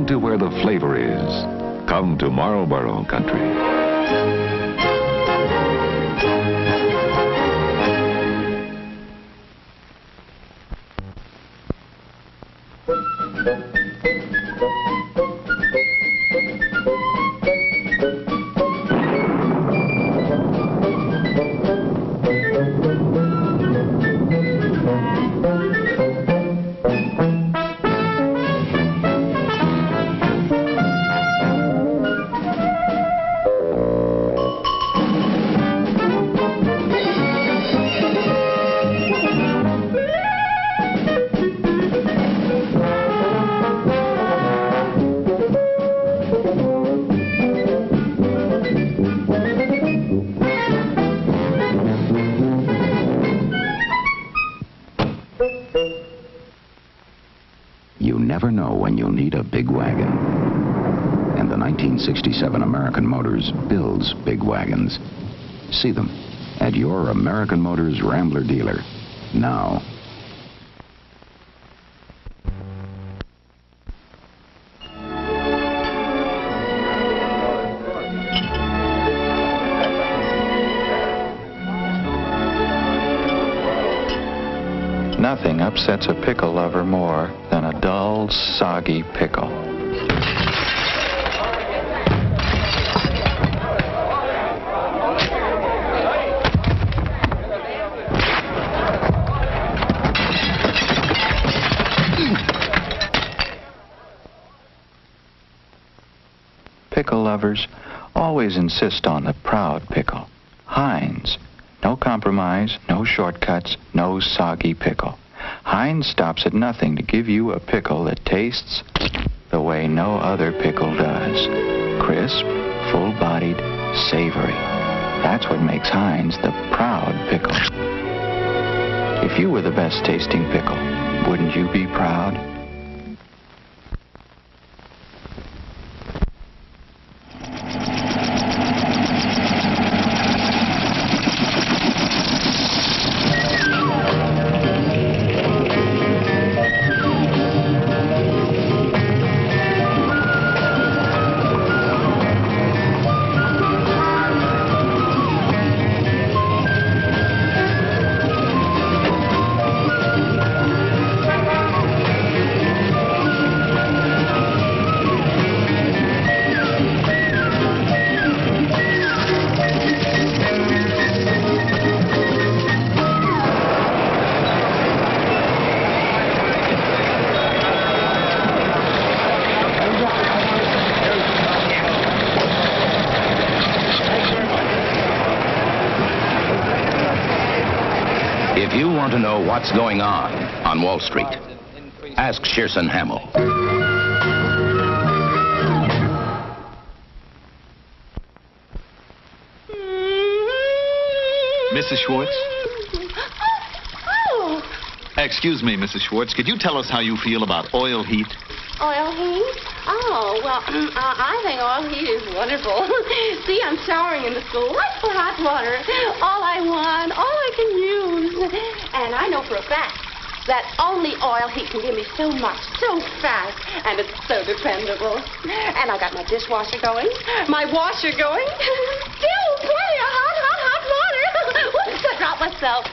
Come to where the flavor is. Come to Marlboro Country. You never know when you'll need a big wagon. And the 1967 American Motors builds big wagons. See them at your American Motors Rambler dealer now. Nothing upsets a pickle lover more than a dull, soggy pickle. Pickle lovers always insist on the proud pickle. Heinz. No compromise, no shortcuts, no soggy pickle. Heinz stops at nothing to give you a pickle that tastes the way no other pickle does. Crisp, full-bodied, savory. That's what makes Heinz the proud pickle. If you were the best-tasting pickle, wouldn't you be proud? If you want to know what's going on Wall Street, ask Shearson Hamill. Mrs. Schwartz? Oh. Excuse me, Mrs. Schwartz. Could you tell us how you feel about oil heat? Oil heat? Oh, well, I think oil heat is wonderful. See, I'm showering in the school. Right for hot water. All I want, all I can use. And I know for a fact that only oil heat can give me so much, so fast, and it's so dependable. And I got my dishwasher going, my washer going. Still plenty of hot water. Whoops, I dropped myself.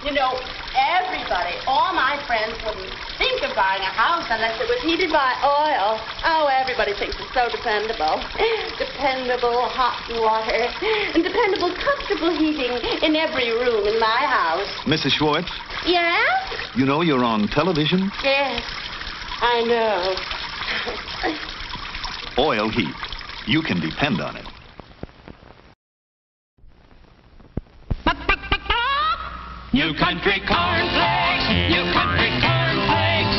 You know, everybody, all my friends wouldn't think of buying a house unless it was heated by oil. Oh, everybody thinks it's so dependable. Dependable hot water and dependable comfortable heating in every room in my house. Mrs. Schwartz? Yes? You know you're on television? Yes, I know. Oil heat. You can depend on it. You country cornflakes, you country cornflakes.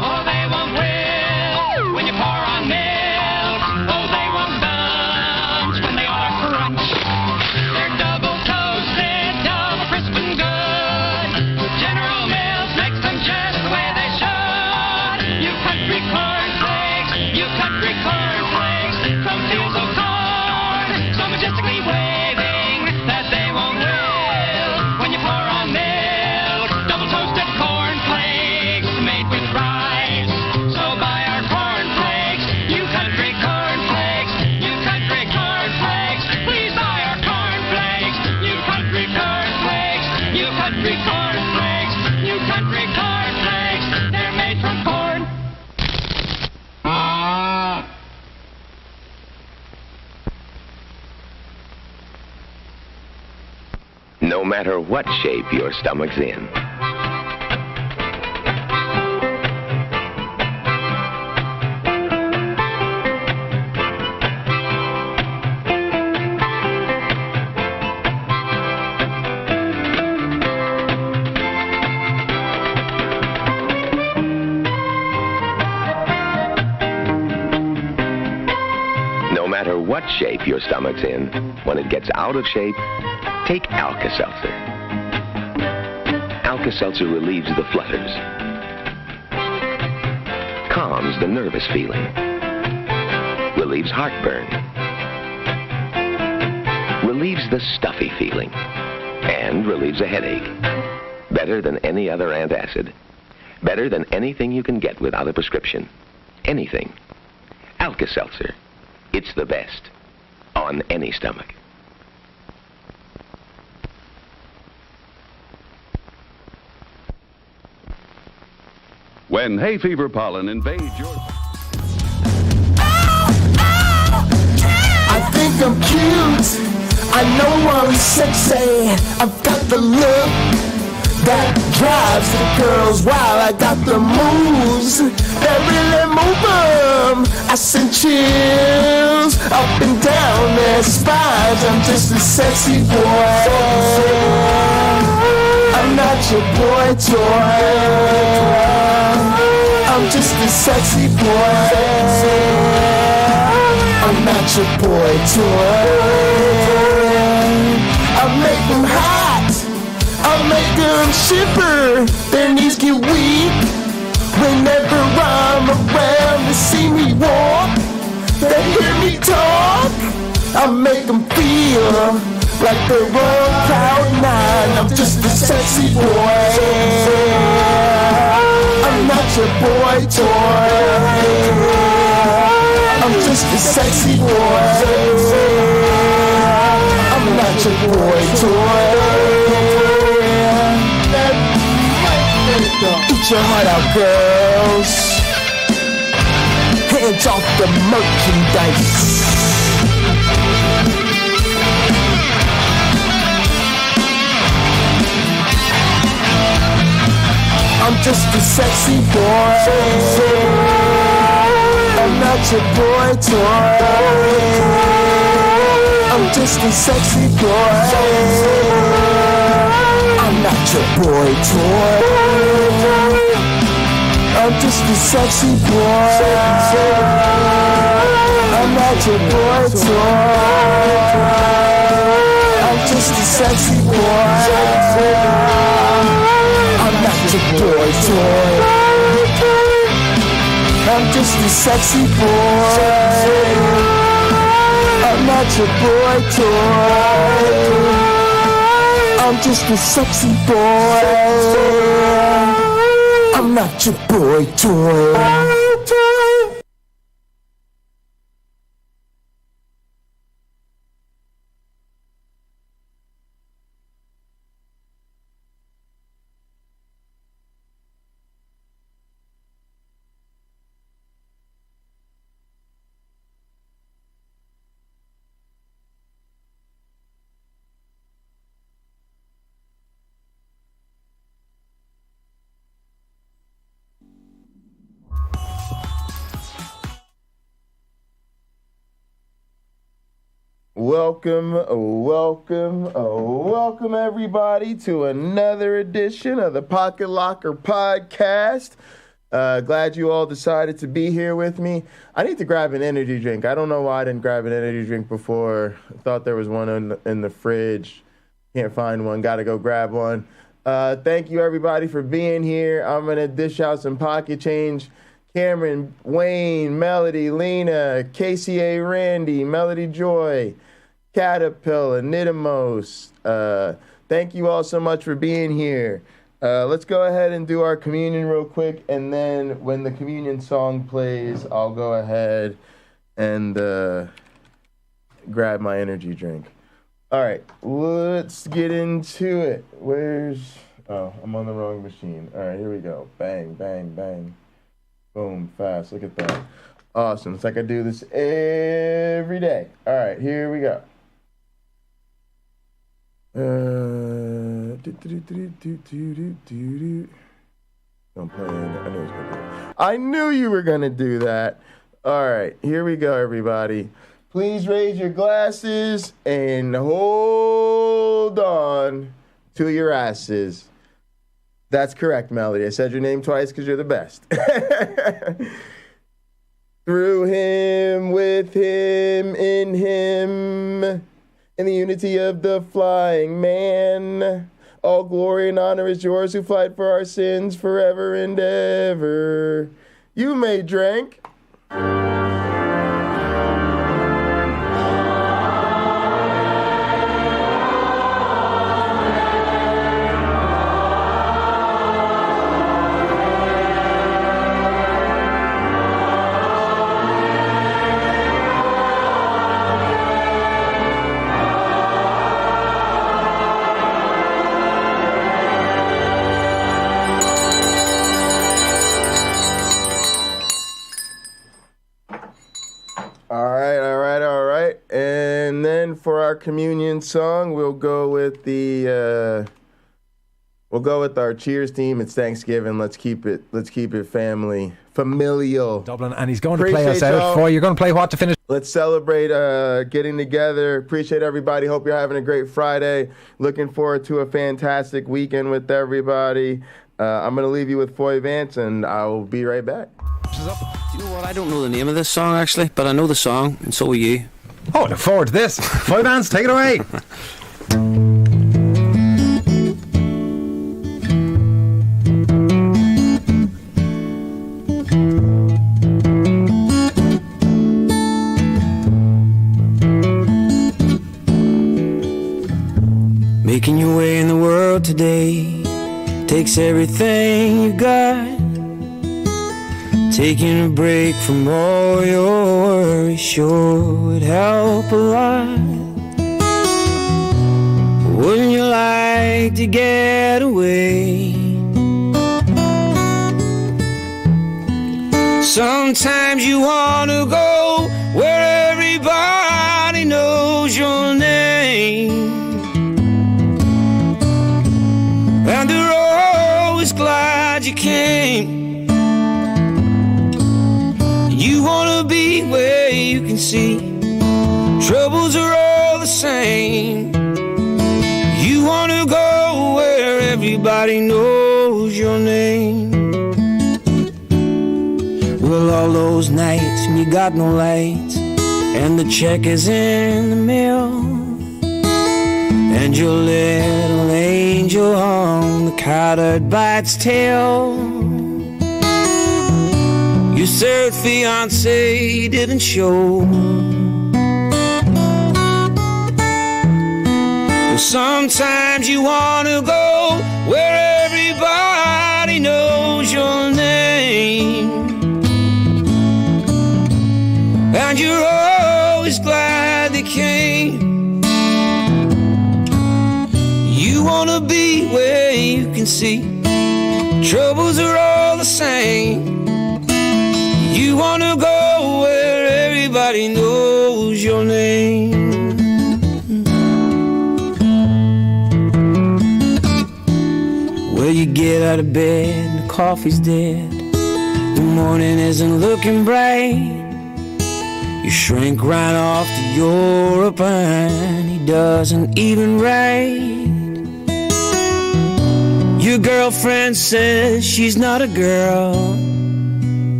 Oh, they won't wilt when you pour on milk. Oh, they won't bunch when they are crunch. They're double toasted, double crisp and good. General Mills makes them just the way they should. You country cornflakes, you country cornflakes. From fields of corn, so majestically waving that they won't wilt when you No matter what shape your stomach's in. No matter what shape your stomach's in, when it gets out of shape, take Alka-Seltzer. Alka-Seltzer relieves the flutters, calms the nervous feeling, relieves heartburn, relieves the stuffy feeling, and relieves a headache. Better than any other antacid. Better than anything you can get without a prescription. Anything. Alka-Seltzer. It's the best on any stomach. When hay fever pollen invades your... I think I'm cute. I know I'm sexy. I've got the look that drives the girls wild. I got the moves that really move them. I send chills up and down their spines. I'm just a sexy boy. I'm not your boy toy. I'm just a sexy boy. I'm not your boy toy. I make them hot. I make them shiver. Their knees get weak whenever I'm around. They see me walk, they hear me talk. I make them feel like they're on cloud nine. I'm just a sexy boy. I'm not your boy toy. I'm just a sexy boy. I'm not your boy toy. Eat your heart out, girls. Hands off the merchandise. I'm just a sexy boy. I'm not your boy toy. I'm just a sexy boy. I'm not your boy toy. I'm just a sexy boy. I'm not your boy toy. I'm just a sexy boy. I'm not your boy toy. I'm just a sexy boy. I'm not your boy toy. I'm just a sexy boy. I'm not your boy toy. Welcome everybody to another edition of the Pocket Locker Podcast. Glad you all decided to be here with me. I need to grab an energy drink. I don't know why I didn't grab an energy drink before. I thought there was one in the fridge. Can't find one. Got to go grab one. Thank you everybody for being here. I'm going to dish out some pocket change. Cameron, Wayne, Melody, Lena, KCA Randy, Melody Joy, Caterpillar, Nidamos. Thank you all so much for being here. Let's go ahead and do our communion real quick, and then when the communion song plays, I'll go ahead and grab my energy drink. All right, let's get into it. Oh, I'm on the wrong machine. All right, here we go. Bang, bang, bang. Boom, fast. Look at that. Awesome. It's like I do this every day. All right, here we go. I'm playing. I knew it was gonna do that. I knew you were gonna do that. All right, here we go, everybody. Please raise your glasses and hold on to your asses. That's correct, Melody. I said your name twice because you're the best. Through him, with him, in the unity of the flying man. All glory and honor is yours who fight for our sins forever and ever. You may drink. For our communion song, we'll go with our cheers team. It's Thanksgiving. Let's keep it family, familial. Dublin, and he's going to play us out. For you're going to play what to finish? Let's celebrate getting together. Appreciate everybody. Hope you're having a great Friday. Looking forward to a fantastic weekend with everybody. I'm going to leave you with Foy Vance, and I'll be right back. You know what? I don't know the name of this song actually, but I know the song, and so will you. Oh, look forward to this. Foy Vance, take it away. Making your way in the world today takes everything you got. Taking a break from all your worries sure would help a lot. Wouldn't you like to get away? Sometimes you want to go where everybody knows your name, and they're always glad you came. You wanna be where you can see troubles are all the same. You wanna go where everybody knows your name. Well, all those nights when you got no lights and the check is in the mail, and your little angel hung the coward by its tail. Your third fiancé didn't show. Well, sometimes you wanna go where everybody knows your name, and you're always glad they came. You wanna be where you can see troubles are all the same. You wanna go where everybody knows your name. Well, you get out of bed and the coffee's dead. The morning isn't looking bright. You shrink right off to Europe and he doesn't even write. Your girlfriend says she's not a girl.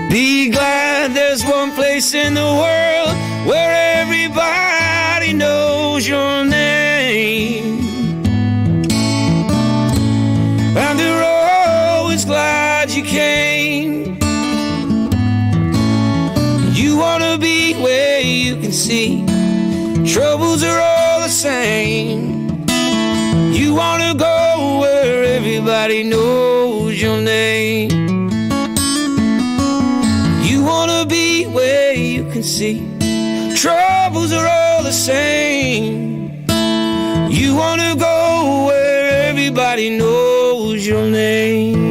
Be glad there's one place in the world where everybody knows your name, and they're always glad you came. You wanna be where you can see troubles are all the same. You wanna go where everybody knows your name. You wanna be where you can see troubles are all the same. You wanna go where everybody knows your name.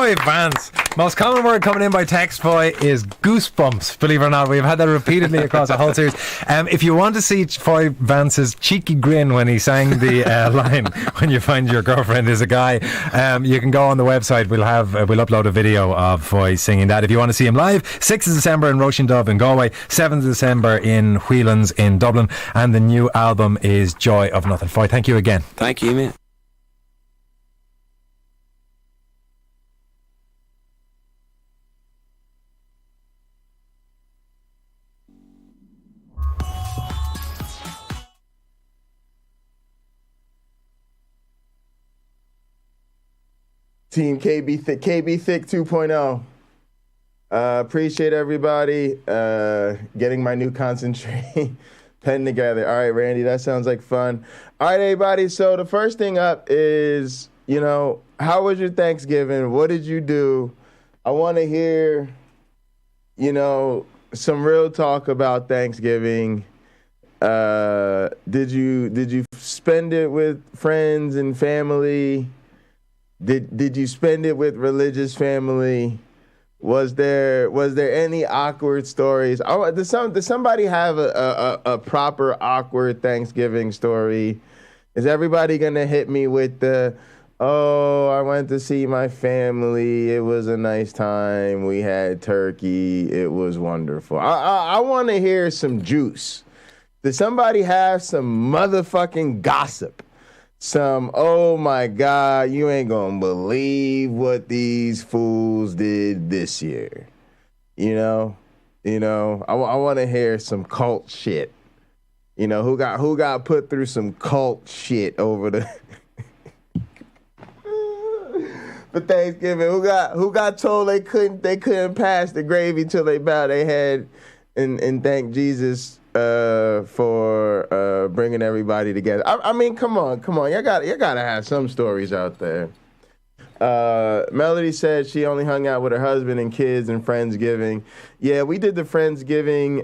Foy, Vance. Most common word coming in by text, Foy, is goosebumps. Believe it or not, we've had that repeatedly across the whole series. If you want to see Foy Vance's cheeky grin when he sang the line, "When you find your girlfriend is a guy," you can go on the website. We'll upload a video of Foy singing that. If you want to see him live, 6th of December in Roisin in Galway, 7th of December in Whelan's in Dublin, and the new album is Joy of Nothing. Foy, thank you again. Thank you, mate. Team KB Thick 2.0. Appreciate everybody getting my new concentrate pen together. All right, Randy, that sounds like fun. All right, everybody. So the first thing up is, how was your Thanksgiving? What did you do? I want to hear, some real talk about Thanksgiving. Did you spend it with friends and family? Did you spend it with religious family? Was there any awkward stories? Does somebody have a proper awkward Thanksgiving story? Is everybody gonna hit me with the, I went to see my family, it was a nice time, we had turkey, it was wonderful. I want to hear some juice. Does somebody have some motherfucking gossip? Some, oh my God, you ain't gonna believe what these fools did this year. I want to hear some cult shit. Who got put through some cult shit over the for Thanksgiving? Who got told they couldn't pass the gravy till they bow their head and thank Jesus for bringing everybody together. I mean, come on. You gotta have some stories out there. Melody said she only hung out with her husband and kids and Friendsgiving. Yeah, we did the Friendsgiving.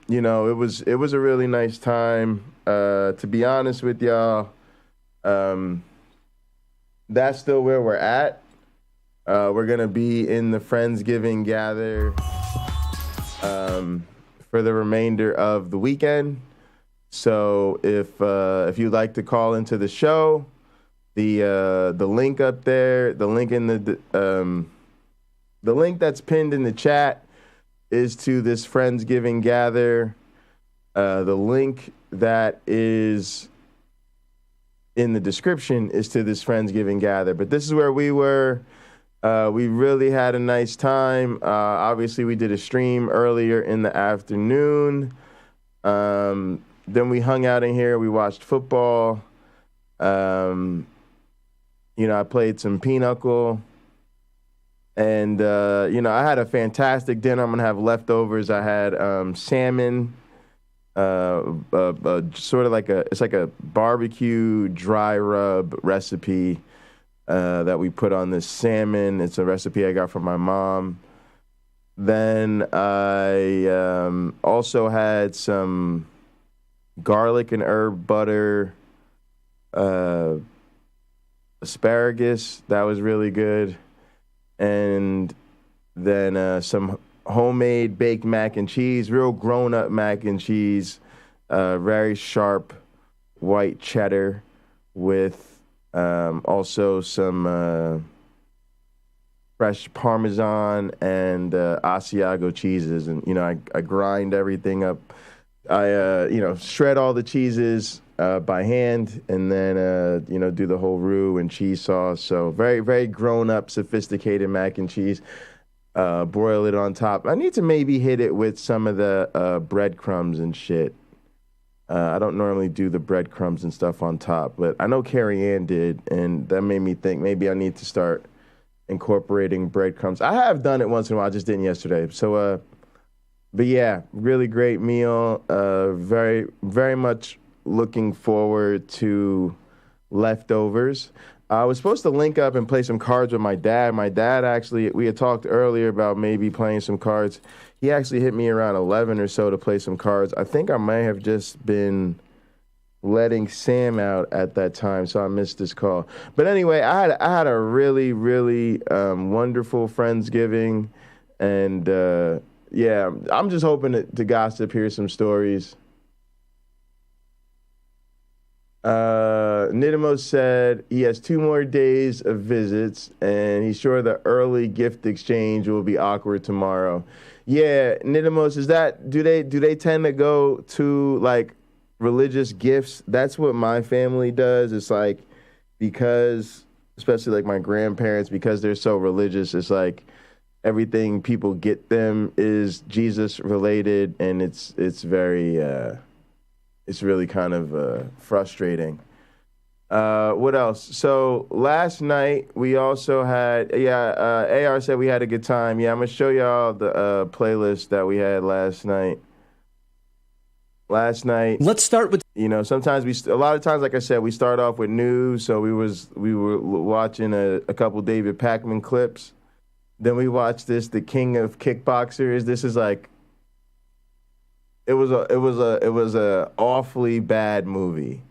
It was a really nice time. To be honest with y'all, that's still where we're at. We're gonna be in the Friendsgiving gather for the remainder of the weekend. So if you'd like to call into the show, the link up there, the link in the link that's pinned in the chat is to this Friendsgiving gather. The link that is in the description is to this Friendsgiving gather. But this is where we were. We really had a nice time. Obviously, we did a stream earlier in the afternoon. Then we hung out in here. We watched football. I played some pinochle. And, I had a fantastic dinner. I'm going to have leftovers. I had salmon, sort of like a barbecue dry rub recipe that we put on this salmon. It's a recipe I got from my mom. Then I also had some garlic and herb butter asparagus. That was really good. And then some homemade baked mac and cheese, real grown-up mac and cheese, very sharp white cheddar with also some fresh Parmesan and Asiago cheeses. And, I grind everything up. I, shred all the cheeses by hand and then, do the whole roux and cheese sauce. So very, very grown-up, sophisticated mac and cheese. Broil it on top. I need to maybe hit it with some of the breadcrumbs and shit. I don't normally do the breadcrumbs and stuff on top, but I know Carrie Ann did, and that made me think maybe I need to start incorporating breadcrumbs. I have done it once in a while, I just didn't yesterday. So, but yeah, really great meal. Very, very much looking forward to leftovers. I was supposed to link up and play some cards with my dad. My dad actually, we had talked earlier about maybe playing some cards. He actually hit me around 11 or so to play some cards. I think I may have just been letting Sam out at that time, so I missed this call. But anyway, I had a really, really wonderful Friendsgiving, and yeah, I'm just hoping to gossip, hear some stories. Nidimo said he has 2 more days of visits, and he's sure the early gift exchange will be awkward tomorrow. Yeah, Nidimos, is that do they tend to go to like religious gifts? That's what my family does. It's like, because especially like my grandparents, because they're so religious, it's like everything people get them is Jesus related, and it's very it's really kind of frustrating. What else? So last night we also had, AR said we had a good time. Yeah, I'm gonna show y'all the playlist that we had last night. Let's start with, sometimes a lot of times, like I said, we start off with news. So we were watching a couple David Pakman clips. Then we watched the King of Kickboxers. This is like, it was a awfully bad movie.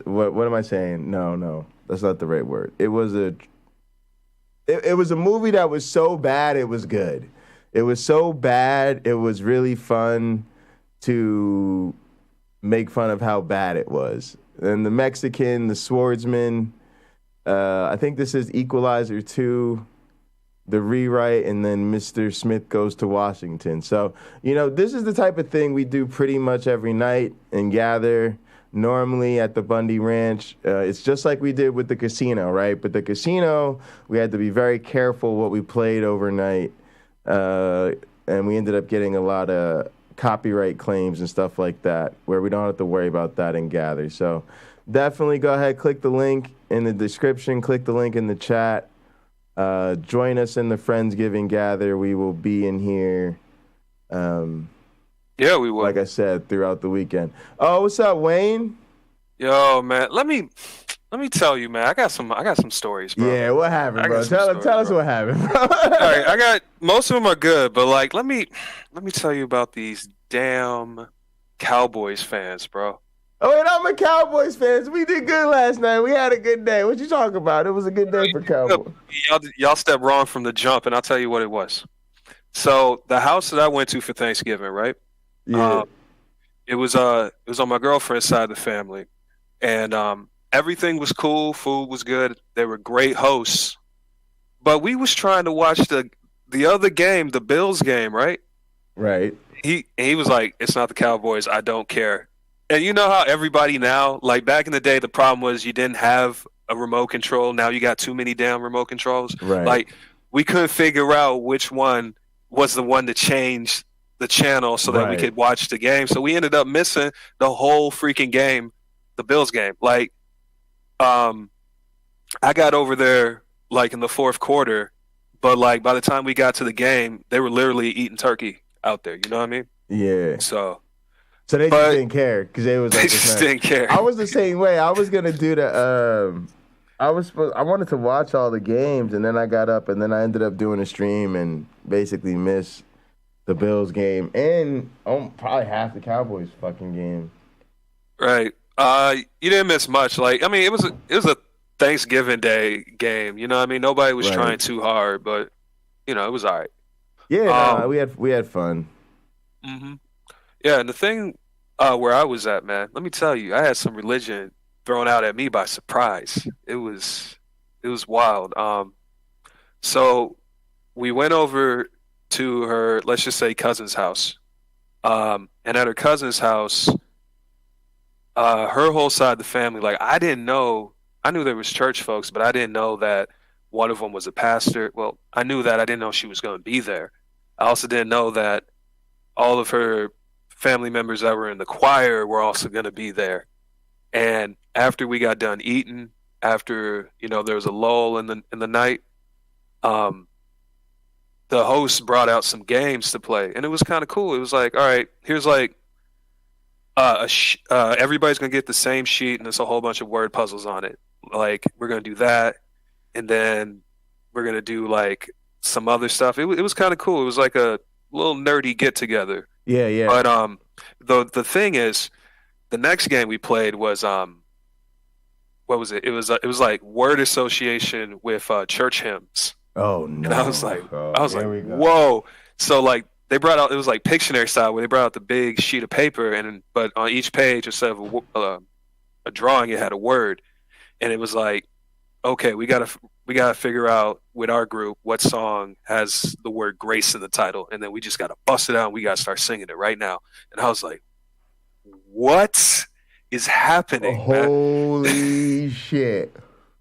What am I saying? No, that's not the right word. It was a movie that was so bad it was good. It was so bad it was really fun to make fun of how bad it was. And the Mexican, the swordsman, I think this is Equalizer 2, the rewrite, and then Mr. Smith Goes to Washington. So, this is the type of thing we do pretty much every night and gather normally at the Bundy Ranch. It's just like we did with the casino, right? But the casino, we had to be very careful what we played overnight. And we ended up getting a lot of copyright claims and stuff like that, where we don't have to worry about that and gather. So definitely go ahead, click the link in the description, click the link in the chat. Join us in the Friendsgiving gather. We will be in here. Yeah, we will. Like I said, throughout the weekend. Oh, what's up, Wayne? Yo, man, let me tell you, man. I got some stories, bro. Yeah, what happened, bro? Tell us what happened, bro. All right, I got most of them are good, but like, let me tell you about these damn Cowboys fans, bro. Oh, wait, I'm a Cowboys fan. We did good last night. We had a good day. What you talking about? It was a good day for Cowboys. Y'all stepped wrong from the jump, and I'll tell you what it was. So the house that I went to for Thanksgiving, right? Yeah. It was on my girlfriend's side of the family, and everything was cool. Food was good. They were great hosts, but we was trying to watch the other game, the Bills game, right? Right. He was like, "It's not the Cowboys. I don't care." And you know how everybody now, like back in the day, the problem was you didn't have a remote control. Now you got too many damn remote controls. Right. Like we couldn't figure out which one was the one to change the channel so that we could watch the game. So we ended up missing the whole freaking game, the Bills game. Like, I got over there like in the fourth quarter, but like by the time we got to the game, they were literally eating turkey out there. You know what I mean? Yeah. So they just didn't care because they was like, they just didn't care. I was the same way. I was gonna do the. I wanted to watch all the games, and then I got up, and then I ended up doing a stream and basically missed the Bills game and probably half the Cowboys fucking game. Right. You didn't miss much. Like, I mean, it was a Thanksgiving Day game. You know what I mean? Nobody was trying too hard, but it was all right. Yeah, we had fun. Mm-hmm. Yeah, and the thing where I was at, man, let me tell you, I had some religion thrown out at me by surprise. It was wild. So we went over to her, let's just say, cousin's house. And at her cousin's house, her whole side of the family, like, I knew there was church folks, but I didn't know that one of them was a pastor. Well, I knew that. I didn't know she was going to be there. I also didn't know that all of her family members that were in the choir were also going to be there. And after we got done eating, after, there was a lull in the night, the host brought out some games to play, and it was kind of cool. It was like, all right, here's like everybody's gonna get the same sheet, and there's a whole bunch of word puzzles on it. Like, we're gonna do that, and then we're gonna do like some other stuff. It was kind of cool. It was like a little nerdy get together. Yeah. But the thing is, the next game we played was what was it? It was like word association with church hymns. Oh no! And I was like, we go. whoa. So like they brought out, it was like Pictionary style, where they brought out the big sheet of paper, but on each page, instead of a drawing, it had a word, and it was like, okay, we gotta figure out with our group what song has the word grace in the title, and then we just gotta bust it out and we gotta start singing it right now. And I was like, what is happening? Holy shit!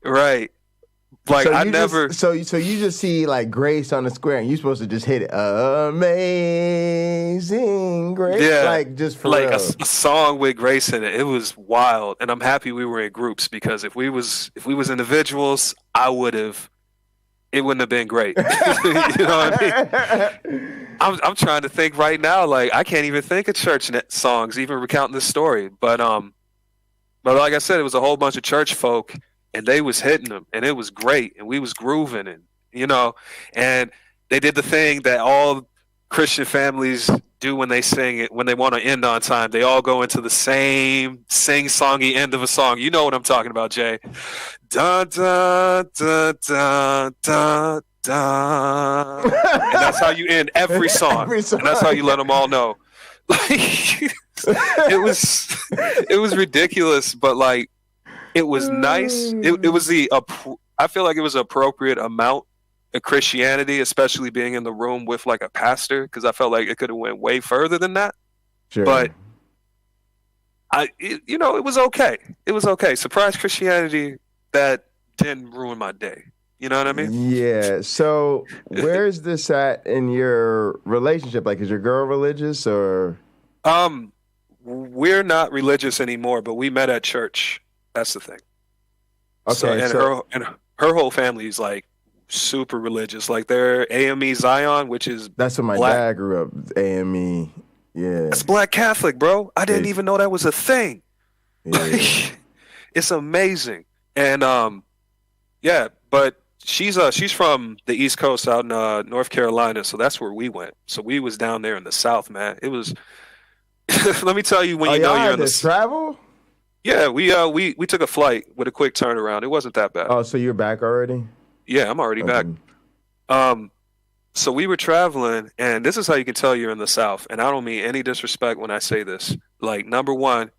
Right. Like, so I never. So you just see like grace on the square, and you're supposed to just hit it. Amazing grace. Yeah. Like just for like real. a song with grace in it. It was wild, and I'm happy we were in groups, because if we was individuals, it wouldn't have been great. You know what I mean? I'm trying to think right now. Like, I can't even think of church songs, even recounting this story. But like I said, it was a whole bunch of church folk, and they was hitting them, and it was great, and we was grooving, and and they did the thing that all Christian families do when they sing it, when they want to end on time. They all go into the same sing-songy end of a song. You know what I'm talking about, Jay. Da da da da da da. And that's how you end every song. And that's how you let them all know. Like, it was ridiculous, but like, it was nice. It was I feel like it was an appropriate amount of Christianity, especially being in the room with like a pastor, because I felt like it could have went way further than that. Sure. But it was okay. It was okay. Surprise Christianity that didn't ruin my day. You know what I mean? Yeah. So where's this at in your relationship? Like, is your girl religious or? We're not religious anymore, but we met at church. That's the thing. Okay. Her whole family is like super religious. Like, they're AME Zion, which is that's where my dad grew up. AME. Yeah. It's Black Catholic, bro. I didn't even know that was a thing. Yeah. It's amazing. And yeah, but she's from the East Coast out in North Carolina, so that's where we went. So we was down there in the South, man. It was let me tell you, when you know you're in the travel. Yeah, we took a flight with a quick turnaround. It wasn't that bad. Oh, so you're back already? Yeah, I'm already back. So we were traveling, and this is how you can tell you're in the South. And I don't mean any disrespect when I say this. Like, number one,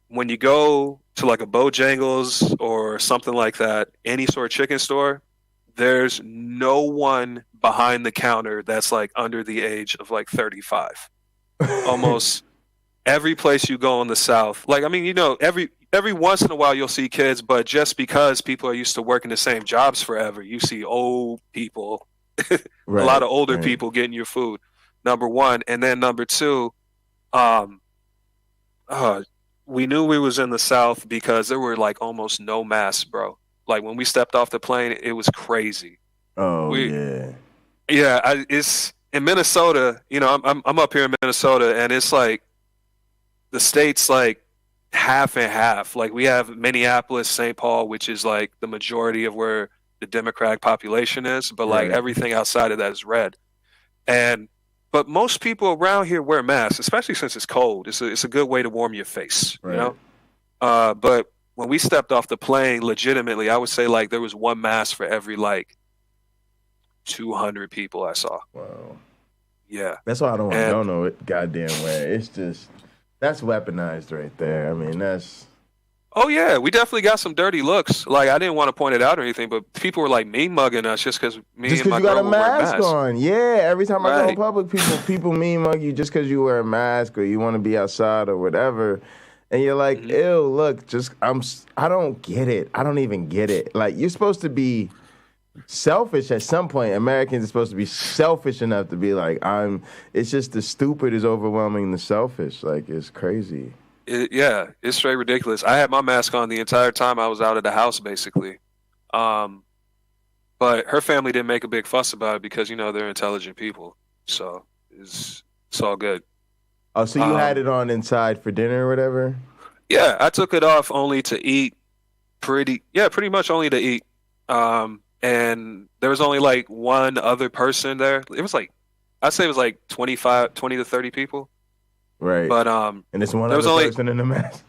when you go to like a Bojangles or something like that, any sort of chicken store, there's no one behind the counter that's like under the age of like 35. Almost every place you go in the South, like, I mean, every once in a while you'll see kids, but just because people are used to working the same jobs forever, you see old people, Right, a lot of older right. people getting your food, number one. And then number two, we knew we was in the South because there were like almost no masks, bro. Like, when we stepped off the plane, it was crazy. Oh, yeah. Yeah, it's in Minnesota. I'm up here in Minnesota, and it's like the state's like half and half. Like, we have Minneapolis, St. Paul, which is like the majority of where the Democratic population is, but like Right. everything outside of that is red. But most people around here wear masks, especially since it's cold. It's a good way to warm your face, Right. But when we stepped off the plane, legitimately, I would say like there was one mask for every like 200 people I saw. Wow. Yeah. That's why I don't want to go no goddamn way. It's just, that's weaponized right there. I mean, that's. Oh yeah, we definitely got some dirty looks. Like, I didn't want to point it out or anything, but people were like mean mugging us just because me Just and my because you got girl a were wearing mask masks. on. Yeah, every time I go in Right. public, people mean mug you just because you wear a mask or you want to be outside or whatever. And you're like, ew, look, I don't get it. I don't even get it. Like, you're supposed to be selfish at some point. Americans are supposed to be selfish enough to be like, it's just the stupid is overwhelming the selfish. Like, it's crazy. Yeah, it's straight ridiculous. I had my mask on the entire time I was out of the house, basically. But her family didn't make a big fuss about it because, they're intelligent people. So it's all good. Oh, so you had it on inside for dinner or whatever? Yeah, I took it off only to eat. Pretty much only to eat. And there was only like one other person there. It was like, I'd say it was like 20 to 30 people. Right. But and it's one there was other only person in the mask.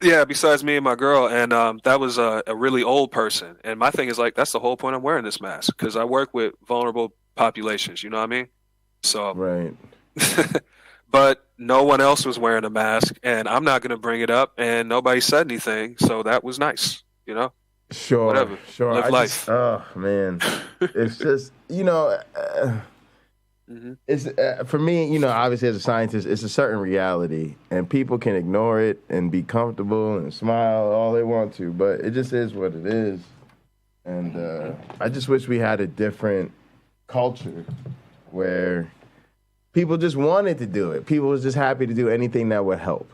yeah, besides me and my girl, and that was a really old person. And my thing is like that's the whole point I'm wearing this mask because I work with vulnerable populations. You know what I mean? So right. But no one else was wearing a mask, and I'm not going to bring it up, and nobody said anything, so that was nice, you know? Sure, Whatever. sure. Live life. Oh, man. It's just, it's for me, obviously as a scientist, it's a certain reality, and people can ignore it and be comfortable and smile all they want to, but it just is what it is. And I just wish we had a different culture where people just wanted to do it. People was just happy to do anything that would help.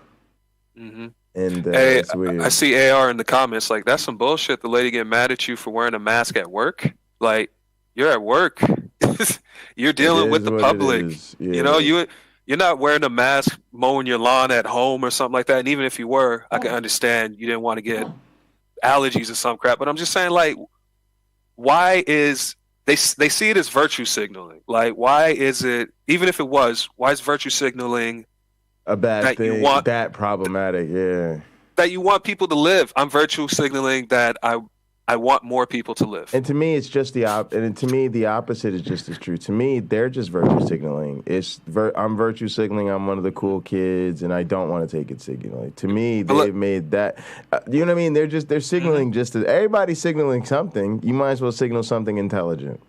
Mm-hmm. And hey, it's weird. I see AR in the comments like that's some bullshit. The lady getting mad at you for wearing a mask at work. Like you're at work, you're dealing with the public. Yeah. You're not wearing a mask mowing your lawn at home or something like that. And even if you were, I can understand you didn't want to get allergies or some crap. But I'm just saying, like, why is they see it as virtue signaling? Like, why is it, even if it was, why is virtue signaling a bad thing? That problematic, yeah. That you want people to live. I'm virtue signaling that I want more people to live. And to me, it's just the opposite is just as true. To me, they're just virtue signaling. I'm virtue signaling. I'm one of the cool kids, and I don't want to take it signaling. To me, they've made that. You know what I mean? They're signaling just as everybody's signaling something. You might as well signal something intelligent.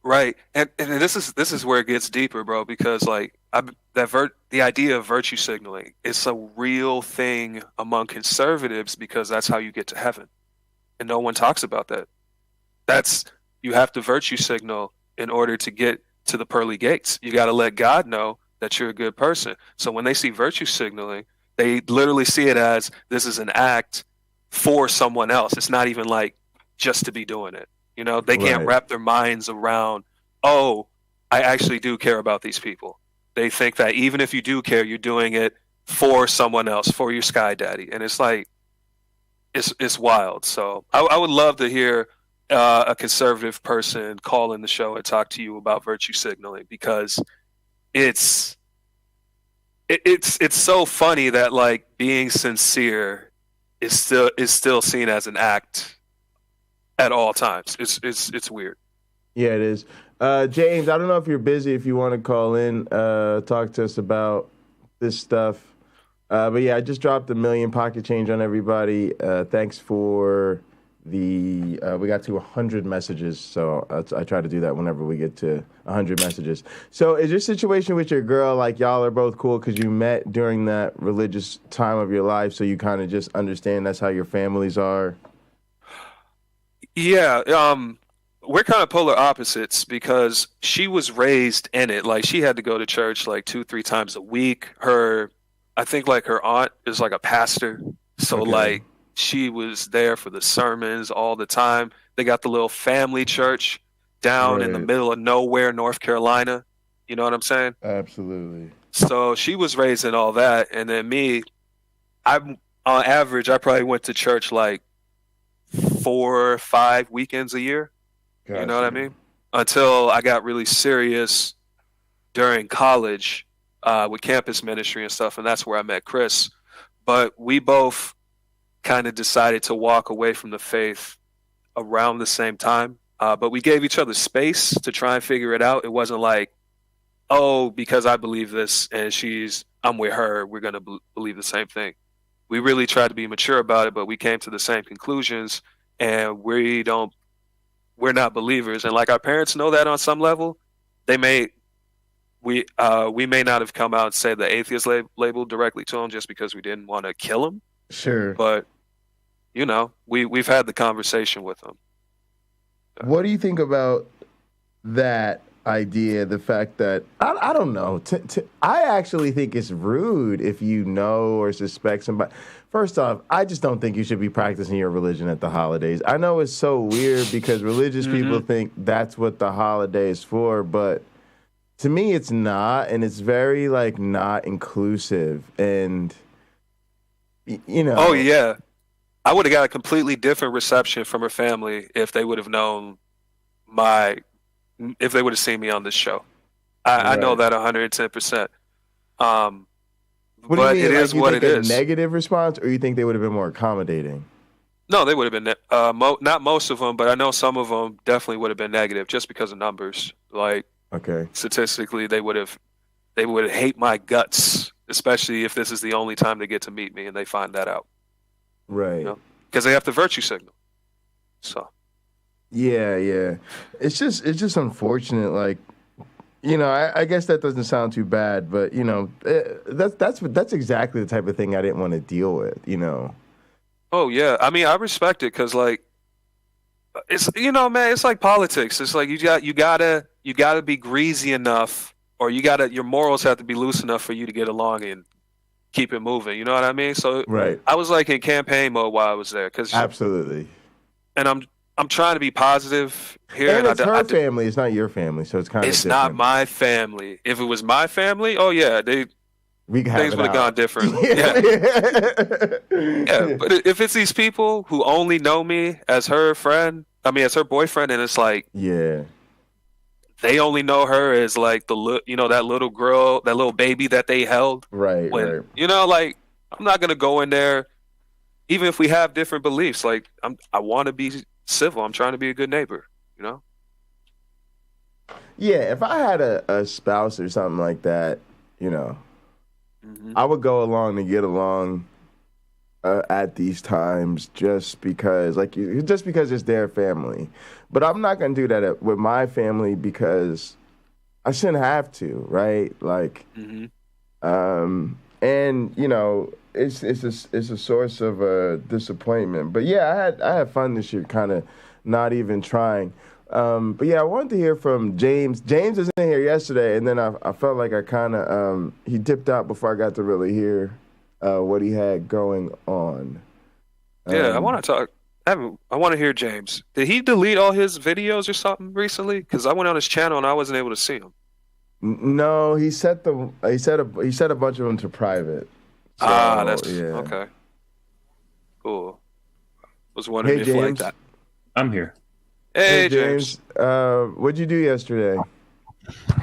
Right, and this is where it gets deeper, bro. Because like the idea of virtue signaling is a real thing among conservatives because that's how you get to heaven. And no one talks about that. You have to virtue signal in order to get to the pearly gates. You got to let God know that you're a good person. So when they see virtue signaling, they literally see it as this is an act for someone else. It's not even like just to be doing it. You know, they can't wrap their minds around, oh, I actually do care about these people. They think that even if you do care, you're doing it for someone else, for your sky daddy. And it's like, it's wild. So I would love to hear a conservative person call in the show and talk to you about virtue signaling because it's so funny that like being sincere is still seen as an act at all times. It's weird. Yeah, it is. James, I don't know if you're busy. If you want to call in, talk to us about this stuff. But yeah, I just dropped $1 million pocket change on everybody. Thanks for we got to 100 messages. So I try to do that whenever we get to 100 messages. So is your situation with your girl, like y'all are both cool because you met during that religious time of your life, so you kind of just understand that's how your families are? Yeah, we're kind of polar opposites because she was raised in it. Like she had to go to church like 2-3 times a week. I think like her aunt is like a pastor. So like she was there for the sermons all the time. They got the little family church down in the middle of nowhere, North Carolina. You know what I'm saying? Absolutely. So she was raised in all that. And then me, on average, I probably went to church like 4 or 5 weekends a year. Gotcha. You know what I mean? Until I got really serious during college with campus ministry and stuff, and that's where I met Chris. But we both kind of decided to walk away from the faith around the same time. But we gave each other space to try and figure it out. It wasn't like, oh, because I believe this and I'm with her, we're going to believe the same thing. We really tried to be mature about it, but we came to the same conclusions, and we're not believers. And like our parents know that on some level. We may not have come out and said the atheist label directly to them just because we didn't want to kill them. Sure. But, you know, we've had the conversation with them. What do you think about that idea, the fact that, I don't know, I actually think it's rude if you know or suspect somebody. First off, I just don't think you should be practicing your religion at the holidays. I know it's so weird because religious people think that's what the holiday is for, but to me it's not, and it's very, like, not inclusive, and, you know. Oh, yeah. I would have got a completely different reception from her family if they would have known if they would have seen me on this show. I know that 110%. What do you mean? it is you what think it a is. negative response, or you think they would have been more accommodating? No, they would have been not most of them, but I know some of them definitely would have been negative just because of numbers. Like, okay, statistically, they would hate my guts, especially if this is the only time they get to meet me and they find that out. Right. Because they have to virtue signal. So. Yeah. It's just unfortunate. Like, I guess that doesn't sound too bad, but that's exactly the type of thing I didn't want to deal with. Oh yeah, I mean, I respect it because, like, it's man, it's like politics. It's like you gotta be greasy enough, or your morals have to be loose enough for you to get along and keep it moving. You know what I mean? So right. I was like in campaign mode while I was there, absolutely. And I'm trying to be positive here. And it's her family. It's not your family, so it's kind of. It's not my family. If it was my family, oh yeah, things would have gone different. Yeah. But if it's these people who only know me as her friend, as her boyfriend, and it's like, yeah, they only know her as like that little girl, that little baby that they held. Right. Right. Like, I'm not gonna go in there, even if we have different beliefs. Like, I want to be civil. I'm trying to be a good neighbor. Yeah. If I had a spouse or something like that, I would go along to get along at these times just because it's their family. But I'm not going to do that with my family because I shouldn't have to, right? Like, and it's a source of disappointment. But yeah, I had fun this year, kind of not even trying. But yeah, I wanted to hear from James. James was in here yesterday, and then I felt like I kind of he dipped out before I got to really hear what he had going on. Yeah, I want to talk. I want to hear James. Did he delete all his videos or something recently? Because I went on his channel and I wasn't able to see him. No, he set a bunch of them to private. So, that's yeah. Okay. Cool. Was wondering if like that. I'm here. Hey, James. What'd you do yesterday?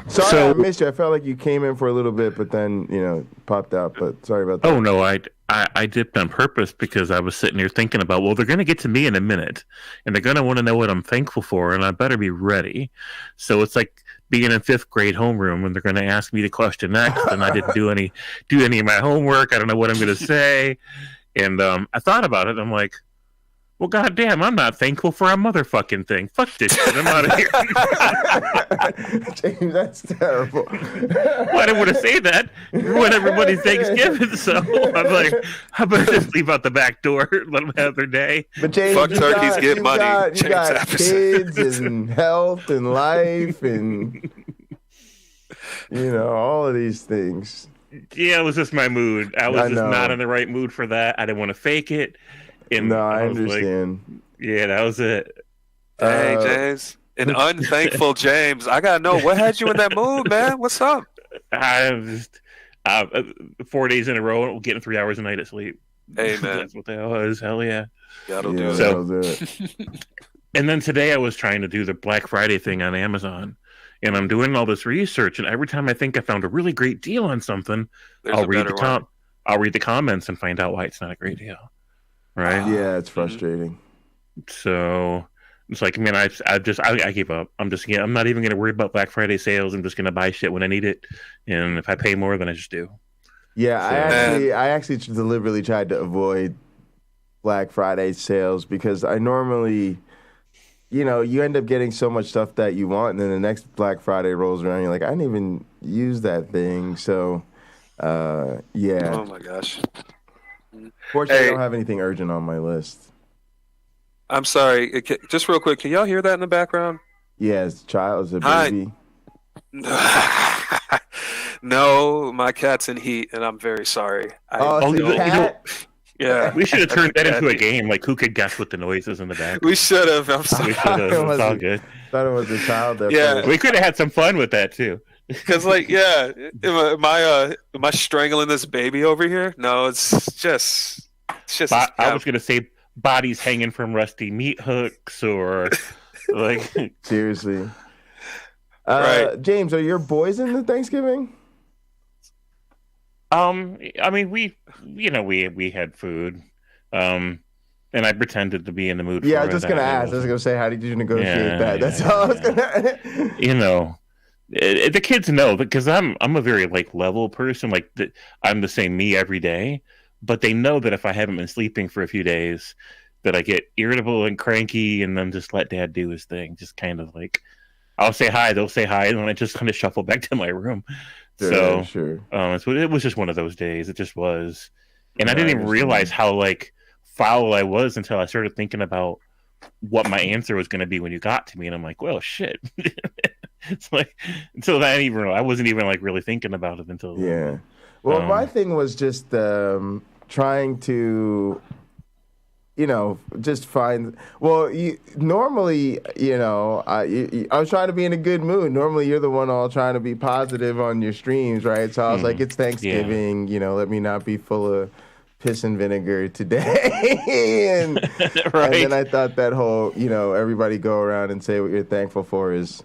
Sorry, I missed you. I felt like you came in for a little bit, but then popped out. But sorry about that. Oh no, I dipped on purpose because I was sitting here thinking about, well, they're going to get to me in a minute, and they're going to want to know what I'm thankful for, and I better be ready. So it's like being in fifth grade homeroom when they're going to ask me the question next, and I didn't do any of my homework. I don't know what I'm going to say, and I thought about it. I'm like, well, goddamn, I'm not thankful for a motherfucking thing. Fuck this shit. I'm out of here. James, that's terrible. Well, I didn't want to say that. Ruin everybody's Thanksgiving, so I'm like, I better just leave out the back door, let them have their day. But James, fuck turkeys, get money. You got kids and health and life and all of these things. Yeah, it was just my mood. I was just not in the right mood for that. I didn't want to fake it. And no, I understand. Yeah, that was it. Hey, James. An unthankful James. I got to know, what had you in that mood, man? What's up? I was 4 days in a row getting 3 hours a night of sleep. Hey, man. That's what the hell is. Hell yeah. That'll do it. And then today I was trying to do the Black Friday thing on Amazon. And I'm doing all this research. And every time I think I found a really great deal on something, I'll read the comments and find out why it's not a great deal. Right? Yeah, it's frustrating. So it's like, man, I give up. I'm not even going to worry about Black Friday sales. I'm just going to buy shit when I need it, and if I pay more, then I just do. Yeah, so, I actually deliberately tried to avoid Black Friday sales because I normally, you end up getting so much stuff that you want, and then the next Black Friday rolls around, you're like, I didn't even use that thing. So, yeah. Oh my gosh. Fortunately, I don't have anything urgent on my list. I'm sorry. Just real quick, can y'all hear that in the background? Yeah, it's a baby. No, my cat's in heat, and I'm very sorry. Yeah. We should have turned that into a game. Like, who could guess what the noise is in the back? We should have. I'm sorry. We should have. It's all good. Thought it was a child there. Yeah. We could have had some fun with that, too. Because, like, yeah, am I strangling this baby over here? No, it's just. I was gonna say bodies hanging from rusty meat hooks, or like seriously. Right, James, are your boys in the Thanksgiving? I mean, we had food, and I pretended to be in the mood. Yeah, for I was just it. gonna ask. I was gonna say, how did you negotiate that? That's all I was gonna. The kids know because I'm a very like level person. Like I'm the same me every day, but they know that if I haven't been sleeping for a few days, that I get irritable and cranky, and then just let Dad do his thing. Just kind of like, I'll say hi, they'll say hi, and then I just kind of shuffle back to my room. Sure. So it was just one of those days. It just was, and I didn't even realize how like foul I was until I started thinking about what my answer was going to be when you got to me, and I'm like, well, shit. It's like until that I wasn't even like really thinking about it until. Yeah. Well, my thing was just trying to, just find. Well, normally, I was trying to be in a good mood. Normally, you're the one all trying to be positive on your streams, right? So I was like, it's Thanksgiving. Let me not be full of piss and vinegar today. and then I thought that whole, everybody go around and say what you're thankful for is.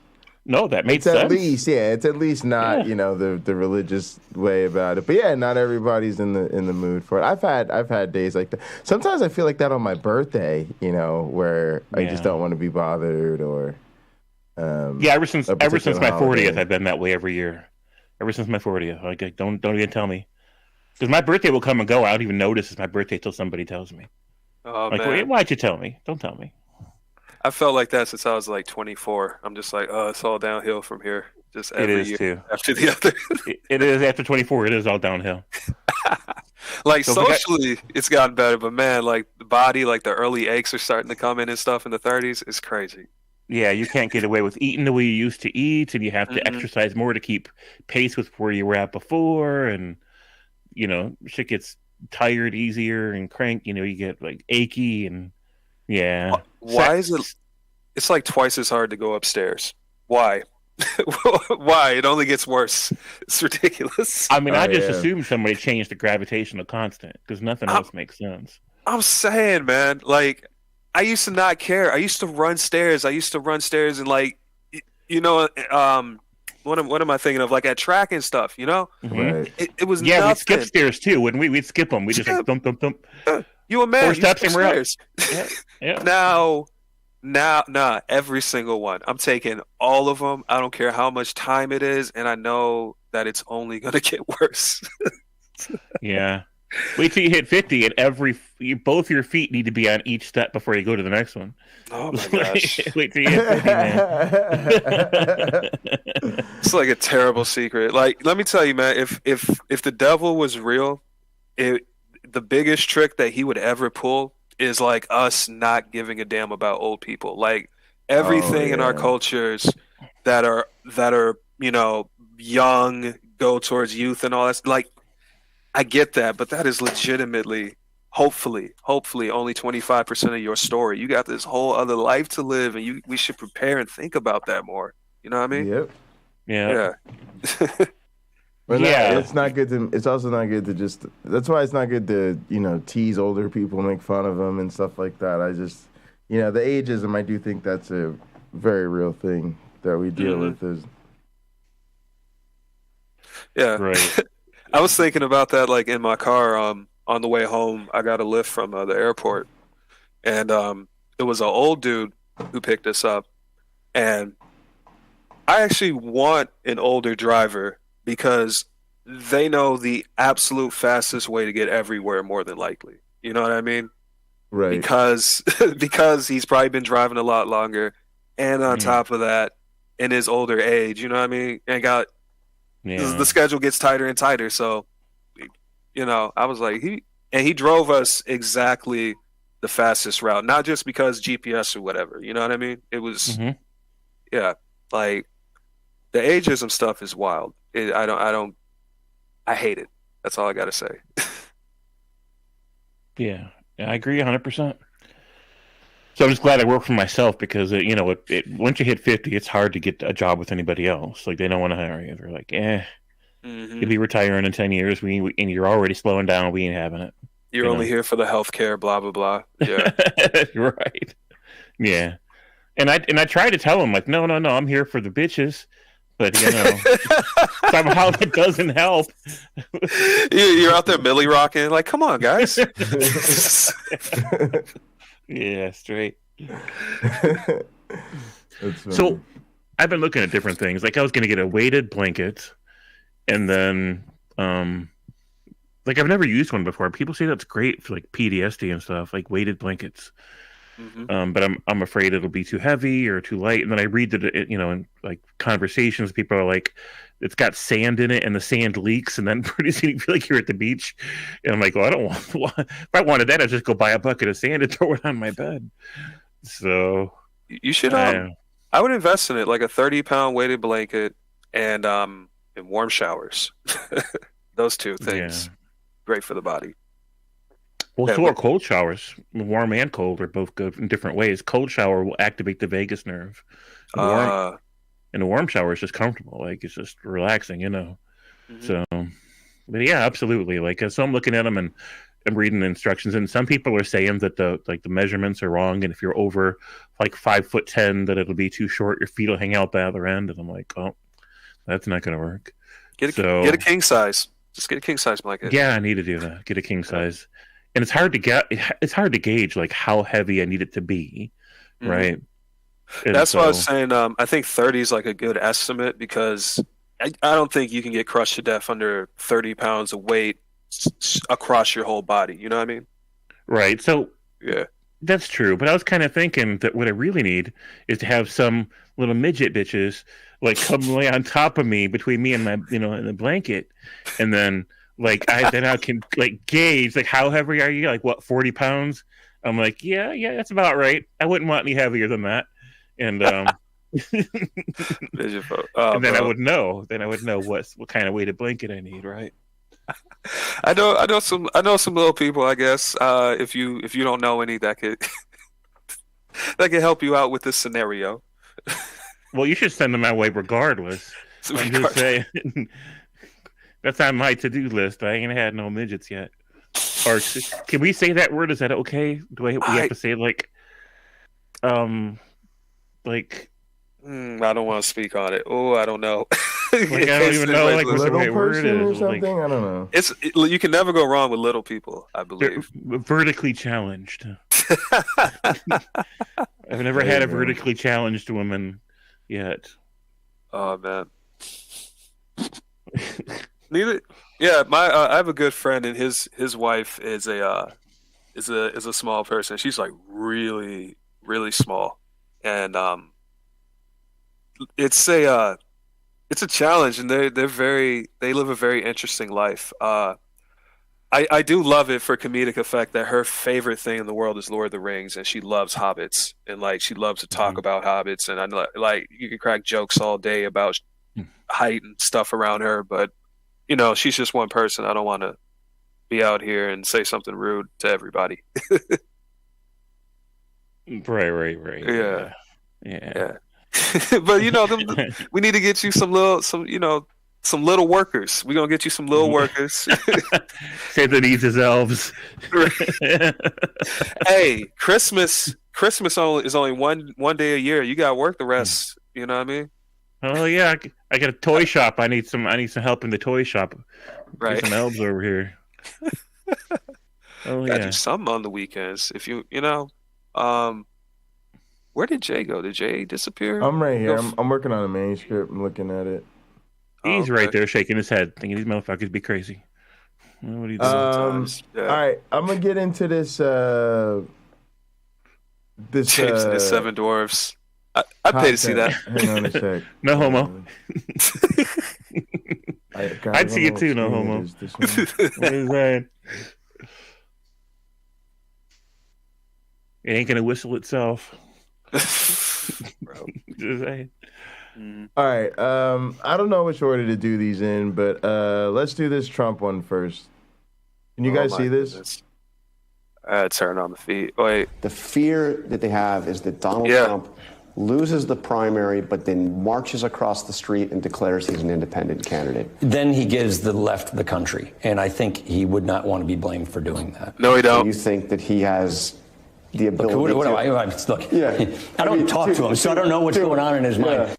No, that makes sense. It's at least not, the religious way about it. But yeah, not everybody's in the mood for it. I've had days like that. Sometimes I feel like that on my birthday, where I just don't want to be bothered or. Ever since my 40th, I've been that way every year. Ever since my 40th, like don't even tell me, because my birthday will come and go. I don't even notice it's my birthday till somebody tells me. Oh like, man, why'd you tell me? Don't tell me. I felt like that since I was like 24. I'm just like, it's all downhill from here. Just every year too. after the other. It is after 24. It is all downhill. Like socially, it's gotten better, but man, like the body, like the early aches are starting to come in and stuff in the 30s. It's crazy. Yeah, you can't get away with eating the way you used to eat, and you have to exercise more to keep pace with where you were at before, and shit gets tired easier and crank. You get like achy and. Yeah. Why is it? It's like twice as hard to go upstairs. Why? Why? It only gets worse. It's ridiculous. I mean, I just assumed somebody changed the gravitational constant because nothing else makes sense. I'm saying, man, like I used to not care. I used to run stairs. And like, what am I thinking of? Like at track and stuff, Right. It was nothing. We'd skip stairs too, wouldn't we? We'd skip them. We just like thump, thump, thump. You a man? 4 steps and we're up. Yeah. Now, every single one. I'm taking all of them. I don't care how much time it is, and I know that it's only gonna get worse. Yeah. Wait till you hit 50, and both your feet need to be on each step before you go to the next one. Oh my gosh! Wait till you hit 50, man. It's like a terrible secret. Like, let me tell you, man. If the devil was real, the biggest trick that he would ever pull is like us not giving a damn about old people. Like everything in our cultures that are young go towards youth and all that. Like I get that, but that is legitimately, hopefully only 25% of your story. You got this whole other life to live, and we should prepare and think about that more. You know what I mean? Yep. Yeah. But it's not good to. It's also not good to just. That's why it's not good to tease older people, make fun of them and stuff like that. I just the ageism. I do think that's a very real thing that we deal with. Yeah, right. I was thinking about that like in my car. On the way home, I got a lift from the airport, and it was an old dude who picked us up, and I actually want an older driver. Because they know the absolute fastest way to get everywhere, more than likely. You know what I mean? Right. Because he's probably been driving a lot longer, and on top of that, in his older age, you know what I mean? And the schedule gets tighter and tighter. So, I was like, he drove us exactly the fastest route, not just because GPS or whatever. You know what I mean? It was, like the ageism stuff is wild. I hate it. That's all I gotta say. Yeah, I agree 100%. So I'm just glad I work for myself because once you hit 50, it's hard to get a job with anybody else. Like they don't want to hire you. They're like, you'll be retiring in 10 years. And you're already slowing down. We ain't having it. You're only here for the healthcare, blah blah blah. Yeah, right. Yeah, and I try to tell them like, no, I'm here for the bitches. But, you know, somehow that doesn't help. You're out there milli rocking. Like, come on, guys. Yeah, straight. So I've been looking at different things. Like I was going to get a weighted blanket, and then like I've never used one before. People say that's great for like PTSD and stuff, like weighted blankets. Mm-hmm. But I'm afraid it'll be too heavy or too light. And then I read that in like conversations, people are like, it's got sand in it, and the sand leaks, and then pretty soon you feel like you're at the beach. And I'm like, well, I don't want. If I wanted that, I'd just go buy a bucket of sand and throw it on my bed. So you should. I would invest in it, like a 30-pound weighted blanket and warm showers. Those two things, great for the body. Well, so are cold showers. Warm and cold are both good in different ways. Cold shower will activate the vagus nerve. And a warm shower is just comfortable. Like, it's just relaxing, you know. Mm-hmm. So, but yeah, absolutely. Like, so I'm looking at them and I'm reading the instructions, and some people are saying that the measurements are wrong, and if you're over like 5'10", that it'll be too short. Your feet will hang out the other end, and I'm like, oh, that's not going to work. Get a king size. Just get a king size blanket. Yeah, I need to do that. Get a king size. And it's hard to gauge like how heavy I need it to be, right? And that's what I was saying. I think 30 is like a good estimate, because I don't think you can get crushed to death under 30 pounds of weight across your whole body. You know what I mean? Right. So yeah, that's true. But I was kind of thinking that what I really need is to have some little midget bitches like come lay on top of me, between me and my, in the blanket, and then. Like I can like gauge like how heavy are you? Like what, 40 pounds? I'm like, yeah, that's about right. I wouldn't want any heavier than that. And and then I would know. Then I would know what kind of weighted blanket I need, right? I know some little people, I guess. If you don't know any, that could help you out with this scenario. Well, you should send them my way regardless. I'm just saying. That's on my to-do list. I ain't had no midgets yet. Or can we say that word? Is that okay? Do we have to say like I don't want to speak on it. Oh, I don't know. Like, I don't even know like what the right word is. Or something? I don't know. You can never go wrong with little people, I believe. They're vertically challenged. I've never had a vertically challenged woman yet. Oh man. Neither. Yeah, I have a good friend, and his wife is a small person. She's like really, really small, and it's a challenge, and they live a very interesting life. I do love it for comedic effect that her favorite thing in the world is Lord of the Rings, and she loves hobbits, and like she loves to talk about hobbits, and I like you can crack jokes all day about height and stuff around her, but she's just one person. I don't want to be out here and say something rude to everybody. Right. Yeah. But we need to get you some little workers. We're gonna get you some little workers. Say the needs as elves. Hey, Christmas is only one day a year. You gotta work the rest. You know what I mean? Oh yeah, I got a toy shop. I need some help in the toy shop. Right, there's some elves over here. Oh yeah, do something on the weekends. If where did Jay go? Did Jay disappear? I'm right here. I'm working on a manuscript. I'm looking at it. He's right there shaking his head, thinking these motherfuckers be crazy. What are you doing? All right, I'm gonna get into this. James and the Seven Dwarfs. I'd pay to see that. Hang on a sec. No homo. I'd see it too, no homo. What is that? It ain't gonna whistle itself. Bro. Just saying. All right. I don't know which order to do these in, but let's do this Trump one first. Can you guys see this? Turn on the feed. Wait. The fear that they have is that Donald Trump loses the primary, but then marches across the street and declares he's an independent candidate. Then he gives the left the country, and I think he would not want to be blamed for doing that. No, he don't. So you think that he has the ability I don't talk to him, so I don't know what's going on in his mind.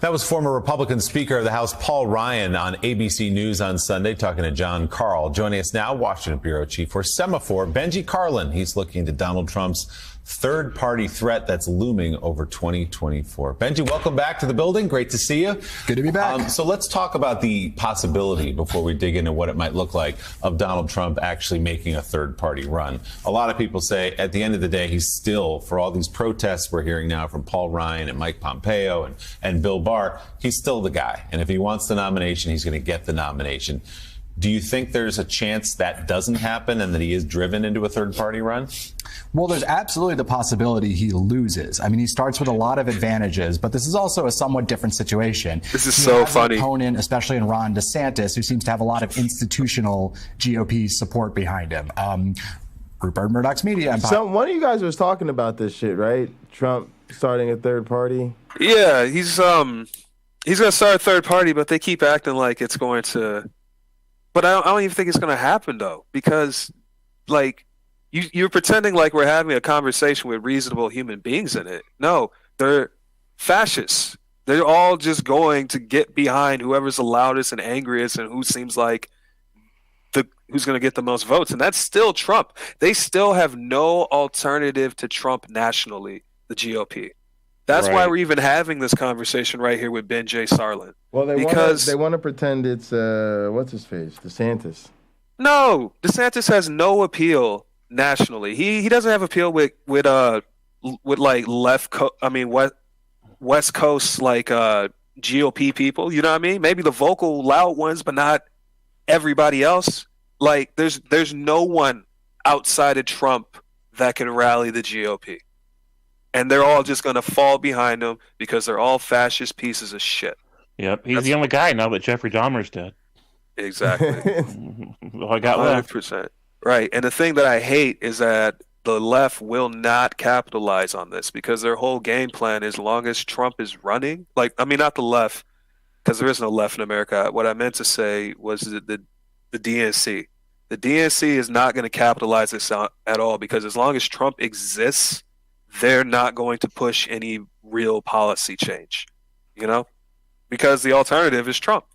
That was former Republican Speaker of the House Paul Ryan on ABC News on Sunday, talking to John Carl. Joining us now, Washington Bureau Chief for Semaphore, Benji Carlin. He's looking into Donald Trump's third-party threat that's looming over 2024. Benji, welcome back to the building. Great to see you. Good to be back. So let's talk about the possibility, before we dig into what it might look like, of Donald Trump actually making a third-party run. A lot of people say, at the end of the day, he's still, for all these protests we're hearing now from Paul Ryan and Mike Pompeo and Bill Barr, he's still the guy. And if he wants the nomination, he's going to get the nomination. Do you think there's a chance that doesn't happen and that he is driven into a third-party run? Well, there's absolutely the possibility he loses. I mean, he starts with a lot of advantages, but this is also a somewhat different situation. This is so funny. An opponent, especially in Ron DeSantis, who seems to have a lot of institutional GOP support behind him. Rupert Murdoch's media empire. So one of you guys was talking about this shit, right? Trump starting a third party. Yeah, he's gonna start a third party, but they keep acting like it's going to. But I don't even think it's going to happen, though, because, like, you're pretending like we're having a conversation with reasonable human beings in it. No, they're fascists. They're all just going to get behind whoever's the loudest and angriest and who seems like who's going to get the most votes. And that's still Trump. They still have no alternative to Trump nationally, the GOP. That's why we're even having this conversation right here with Ben J. Sarlin. Well, they want to pretend it's what's his face, DeSantis. No, DeSantis has no appeal nationally. He doesn't have appeal with like West Coast like GOP people. You know what I mean? Maybe the vocal loud ones, but not everybody else. Like there's no one outside of Trump that can rally the GOP. And they're all just going to fall behind him because they're all fascist pieces of shit. Yep, he's the only guy now that Jeffrey Dahmer's dead. Exactly. All I got 100%. left. Right, and the thing that I hate is that the left will not capitalize on this because their whole game plan, as long as Trump is running, not the left, because there is no left in America. What I meant to say was the DNC. The DNC is not going to capitalize this out at all because as long as Trump exists, they're not going to push any real policy change, because the alternative is Trump.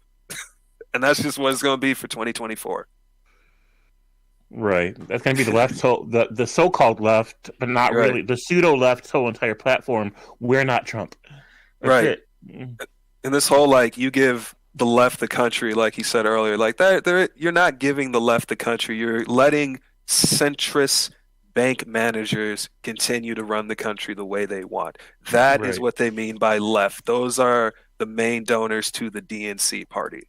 And that's just what it's going to be for 2024. Right. That's going to be the left, the so-called left, but not really, the pseudo-left's whole entire platform. We're not Trump. That's it. And this whole, you give the left the country, like he said earlier, you're not giving the left the country. You're letting centrist bank managers continue to run the country the way they want. That is what they mean by left. Those are the main donors to the DNC party.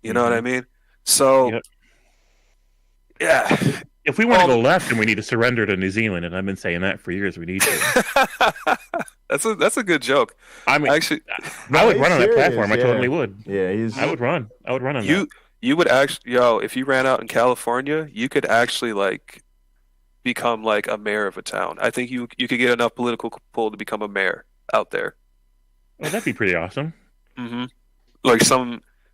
You know what I mean? So, yeah. If we want to go left, then we need to surrender to New Zealand, and I've been saying that for years. We need to. That's a good joke. I mean, actually, I would run on that platform. I totally would. Yeah, I would run on that. You would actually, if you ran out in California, you could actually become a mayor of a town. I think you could get enough political pull to become a mayor out there. Well, that'd be pretty awesome. Mm-hmm.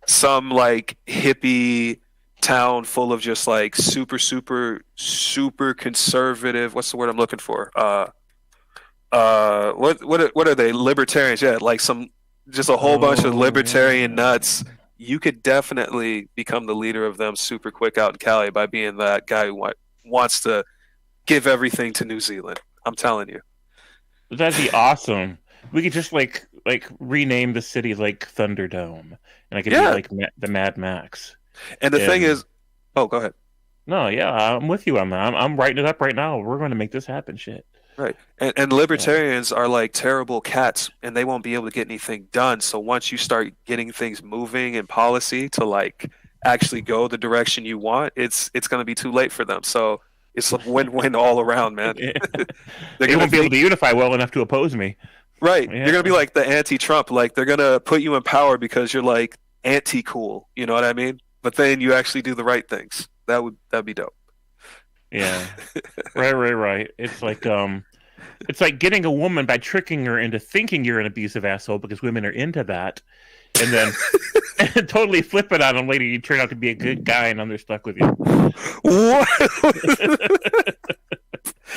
Some hippie town full of just super, super, super conservative. What's the word I'm looking for? What are they? Libertarians? Yeah, just a whole bunch of libertarian nuts. You could definitely become the leader of them super quick out in Cali by being that guy who wants to give everything to New Zealand. I'm telling you. That'd be awesome. We could just rename the city Thunderdome, and I could be the Mad Max. And the thing is, go ahead. No, yeah, I'm with you on that. I'm writing it up right now. We're going to make this happen. Shit. Right. And libertarians are terrible cats, and they won't be able to get anything done. So once you start getting things moving in policy to actually go the direction you want, it's going to be too late for them. So it's a win-win all around, man. They won't be able to unify well enough to oppose me. Right. Yeah. You're going to be the anti-Trump. They're going to put you in power because you're anti-cool. You know what I mean? But then you actually do the right things. That'd be dope. Yeah. Right. It's like getting a woman by tricking her into thinking you're an abusive asshole because women are into that. And then totally flip it on them later. You turn out to be a good guy and then they're stuck with you. What?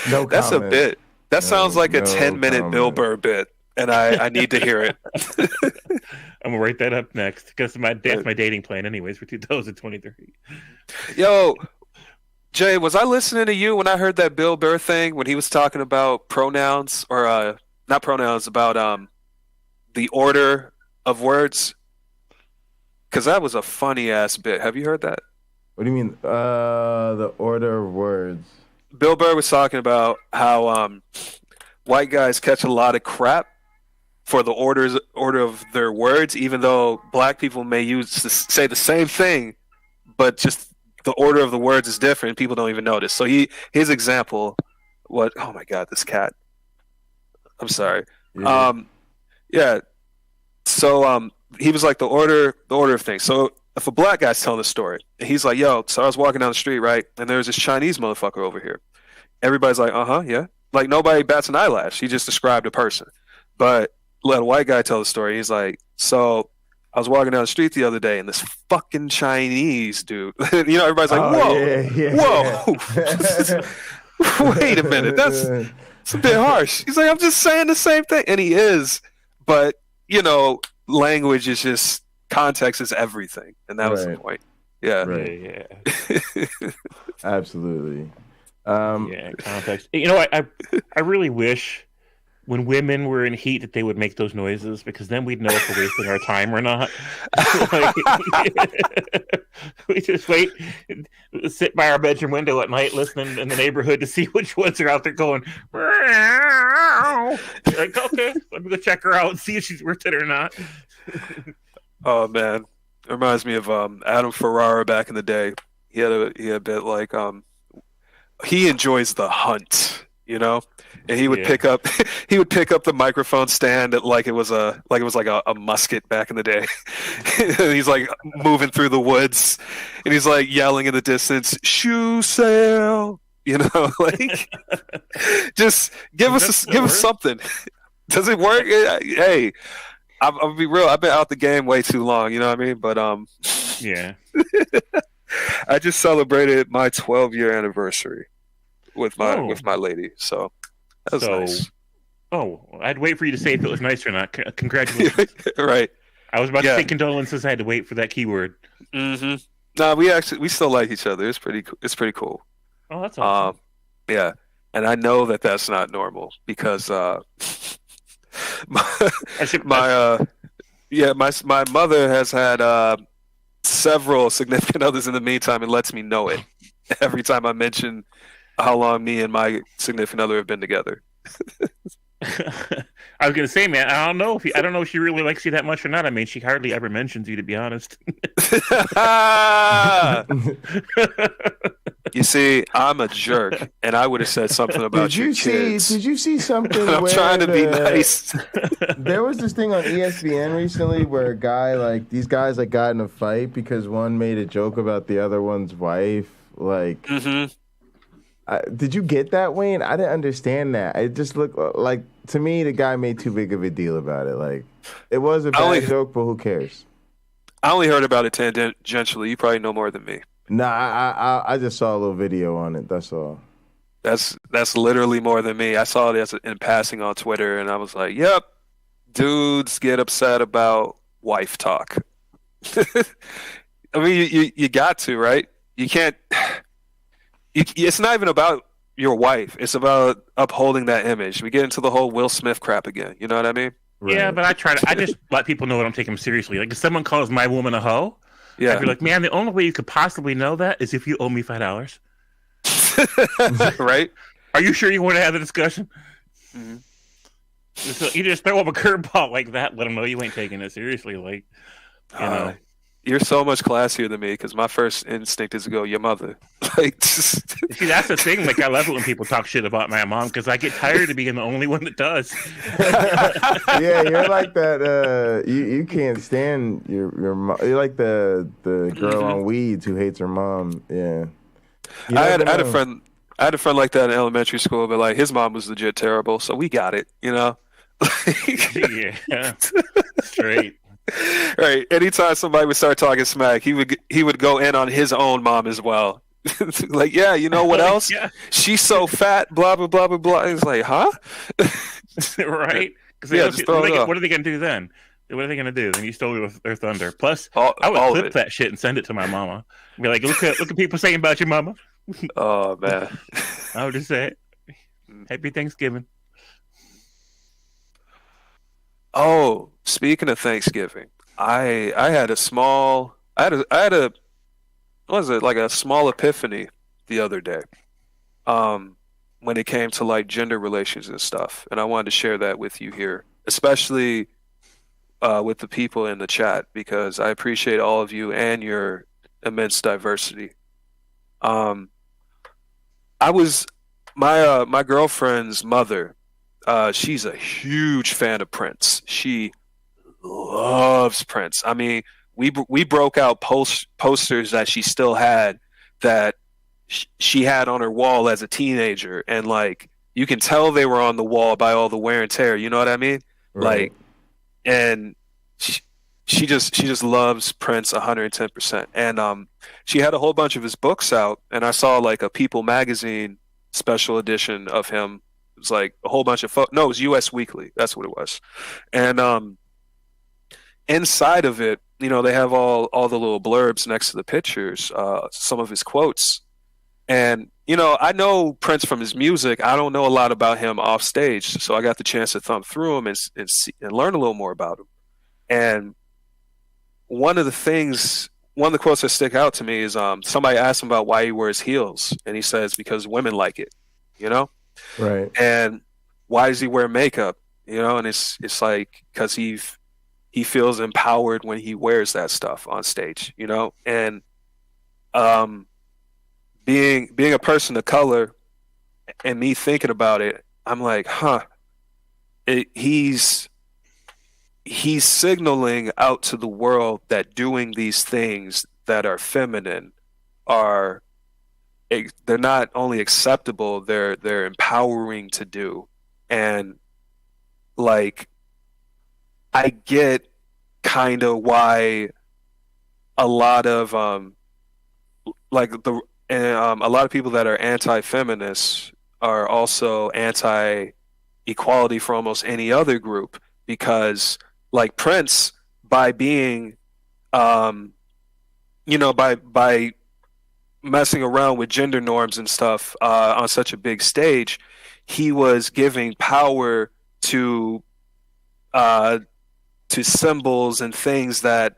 No That's comment. a bit. That sounds like a 10-minute Bill Burr bit. and I need to hear it. I'm gonna write that up next because that's my dating plan, anyways, for 2023. Yo, Jay, was I listening to you when I heard that Bill Burr thing when he was talking about pronouns or not pronouns, about the order of words? Because that was a funny ass bit. Have you heard that? What do you mean? The order of words. Bill Burr was talking about how white guys catch a lot of crap for the order of their words, even though black people may say the same thing, but just the order of the words is different. People don't even notice. So his example, oh my God, this cat. I'm sorry. Yeah. So he was like the order of things. So if a black guy's telling a story, and he's like, yo, so I was walking down the street, right? And there's this Chinese motherfucker over here. Everybody's like, yeah. Like nobody bats an eyelash. He just described a person. But let a white guy tell the story. He's like, so I was walking down the street the other day and this fucking Chinese dude, everybody's like, whoa. Wait a minute. That's a bit harsh. He's like, I'm just saying the same thing. And he is. But, language is just, context is everything. And that was the point. Yeah. Right. Yeah. Absolutely. Context. I really wish when women were in heat that they would make those noises, because then we'd know if we're wasting our time or not. We just sit by our bedroom window at night listening in the neighborhood to see which ones are out there going, like, okay, let me go check her out and see if she's worth it or not. Oh, man. It reminds me of Adam Ferrara back in the day. He had a bit like, he enjoys the hunt, and he would pick up the microphone stand like it was a musket back in the day. And he's like moving through the woods, and he's like yelling in the distance, "Shoe sale!" Like just give us something. Does it work? Hey, I'll be real. I've been out the game way too long. You know what I mean? But yeah. I just celebrated my 12-year anniversary with my lady, so that was nice. Oh, I'd wait for you to say if it was nice or not. Congratulations. Right. I was about to say condolences. I had to wait for that keyword. Mm-hmm. No, we still like each other. It's pretty cool. Oh, that's awesome. Yeah, and I know that that's not normal because my mother has had several significant others in the meantime, and lets me know it every time I mention how long me and my significant other have been together. I was gonna say, man, I don't know if she really likes you that much or not. I mean, she hardly ever mentions you, to be honest. You see, I'm a jerk, and I would have said something about your kids. Did you see something? I'm trying to be nice. There was this thing on ESPN recently where a guy, these guys got in a fight because one made a joke about the other one's wife. Did you get that, Wayne? I didn't understand that. It just looked like, to me, the guy made too big of a deal about it. It was a bad joke, but who cares? I only heard about it tangentially. You probably know more than me. Nah, I just saw a little video on it. That's all. That's literally more than me. I saw it in passing on Twitter, and I was like, "Yep, dudes get upset about wife talk." I mean, you got to, right? You can't. It's not even about your wife. It's about upholding that image. We get into the whole Will Smith crap again. You know what I mean? Right. Yeah, but I just let people know that I'm taking them seriously. Like if someone calls my woman a hoe, I'd be like, man, the only way you could possibly know that is if you owe me $5. Right? Are you sure you want to have the discussion? Mm-hmm. So you just throw up a curveball like that, let them know you ain't taking it seriously. Like, you know. You're so much classier than me because my first instinct is to go, your mother. See, that's the thing. I love it when people talk shit about my mom because I get tired of being the only one that does. Yeah, you're like that. You can't stand your mom. You're like the girl on Weeds who hates her mom. Yeah. I had a friend like that in elementary school, but his mom was legit terrible, so we got it. Yeah, straight. Right. Anytime somebody would start talking smack, he would go in on his own mom as well. You know what else? Yeah. She's so fat, blah blah blah blah blah. It's like, huh? Right? Yeah, just throw it up. What are they going to do then? What are they going to do? Then you stole their thunder. Plus, all I would of clip it. that shit and send it to my mama. Be like, look at people saying about your mama. Oh man. I would just say, Happy Thanksgiving. Oh, speaking of Thanksgiving, I had a small what was it, like a small epiphany the other day. When it came to like gender relations and stuff, and I wanted to share that with you here, especially with the people in the chat, because I appreciate all of you and your immense diversity. I was my girlfriend's mother. She's a huge fan of Prince. She loves Prince. I mean, we broke out posters that she still had that she had on her wall as a teenager, and like you can tell they were on the wall by all the wear and tear. You know what I mean? Right. Like, and she just loves Prince 110%. And she had a whole bunch of his books out, and I saw like a People magazine special edition of him. It was like a whole bunch of no, it was US Weekly. That's what it was. And inside of it, you know, they have all the little blurbs next to the pictures, some of his quotes. And, you know, I know Prince from his music. I don't know a lot about him off stage. So I got the chance to thumb through him and learn a little more about him. And one of the quotes that stick out to me is somebody asked him about why he wears heels. And he says, because women like it, you know? Right. And why does he wear makeup? You know, and it's like, because he feels empowered when he wears that stuff on stage, you know? And, being a person of color and me thinking about it, I'm like, he's signaling out to the world that doing these things that are feminine they're not only acceptable, they're empowering to do. And like, I get kind of why a lot of a lot of people that are anti-feminists are also anti-equality for almost any other group, because like Prince, by being by messing around with gender norms and stuff on such a big stage, he was giving power to symbols and things that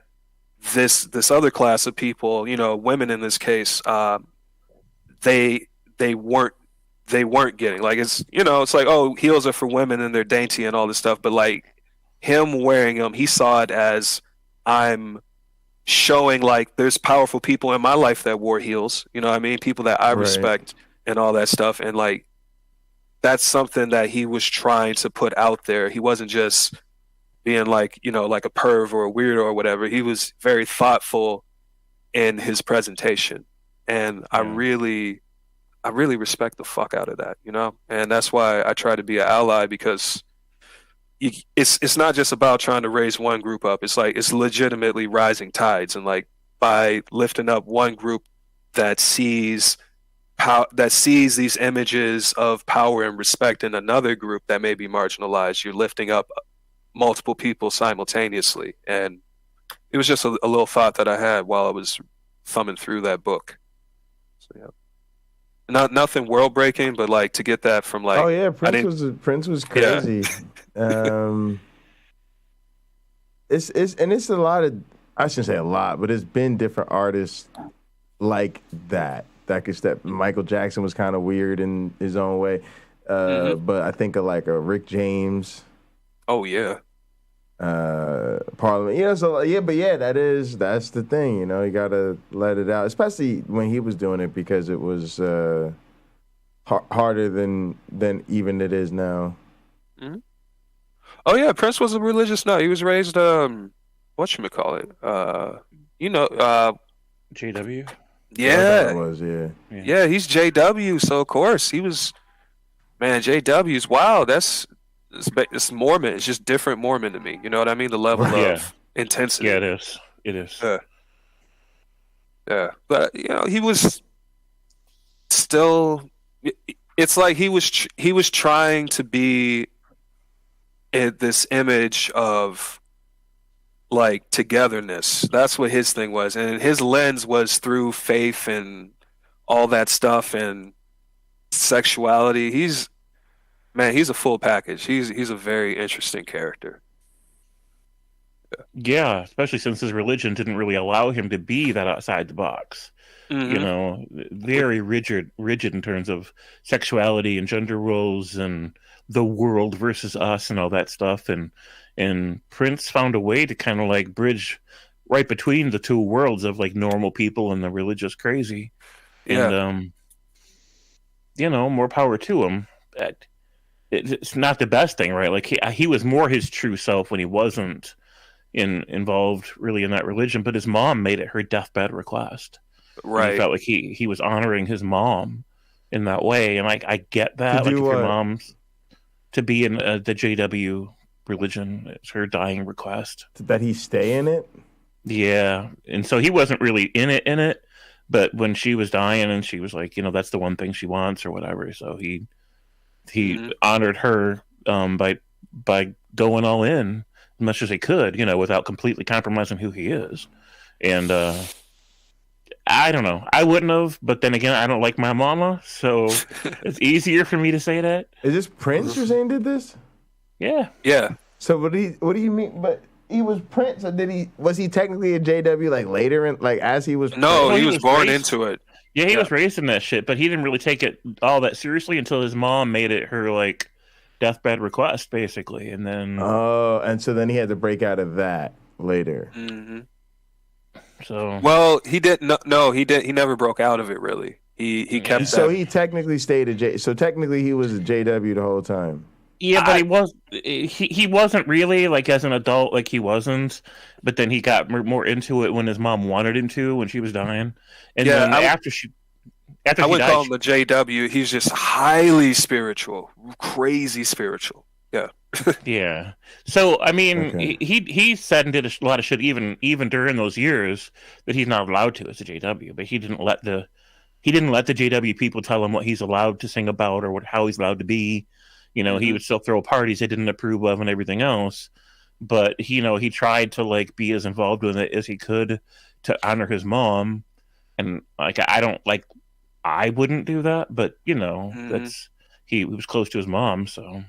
this other class of people, you know, women in this case, they weren't getting. Like, it's, you know, it's like, oh, heels are for women and they're dainty and all this stuff, but like him wearing them, he saw it as, I'm showing like there's powerful people in my life that wore heels, you know what I mean, people that I respect and all that stuff. And like, that's something that he was trying to put out there. He wasn't just being like, you know, like a perv or a weirdo or whatever. He was very thoughtful in his presentation. And I really respect the fuck out of that, you know? And that's why I try to be an ally, because it's not just about trying to raise one group up. It's like, it's legitimately rising tides. And like, by lifting up one group that sees these images of power and respect in another group that may be marginalized, you're lifting up multiple people simultaneously. And it was just a little thought that I had while I was thumbing through that book. So yeah, nothing world breaking, but like to get that from like, oh yeah, Prince was crazy. Yeah. It's a lot of, I shouldn't say a lot, but it's been different artists like that could step. Michael Jackson was kind of weird in his own way, but I think of like a Rick James. Oh yeah. Parliament. Yeah, so yeah, but yeah, that's the thing, you know, you gotta let it out, especially when he was doing it, because it was harder than even it is now. Mm-hmm. Oh yeah, Prince was a religious nut. He was raised whatchamacallit, JW. Yeah, it was, yeah, he's JW, so of course he was, man, JW's wow, it's Mormon. It's just different Mormon to me. You know what I mean? The level of intensity. Yeah, it is. It is. Yeah. But, you know, he was still, it's like he was trying to be this image of like togetherness. That's what his thing was, and his lens was through faith and all that stuff and sexuality. He's a full package. He's a very interesting character. Yeah, especially since his religion didn't really allow him to be that outside the box. Mm-hmm. You know, very rigid in terms of sexuality and gender roles and the world versus us and all that stuff. And Prince found a way to kind of like bridge right between the two worlds of like normal people and the religious crazy. Yeah. And you know, more power to him. It's not the best thing, right? Like he was more his true self when he wasn't involved really in that religion, but his mom made it her deathbed request. Right. And he felt like he was honoring his mom in that way, and I get that. Like if your mom's to be in the JW religion, it's her dying request that he stay in it. Yeah, and so he wasn't really in it, but when she was dying, and she was like, you know, that's the one thing she wants or whatever. So he honored her by going all in as much as he could, you know, without completely compromising who he is. And I don't know. I wouldn't have, but then again, I don't like my mama, so it's easier for me to say that. Is this Prince you're saying did this? Yeah. Yeah. So what do you mean? But he was Prince, or was he technically a JW like later in like as he was? No, Prince? he was born into it. Yeah, he was raised in that shit, but he didn't really take it all that seriously until his mom made it her like deathbed request, basically, and then. Oh, and so then he had to break out of that later. Mm-hmm. So. Well, he didn't. No, he did. He never broke out of it. Really, he kept. So that. he technically stayed a J. So technically he was a JW the whole time. Yeah, but he wasn't really like as an adult, like he wasn't. But then he got more into it when his mom wanted him to when she was dying, and then after she I would call him a JW. He's just highly spiritual, crazy spiritual. Yeah. Yeah. So I mean, he said and did a lot of shit even during those years that he's not allowed to as a JW. But he didn't let the JW people tell him what he's allowed to sing about or how he's allowed to be. You know, he would still throw parties they didn't approve of and everything else. But he tried to like be as involved with it as he could to honor his mom. And like I wouldn't do that, but you know, he was close to his mom, so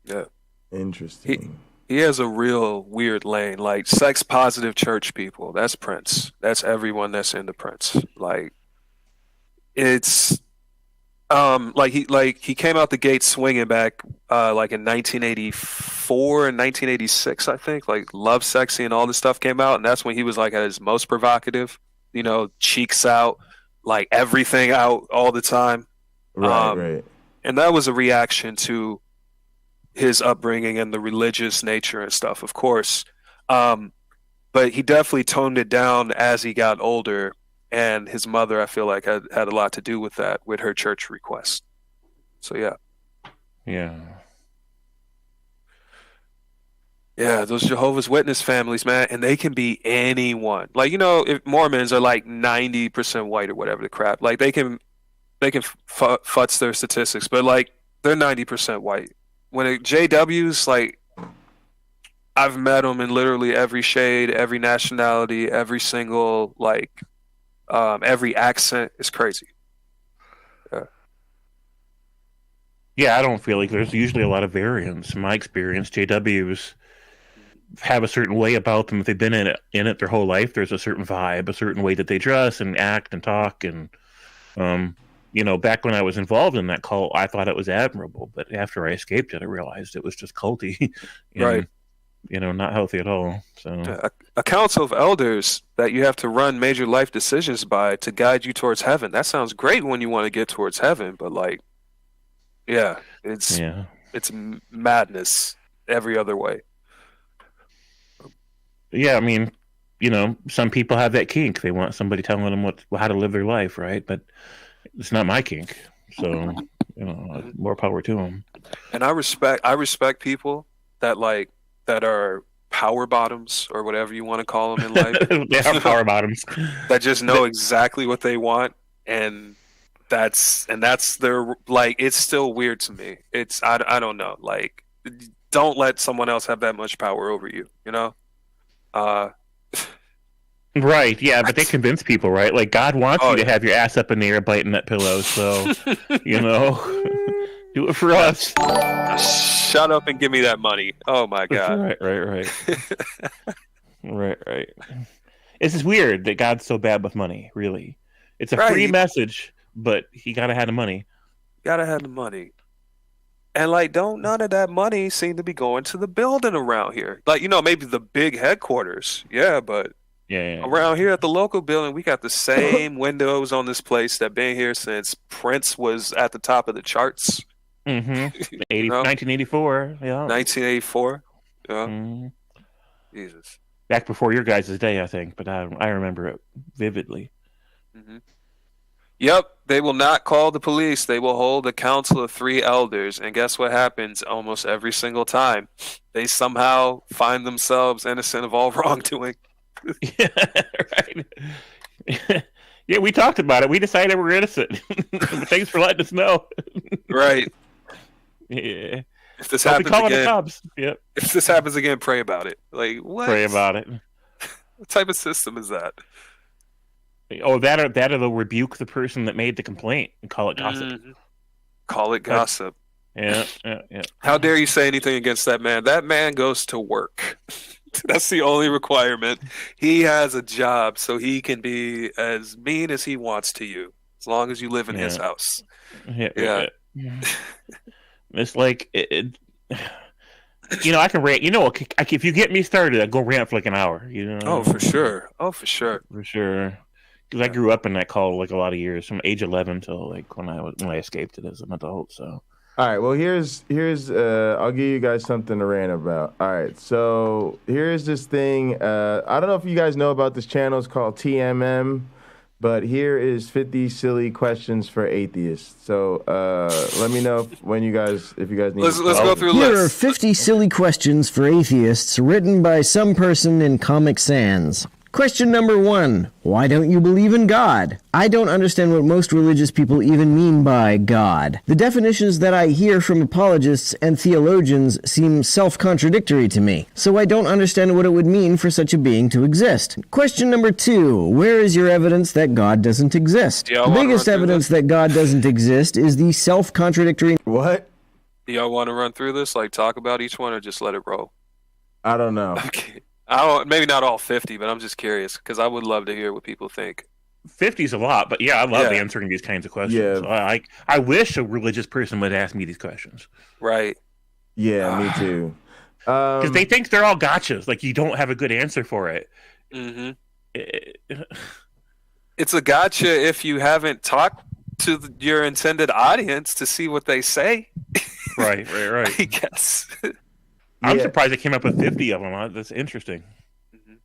yeah. Interesting. He has a real weird lane, like sex positive church people. That's Prince. That's everyone that's into Prince. Like it's he came out the gate swinging back like in 1984 and 1986, I think. Like Love Sexy and all this stuff came out, and that's when he was like at his most provocative. You know, cheeks out, like everything out all the time. Right. And that was a reaction to his upbringing and the religious nature and stuff, of course. But he definitely toned it down as he got older. And his mother, I feel like, had a lot to do with that, with her church request. So, yeah. Yeah. Yeah, those Jehovah's Witness families, man, and they can be anyone. Like, you know, if Mormons are like 90% white or whatever the crap, like they can futz their statistics, but like they're 90% white. When JWs, like, I've met them in literally every shade, every nationality, every single, like, every accent. Is crazy. Yeah, I don't feel like there's usually a lot of variance. In my experience, JWs have a certain way about them. If they've been in it their whole life, there's a certain vibe, a certain way that they dress and act and talk. And, you know, back when I was involved in that cult, I thought it was admirable. But after I escaped it, I realized it was just culty. And, right. You know, not healthy at all. So a council of elders that you have to run major life decisions by to guide you towards heaven. That sounds great when you want to get towards heaven, but like, it's madness every other way. Yeah, I mean, you know, some people have that kink. They want somebody telling them how to live their life, right? But it's not my kink. So, you know, more power to them. And I respect people that are power bottoms or whatever you want to call them in life. They are power bottoms. That just know exactly what they want, and that's their, like, it's still weird to me. I don't know, like, don't let someone else have that much power over you. You know. Right, yeah, but they convince people, right? Like, God wants you to have your ass up in the air biting that pillow, so, you know, do it for us. Shut up and give me that money. Oh, my God. Right. Right. It's just weird that God's so bad with money, really. It's a free message, but he gotta have the money. Gotta have the money. And, like, none of that money seem to be going to the building around here. Like, you know, maybe the big headquarters, but... Yeah. Around here at the local building, we got the same windows on this place that been here since Prince was at the top of the charts. Mm-hmm. 1984. Yeah. 1984. Yeah. Mm-hmm. Jesus. Back before your guys' day, I think, but I remember it vividly. Mm-hmm. Yep. They will not call the police. They will hold a council of 3 elders. And guess what happens almost every single time? They somehow find themselves innocent of all wrongdoing. Yeah, right. Yeah, we talked about it. We decided we're innocent. Thanks for letting us know. Right. Yeah. If this happens again, the cops. Yep. If this happens again, pray about it. Like, what? Pray about it. What type of system is that? Oh, that or they'll rebuke the person that made the complaint and call it gossip. Mm-hmm. Call it gossip. Yeah. How dare you say anything against that man? That man goes to work. That's the only requirement. He has a job, so he can be as mean as he wants to you, as long as you live in his house. Yeah. It's like, you know, I can rant. You know, if you get me started, I go rant for like an hour. You know. Oh, for sure. For sure. Because I grew up in that cult like a lot of years, from age 11 till like when I escaped it as an adult. So. All right, well, here's I'll give you guys something to rant about. All right, so here's this thing. I don't know if you guys know about this channel. It's called TMM, but here is 50 silly questions for atheists. So let me know if you guys need. Let's go through a list. Here are 50 silly questions for atheists written by some person in Comic Sans. Question number 1. Why don't you believe in God? I don't understand what most religious people even mean by God. The definitions that I hear from apologists and theologians seem self-contradictory to me, so I don't understand what it would mean for such a being to exist. Question number 2. Where is your evidence that God doesn't exist? The biggest evidence that God doesn't exist is the self-contradictory... What? Do y'all want to run through this? Like, talk about each one or just let it roll? I don't know. Okay. Maybe not all 50, but I'm just curious because I would love to hear what people think. 50's a lot, but yeah, I love answering these kinds of questions. Yeah. I wish a religious person would ask me these questions. Right. Yeah, me too. Because they think they're all gotchas. Like, you don't have a good answer for it. Mm-hmm. It's a gotcha if you haven't talked to your intended audience to see what they say. Right. I guess. I'm surprised they came up with 50 of them. That's interesting.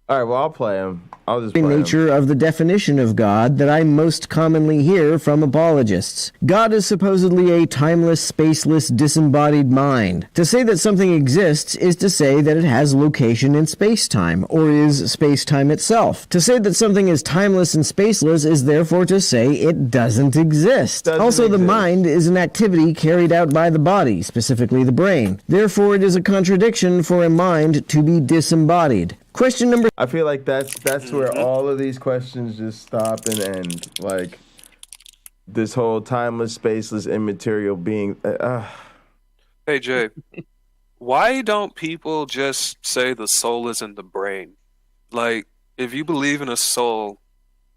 All right, well, I'll play them. I'll just play the nature of the definition of God that I most commonly hear from apologists. God is supposedly a timeless, spaceless, disembodied mind. To say that something exists is to say that it has location in space-time, or is space-time itself. To say that something is timeless and spaceless is therefore to say it doesn't exist. The mind is an activity carried out by the body, specifically the brain. Therefore, it is a contradiction for a mind to be disembodied. Question number... I feel like that's where all of these questions just stop and end. Like, this whole timeless, spaceless, immaterial being... Hey, Jay, why don't people just say the soul is in the brain? Like, if you believe in a soul,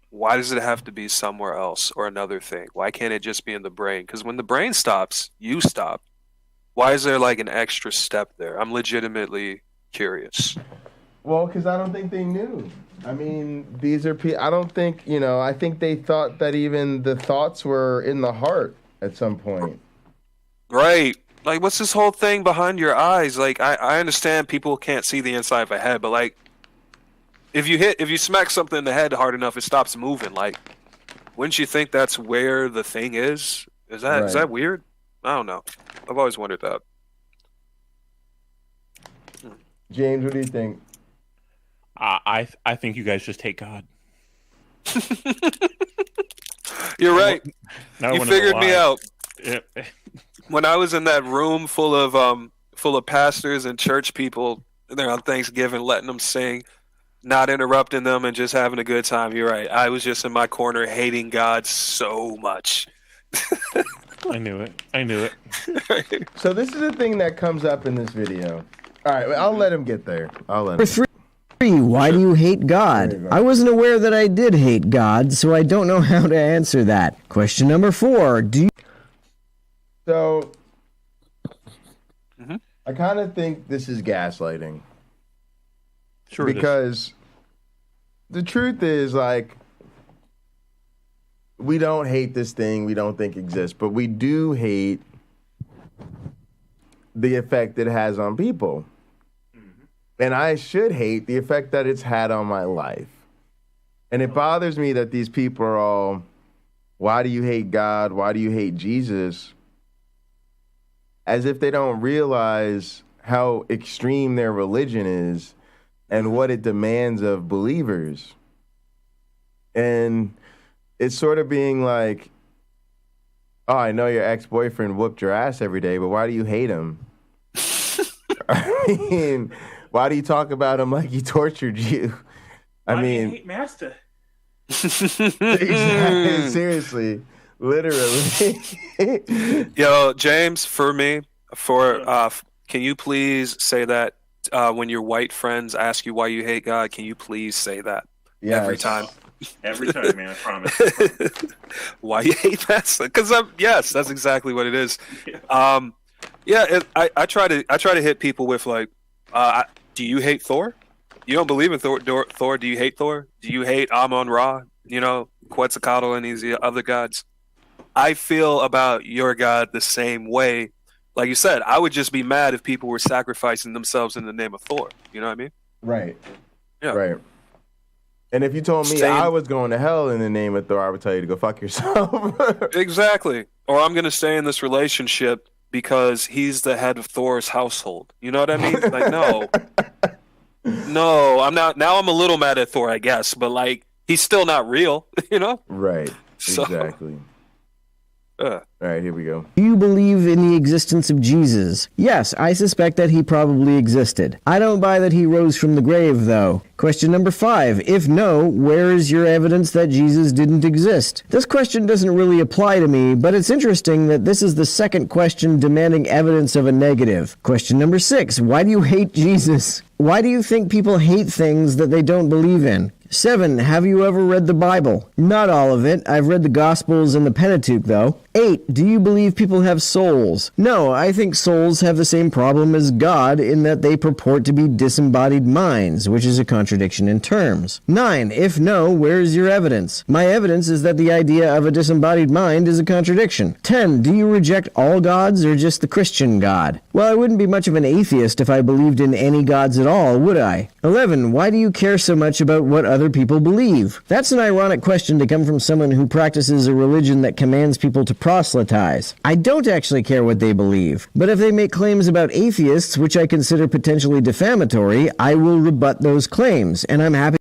why does it have to be somewhere else or another thing? Why can't it just be in the brain? Because when the brain stops, you stop. Why is there, like, an extra step there? I'm legitimately curious. Well, because I don't think they knew. I mean, these are people. I don't think, I think they thought that even the thoughts were in the heart at some point. Right. Like, what's this whole thing behind your eyes? Like, I understand people can't see the inside of a head, but, like, if you smack something in the head hard enough, it stops moving. Like, wouldn't you think that's where the thing is? Is that weird? I don't know. I've always wondered that. James, what do you think? I think you guys just hate God. You're right. You figured me out. Yep. When I was in that room full of full of pastors and church people there on Thanksgiving, letting them sing, not interrupting them, and just having a good time. You're right. I was just in my corner hating God so much. I knew it. So this is the thing that comes up in this video. All right, I'll let him get there. Number 3, why do you hate God? I wasn't aware that I did hate God, so I don't know how to answer that. Question number 4, do you... So, I kind of think this is gaslighting. Sure. Because the truth is, like, we don't hate this thing we don't think exists, but we do hate the effect it has on people. And I should hate the effect that it's had on my life. And it bothers me that these people are all, why do you hate God? Why do you hate Jesus? As if they don't realize how extreme their religion is and what it demands of believers. And it's sort of being like, oh, I know your ex-boyfriend whooped your ass every day, but why do you hate him? I mean, why do you talk about him like he tortured you? I mean, hate master. Exactly, seriously, literally. Yo, James, for me, can you please say that when your white friends ask you why you hate God, can you please say that every time? Every time, man, I promise. Why you hate that? Because yes, that's exactly what it is. I try to hit people with like, do you hate Thor? You don't believe in Thor? Do you hate Thor? Do you hate Amon-Ra? You know, Quetzalcoatl and these other gods? I feel about your God the same way. Like you said, I would just be mad if people were sacrificing themselves in the name of Thor. You know what I mean? Right. Yeah. Right. And if you told me I was going to hell in the name of Thor, I would tell you to go fuck yourself. Exactly. Or I'm going to stay in this relationship because he's the head of Thor's household. You know what I mean? Like, no. No, I'm not. Now I'm a little mad at Thor, I guess. But, like, he's still not real, you know? Right. So, exactly. All right, here we go. Do you believe in the existence of Jesus? Yes, I suspect that he probably existed. I don't buy that he rose from the grave, though. Question number 5. If no, where is your evidence that Jesus didn't exist? This question doesn't really apply to me, but it's interesting that this is the second question demanding evidence of a negative. Question number 6. Why do you hate Jesus? Why do you think people hate things that they don't believe in? 7. Have you ever read the Bible? Not all of it. I've read the Gospels and the Pentateuch, though. 8. Do you believe people have souls? No, I think souls have the same problem as God in that they purport to be disembodied minds, which is a contradiction in terms. 9. If no, where is your evidence? My evidence is that the idea of a disembodied mind is a contradiction. 10. Do you reject all gods or just the Christian God? Well, I wouldn't be much of an atheist if I believed in any gods at all, would I? 11. Why do you care so much about what other people believe? That's an ironic question to come from someone who practices a religion that commands people to proselytize. I don't actually care what they believe, but if they make claims about atheists, which I consider potentially defamatory, I will rebut those claims, and I'm happy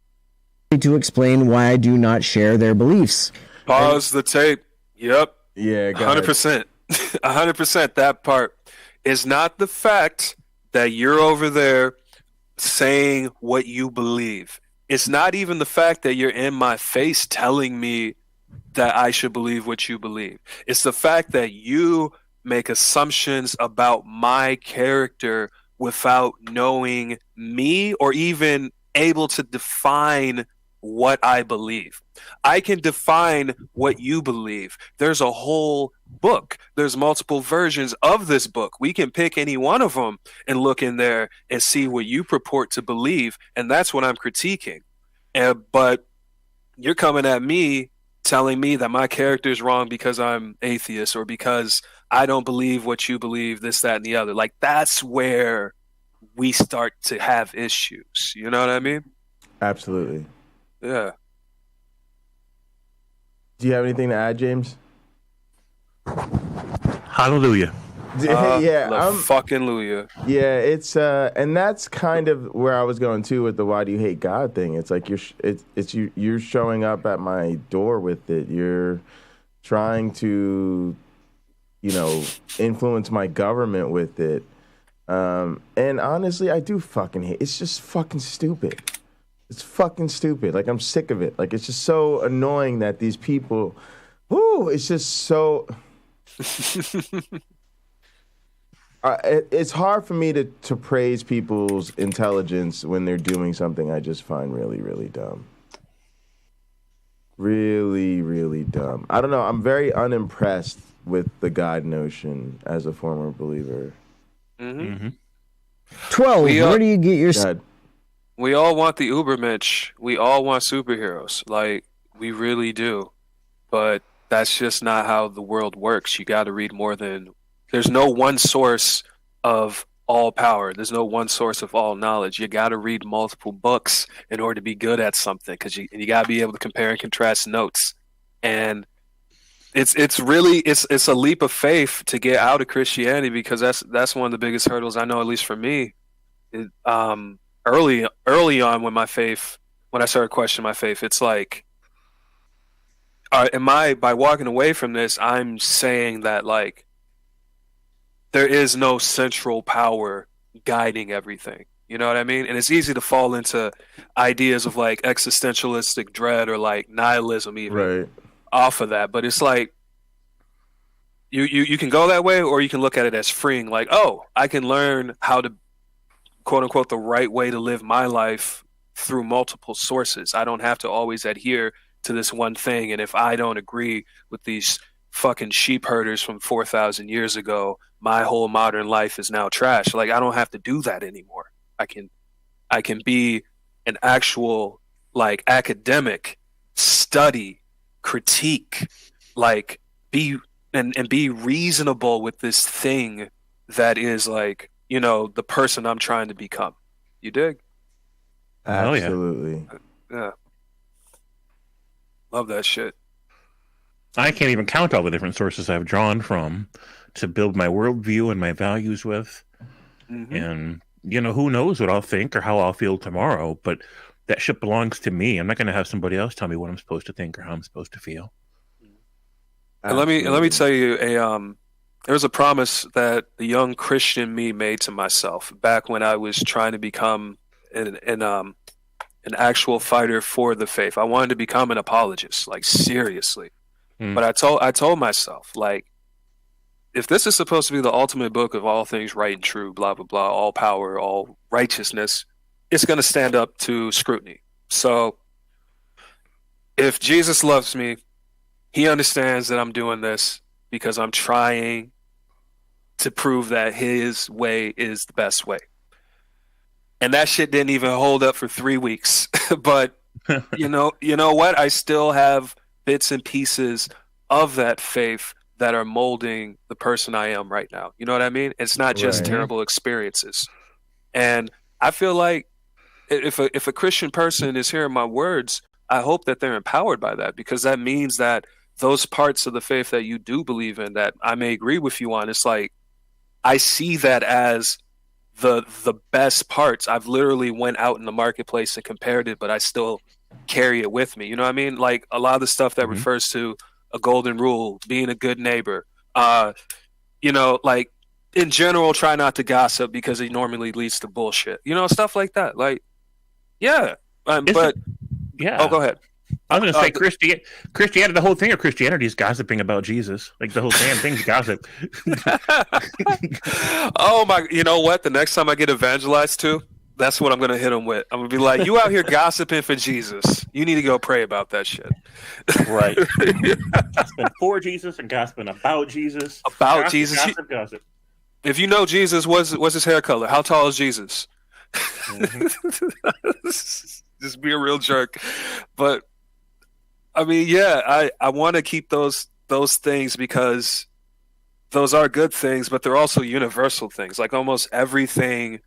to explain why I do not share their beliefs. Pause the tape. Yep. Yeah, 100%. 100%. That part is not the fact that you're over there saying what you believe. It's not even the fact that you're in my face telling me that I should believe what you believe. It's the fact that you make assumptions about my character without knowing me or even able to define what I believe. I can define what you believe. There's a whole book. There's multiple versions of this book. We can pick any one of them and look in there and see what you purport to believe, and that's what I'm critiquing. But you're coming at me telling me that my character is wrong because I'm atheist or because I don't believe what you believe, this, that, and the other. Like, that's where we start to have issues. You know what I mean? Absolutely. Yeah. Do you have anything to add, James? Hallelujah. Yeah, fucking Luya. Yeah, it's and that's kind of where I was going too with the "why do you hate God" thing. It's like you're showing up at my door with it. You're trying to, influence my government with it. And honestly, I do fucking hate. It's just fucking stupid. It's fucking stupid. Like, I'm sick of it. Like, it's just so annoying that these people. Whoo! It's just so. It's hard for me to praise people's intelligence when they're doing something I just find really, really dumb. Really, really dumb. I don't know. I'm very unimpressed with the God notion as a former believer. 12. Where do you get your... We all want the Ubermensch. We all want superheroes. Like, we really do. But that's just not how the world works. You got to read more than... There's no one source of all power. There's no one source of all knowledge. You got to read multiple books in order to be good at something, because you got to be able to compare and contrast notes. And it's really a leap of faith to get out of Christianity, because that's one of the biggest hurdles I know, at least for me. Early on when I started questioning my faith, it's like, by walking away from this, I'm saying that, like, there is no central power guiding everything. You know what I mean? And it's easy to fall into ideas of, like, existentialistic dread or, like, nihilism even off of that. But it's like, you can go that way, or you can look at it as freeing. Like, oh, I can learn how to, quote unquote, the right way to live my life through multiple sources. I don't have to always adhere to this one thing. And if I don't agree with these fucking sheep herders from 4,000 years ago, my whole modern life is now trash. Like, I don't have to do that anymore. I can be an actual, like, academic, study, critique, like, be reasonable with this thing that is, like, you know, the person I'm trying to become. You dig? Absolutely. Yeah. Love that shit. I can't even count all the different sources I've drawn from to build my worldview and my values with. And, you know, who knows what I'll think or how I'll feel tomorrow, but that shit belongs to me. I'm not going to have somebody else tell me what I'm supposed to think or how I'm supposed to feel. And let me tell you there was a promise that the young Christian me made to myself back when I was trying to become an actual fighter for the faith. I wanted to become an apologist, like, seriously. But I told myself, like, if this is supposed to be the ultimate book of all things right and true, blah, blah, blah, all power, all righteousness, it's going to stand up to scrutiny. So if Jesus loves me, he understands that I'm doing this because I'm trying to prove that his way is the best way. And that shit didn't even hold up for 3 weeks. But you know what? I still have bits and pieces of that faith that are molding the person I am right now. You know what I mean? It's not just terrible experiences. And I feel like if a Christian person is hearing my words, I hope that they're empowered by that, because that means that those parts of the faith that you do believe in that I may agree with you on, it's like, I see that as the best parts. I've literally went out in the marketplace and compared it, but I still carry it with me. You know what I mean? Like, a lot of the stuff that refers to a golden rule, being a good neighbor, you know, like, in general, try not to gossip because it normally leads to bullshit. You know, stuff like that. Like, yeah. But yeah. Oh, go ahead. I was going to say Christianity, the whole thing of Christianity is gossiping about Jesus. Like, the whole damn thing's gossip. Oh my! You know what? The next time I get evangelized to, that's what I'm going to hit them with. I'm going to be like, "You out here gossiping for Jesus? You need to go pray about that shit." Right. Gossiping for Jesus and gossiping about Jesus. About Jesus. Gossip. If you know Jesus, what's his hair color? How tall is Jesus? Just be a real jerk. But I mean, yeah, I want to keep those things because those are good things, but they're also universal things. Like, almost everything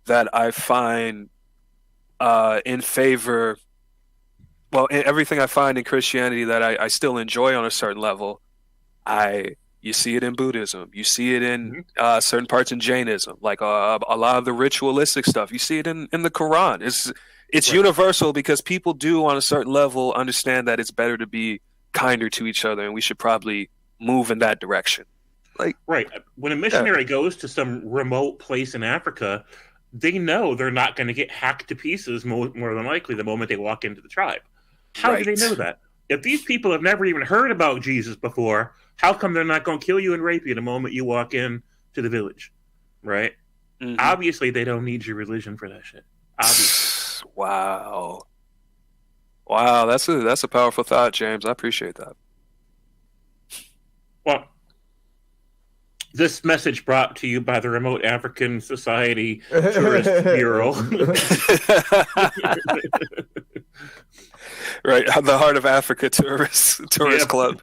that I find in favor, everything I find in Christianity that I still enjoy on a certain level, you see it in Buddhism. You see it in certain parts in Jainism, like a lot of the ritualistic stuff. You see it in the Quran. It's universal because people do, on a certain level, understand that it's better to be kinder to each other, and we should probably move in that direction. Like, right. When a missionary goes to some remote place in Africa, they know they're not going to get hacked to pieces more than likely the moment they walk into the tribe. How do they know that? If these people have never even heard about Jesus before, how come they're not going to kill you and rape you the moment you walk in to the village? Right? Mm-hmm. Obviously, they don't need your religion for that shit. Obviously. Wow, that's a powerful thought, James. I appreciate that. Well, this message brought to you by the Remote African Society Tourist Bureau. Right, the Heart of Africa Tourist Club.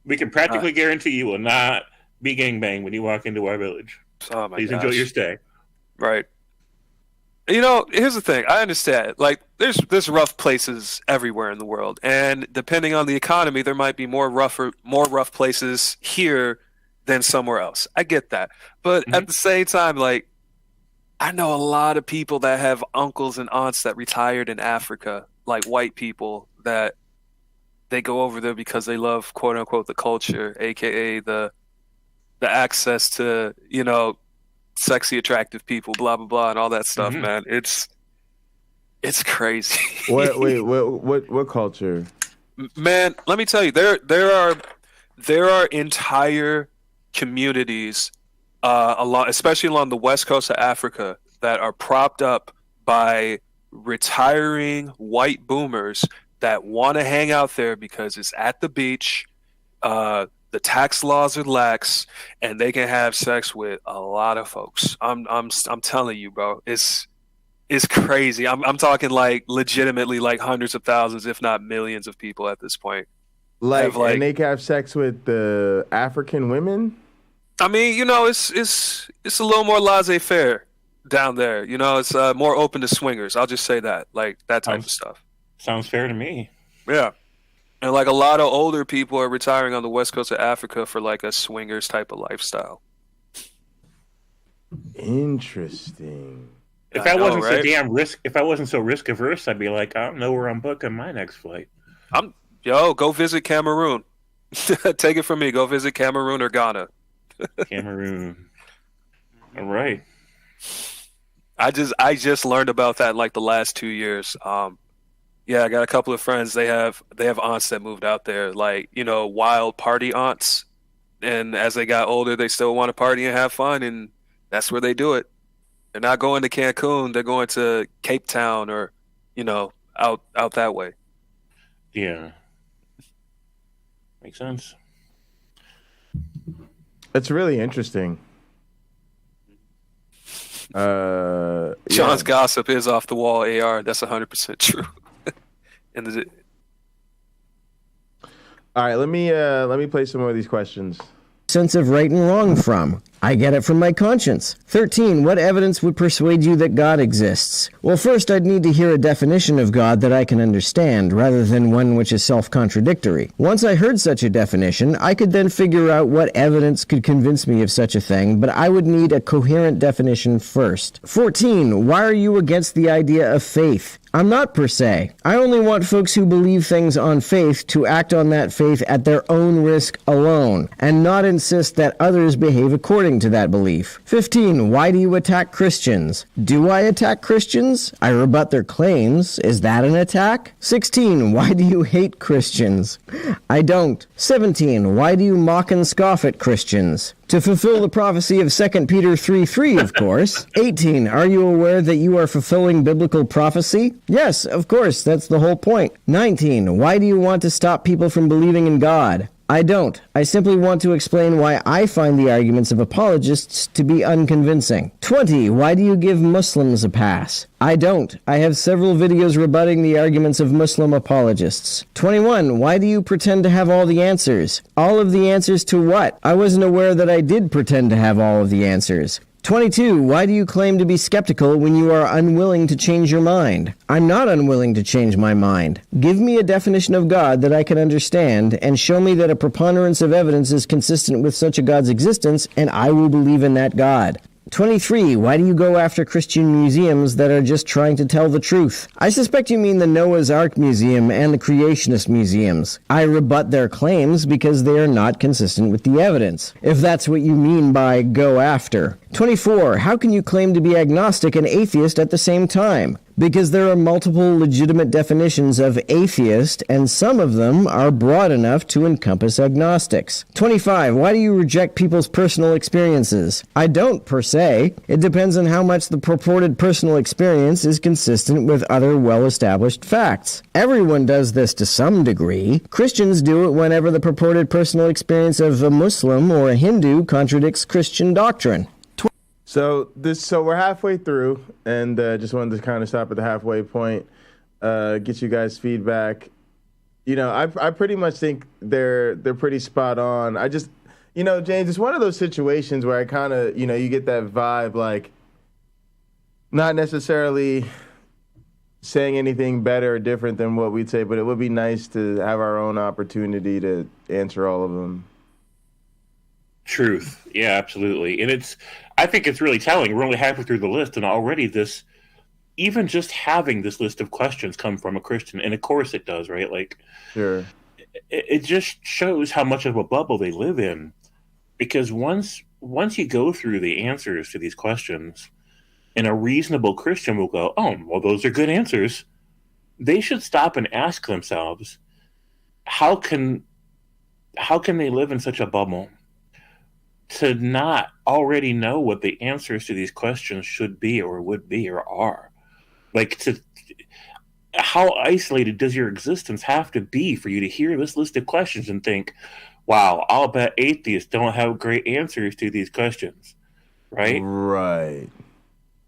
We can practically guarantee you will not be gangbanged when you walk into our village. Oh my Please gosh. enjoy your stay. Right. You know, here's the thing. I understand. Like, there's rough places everywhere in the world, and depending on the economy, there might be more rough places here than somewhere else. I get that, but at the same time, like, I know a lot of people that have uncles and aunts that retired in Africa, like white people that they go over there because they love, quote unquote, the culture, aka the access to, you know, sexy, attractive people, blah blah blah, and all that stuff. Man, it's crazy. What culture? Man, let me tell you, there are entire communities, especially along the west coast of Africa, that are propped up by retiring white boomers that want to hang out there because it's at the beach. The tax laws are lax, and they can have sex with a lot of folks. I'm telling you, bro, it's crazy. I'm talking like legitimately like hundreds of thousands, if not millions, of people at this point. And they can have sex with the African women. I mean, you know, it's a little more laissez-faire down there. You know, it's more open to swingers. I'll just say that, like that type of stuff. Sounds fair to me. Yeah. And like a lot of older people are retiring on the west coast of Africa for like a swingers type of lifestyle. Interesting. If I wasn't so risk averse, I'd be like, I don't know where I'm booking my next flight. Go visit Cameroon. Take it from me. Go visit Cameroon or Ghana. Cameroon. All right. I just learned about that in like the last 2 years. Yeah, I got a couple of friends. They have aunts that moved out there, like, you know, wild party aunts. And as they got older, they still want to party and have fun, and that's where they do it. They're not going to Cancun. They're going to Cape Town or, you know, out that way. Yeah. Makes sense. That's really interesting. Sean's gossip is off the wall, AR. That's 100% true. All right, let me play some more of these questions. Sense of right and wrong from? I get it from my conscience. 13. What evidence would persuade you that God exists? Well, first I'd need to hear a definition of God that I can understand, rather than one which is self-contradictory. Once I heard such a definition, I could then figure out what evidence could convince me of such a thing, but I would need a coherent definition first. 14. Why are you against the idea of faith? I'm not per se. I only want folks who believe things on faith to act on that faith at their own risk alone, and not insist that others behave according to that belief. 15. Why do you attack Christians? Do I attack Christians? I rebut their claims. Is that an attack? 16. Why do you hate Christians? I don't. 17. Why do you mock and scoff at Christians? To fulfill the prophecy of 2 Peter 3:3, of course. 18. Are you aware that you are fulfilling biblical prophecy? Yes, of course, that's the whole point. 19. Why do you want to stop people from believing in God? I don't. I simply want to explain why I find the arguments of apologists to be unconvincing. 20. Why do you give Muslims a pass? I don't. I have several videos rebutting the arguments of Muslim apologists. 21. Why do you pretend to have all the answers? All of the answers to what? I wasn't aware that I did pretend to have all of the answers. 22. Why do you claim to be skeptical when you are unwilling to change your mind? I'm not unwilling to change my mind. Give me a definition of God that I can understand, and show me that a preponderance of evidence is consistent with such a God's existence, and I will believe in that God. 23. Why do you go after Christian museums that are just trying to tell the truth? I suspect you mean the Noah's Ark Museum and the Creationist Museums. I rebut their claims because they are not consistent with the evidence, if that's what you mean by go after. 24. How can you claim to be agnostic and atheist at the same time? Because there are multiple legitimate definitions of atheist, and some of them are broad enough to encompass agnostics. 25. Why do you reject people's personal experiences? I don't, per se. It depends on how much the purported personal experience is consistent with other well-established facts. Everyone does this to some degree. Christians do it whenever the purported personal experience of a Muslim or a Hindu contradicts Christian doctrine. So we're halfway through, and just wanted to kind of stop at the halfway point, get you guys feedback. You know, I pretty much think they're pretty spot on. I just, you know, James, it's one of those situations where I kind of, you know, you get that vibe, like, not necessarily saying anything better or different than what we'd say, but it would be nice to have our own opportunity to answer all of them. Truth. Yeah, absolutely. And I think it's really telling. We're only halfway through the list, and already even just having this list of questions come from a Christian, and of course it does, right? Like, sure. It just shows how much of a bubble they live in. Because once you go through the answers to these questions, and a reasonable Christian will go, oh, well, those are good answers. They should stop and ask themselves, how can they live in such a bubble to not already know what the answers to these questions should be or would be or are? Like, how isolated does your existence have to be for you to hear this list of questions and think, wow, I'll bet atheists don't have great answers to these questions, right?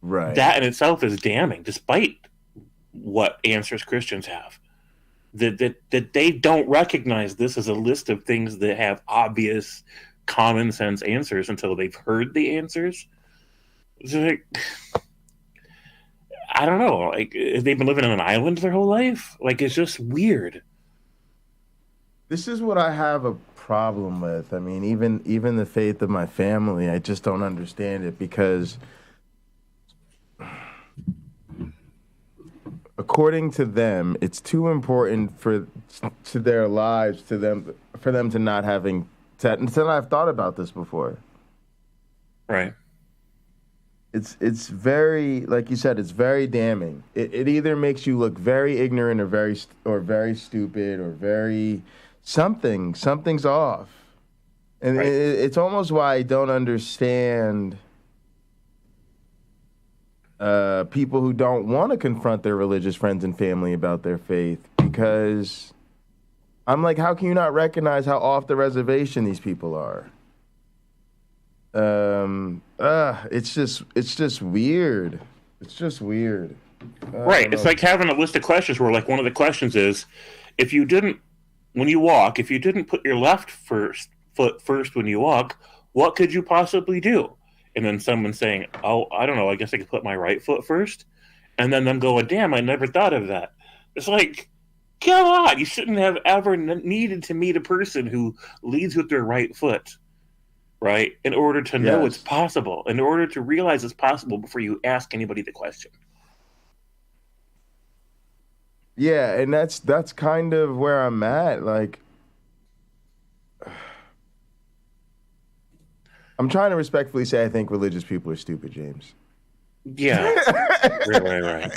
Right. That in itself is damning, despite what answers Christians have. That they don't recognize this as a list of things that have obvious common sense answers until they've heard the answers. It's like, I don't know, like, they've been living on an island their whole life. Like, it's just weird. This is what I have a problem with. I mean, even the faith of my family, I just don't understand it, because according to them, it's too important to their lives for them to not having. Until I've thought about this before. Right. It's very, like you said, it's very damning. It either makes you look very ignorant or very stupid or very something's off. And right. It's almost why I don't understand people who don't want to confront their religious friends and family about their faith, because I'm like, how can you not recognize how off the reservation these people are? It's just weird. It's just weird. Right. It's like having a list of questions where, like, one of the questions is, when you walk, if you didn't put your left foot first when you walk, what could you possibly do? And then someone saying, oh, I don't know, I guess I could put my right foot first. And then them going, damn, I never thought of that. It's like, come on, you shouldn't have ever needed to meet a person who leads with their right foot, right? In order to know it's possible, in order to realize it's possible before you ask anybody the question. Yeah, and that's kind of where I'm at. Like, I'm trying to respectfully say I think religious people are stupid, James. Yeah, right.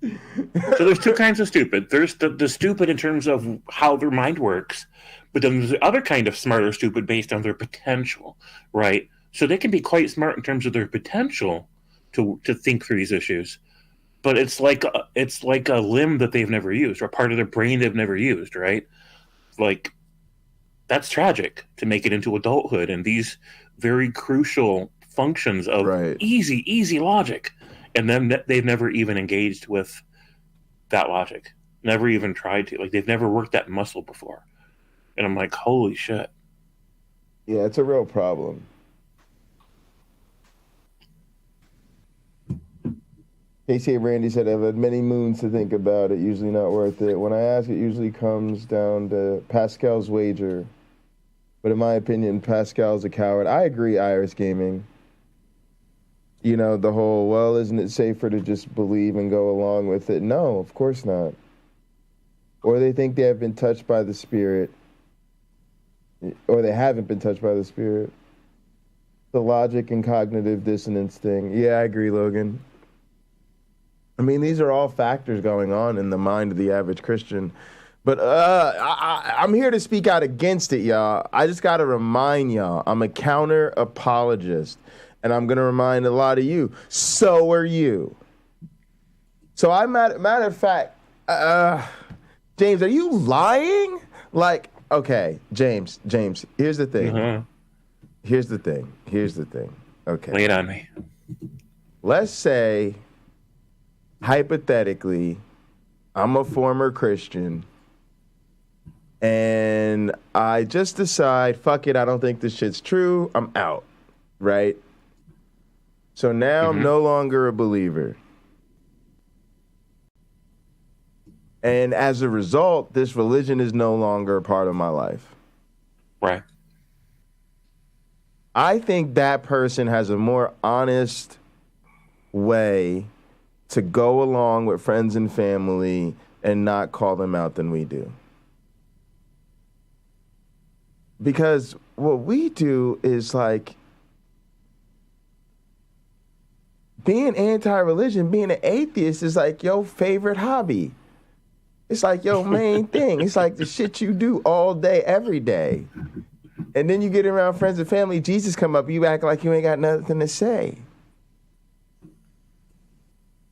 So there's two kinds of stupid. There's the stupid in terms of how their mind works, but then there's the other kind of smart or stupid based on their potential, right? So they can be quite smart in terms of their potential to think through these issues, but it's like a limb that they've never used, or a part of their brain they've never used, right? Like, that's tragic to make it into adulthood and these very crucial functions of easy logic. And then they've never even engaged with that logic. Never even tried to. Like, they've never worked that muscle before. And I'm like, holy shit. Yeah, it's a real problem. KCA Randy said, I've had many moons to think about it. Usually not worth it. When I ask, it usually comes down to Pascal's wager. But in my opinion, Pascal's a coward. I agree, Iris Gaming. You know, the whole, well, isn't it safer to just believe and go along with it? No, of course not. Or they think they have been touched by the Spirit, or they haven't been touched by the Spirit. The logic and cognitive dissonance thing. Yeah, I agree, Logan. I mean, these are all factors going on in the mind of the average Christian. But I'm here to speak out against it, y'all. I just got to remind y'all, I'm a counter-apologist. And I'm going to remind a lot of you, so are you. So matter of fact, James, are you lying? Like, okay, James, here's the thing. Mm-hmm. Here's the thing. Okay. Lay it on me. Let's say, hypothetically, I'm a former Christian, and I just decide, fuck it, I don't think this shit's true, I'm out, right? So now I'm no longer a believer. And as a result, this religion is no longer a part of my life. Right. I think that person has a more honest way to go along with friends and family and not call them out than we do. Because what we do is like, being anti-religion, being an atheist is like your favorite hobby. It's like your main thing. It's like the shit you do all day, every day. And then you get around friends and family, Jesus come up, you act like you ain't got nothing to say.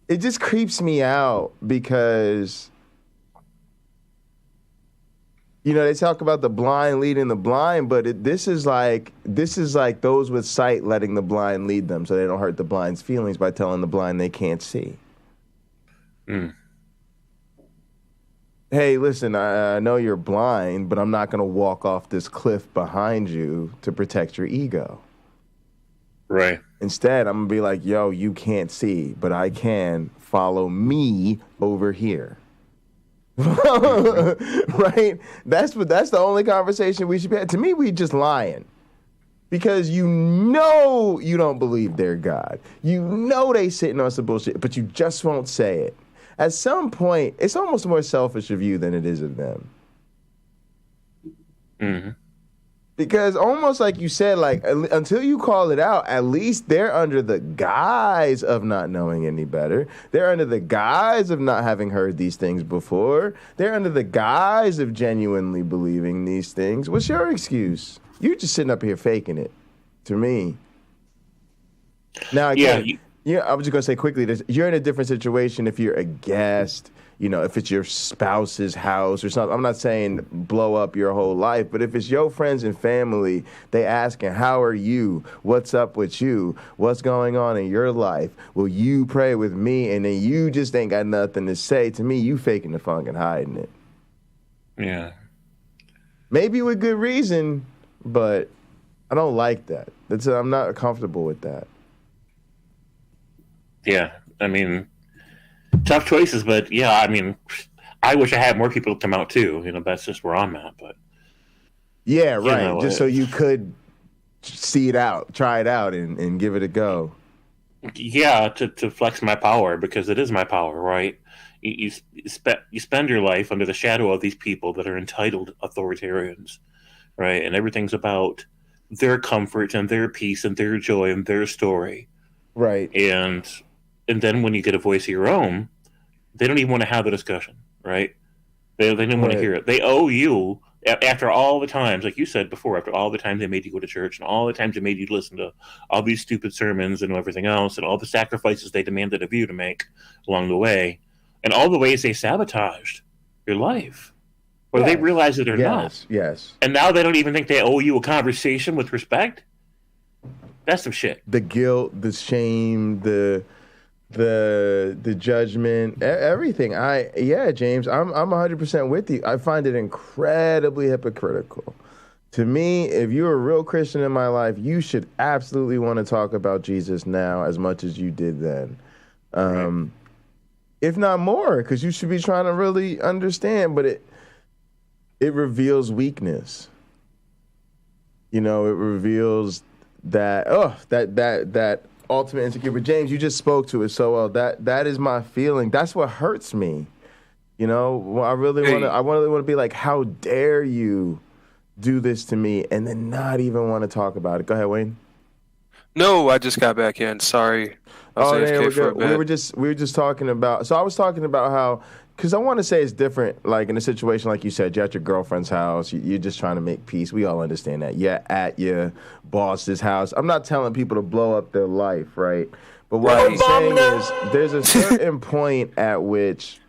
It just creeps me out because, you know, they talk about the blind leading the blind, but this is like those with sight letting the blind lead them so they don't hurt the blind's feelings by telling the blind they can't see. Hey, listen, I know you're blind, but I'm not going to walk off this cliff behind you to protect your ego. Right. Instead, I'm going to be like, yo, you can't see, but I can. Follow me over here. Right? That's the only conversation we should be having. To me, we just lying. Because you know you don't believe they're God. You know they sitting on some bullshit, but you just won't say it. At some point, it's almost more selfish of you than it is of them. Mm-hmm. Because almost like you said, like until you call it out, at least they're under the guise of not knowing any better. They're under the guise of not having heard these things before. They're under the guise of genuinely believing these things. What's your excuse? You're just sitting up here faking it, to me. Now, again, I was just going to say quickly, you're in a different situation if you're a guest, you know, if it's your spouse's house or something. I'm not saying blow up your whole life, but if it's your friends and family, they asking, how are you? What's up with you? What's going on in your life? Will you pray with me? And then you just ain't got nothing to say. To me, you faking the funk and hiding it. Yeah. Maybe with good reason, but I don't like that. I'm not comfortable with that. Yeah, I mean, tough choices, but yeah, I mean, I wish I had more people to come out too. You know, that's just where I'm at. But yeah, right. You know, just so you could see it out, try it out, and give it a go. Yeah, to flex my power, because it is my power, right? You spend your life under the shadow of these people that are entitled authoritarians, right? And everything's about their comfort and their peace and their joy and their story, right? And then when you get a voice of your own, they don't even want to have the discussion, right? They don't want to hear it. They owe you, after all the times, like you said before, after all the times they made you go to church and all the times they made you listen to all these stupid sermons and everything else and all the sacrifices they demanded of you to make along the way and all the ways they sabotaged your life, whether they realize it or not. Yes. And now they don't even think they owe you a conversation with respect. That's some shit. The guilt, the shame, the judgment, everything. James, I'm 100% with you. I find it incredibly hypocritical. To me, if you're a real Christian in my life, you should absolutely want to talk about Jesus now as much as you did then. If not more, because you should be trying to really understand, but it reveals weakness. You know, it reveals that ultimate insecure. But James, you just spoke to it so well. That is my feeling. That's what hurts me. You know, I really want to be like, how dare you do this to me, and then not even want to talk about it. Go ahead, Wayne. No, I just got back in. Sorry. We're good. We were just talking about. So I was talking about how, because I want to say it's different. Like in a situation like you said, you're at your girlfriend's house. You're just trying to make peace. We all understand that. You're at your boss's house. I'm not telling people to blow up their life, right? But what I'm saying is, there's a certain point at which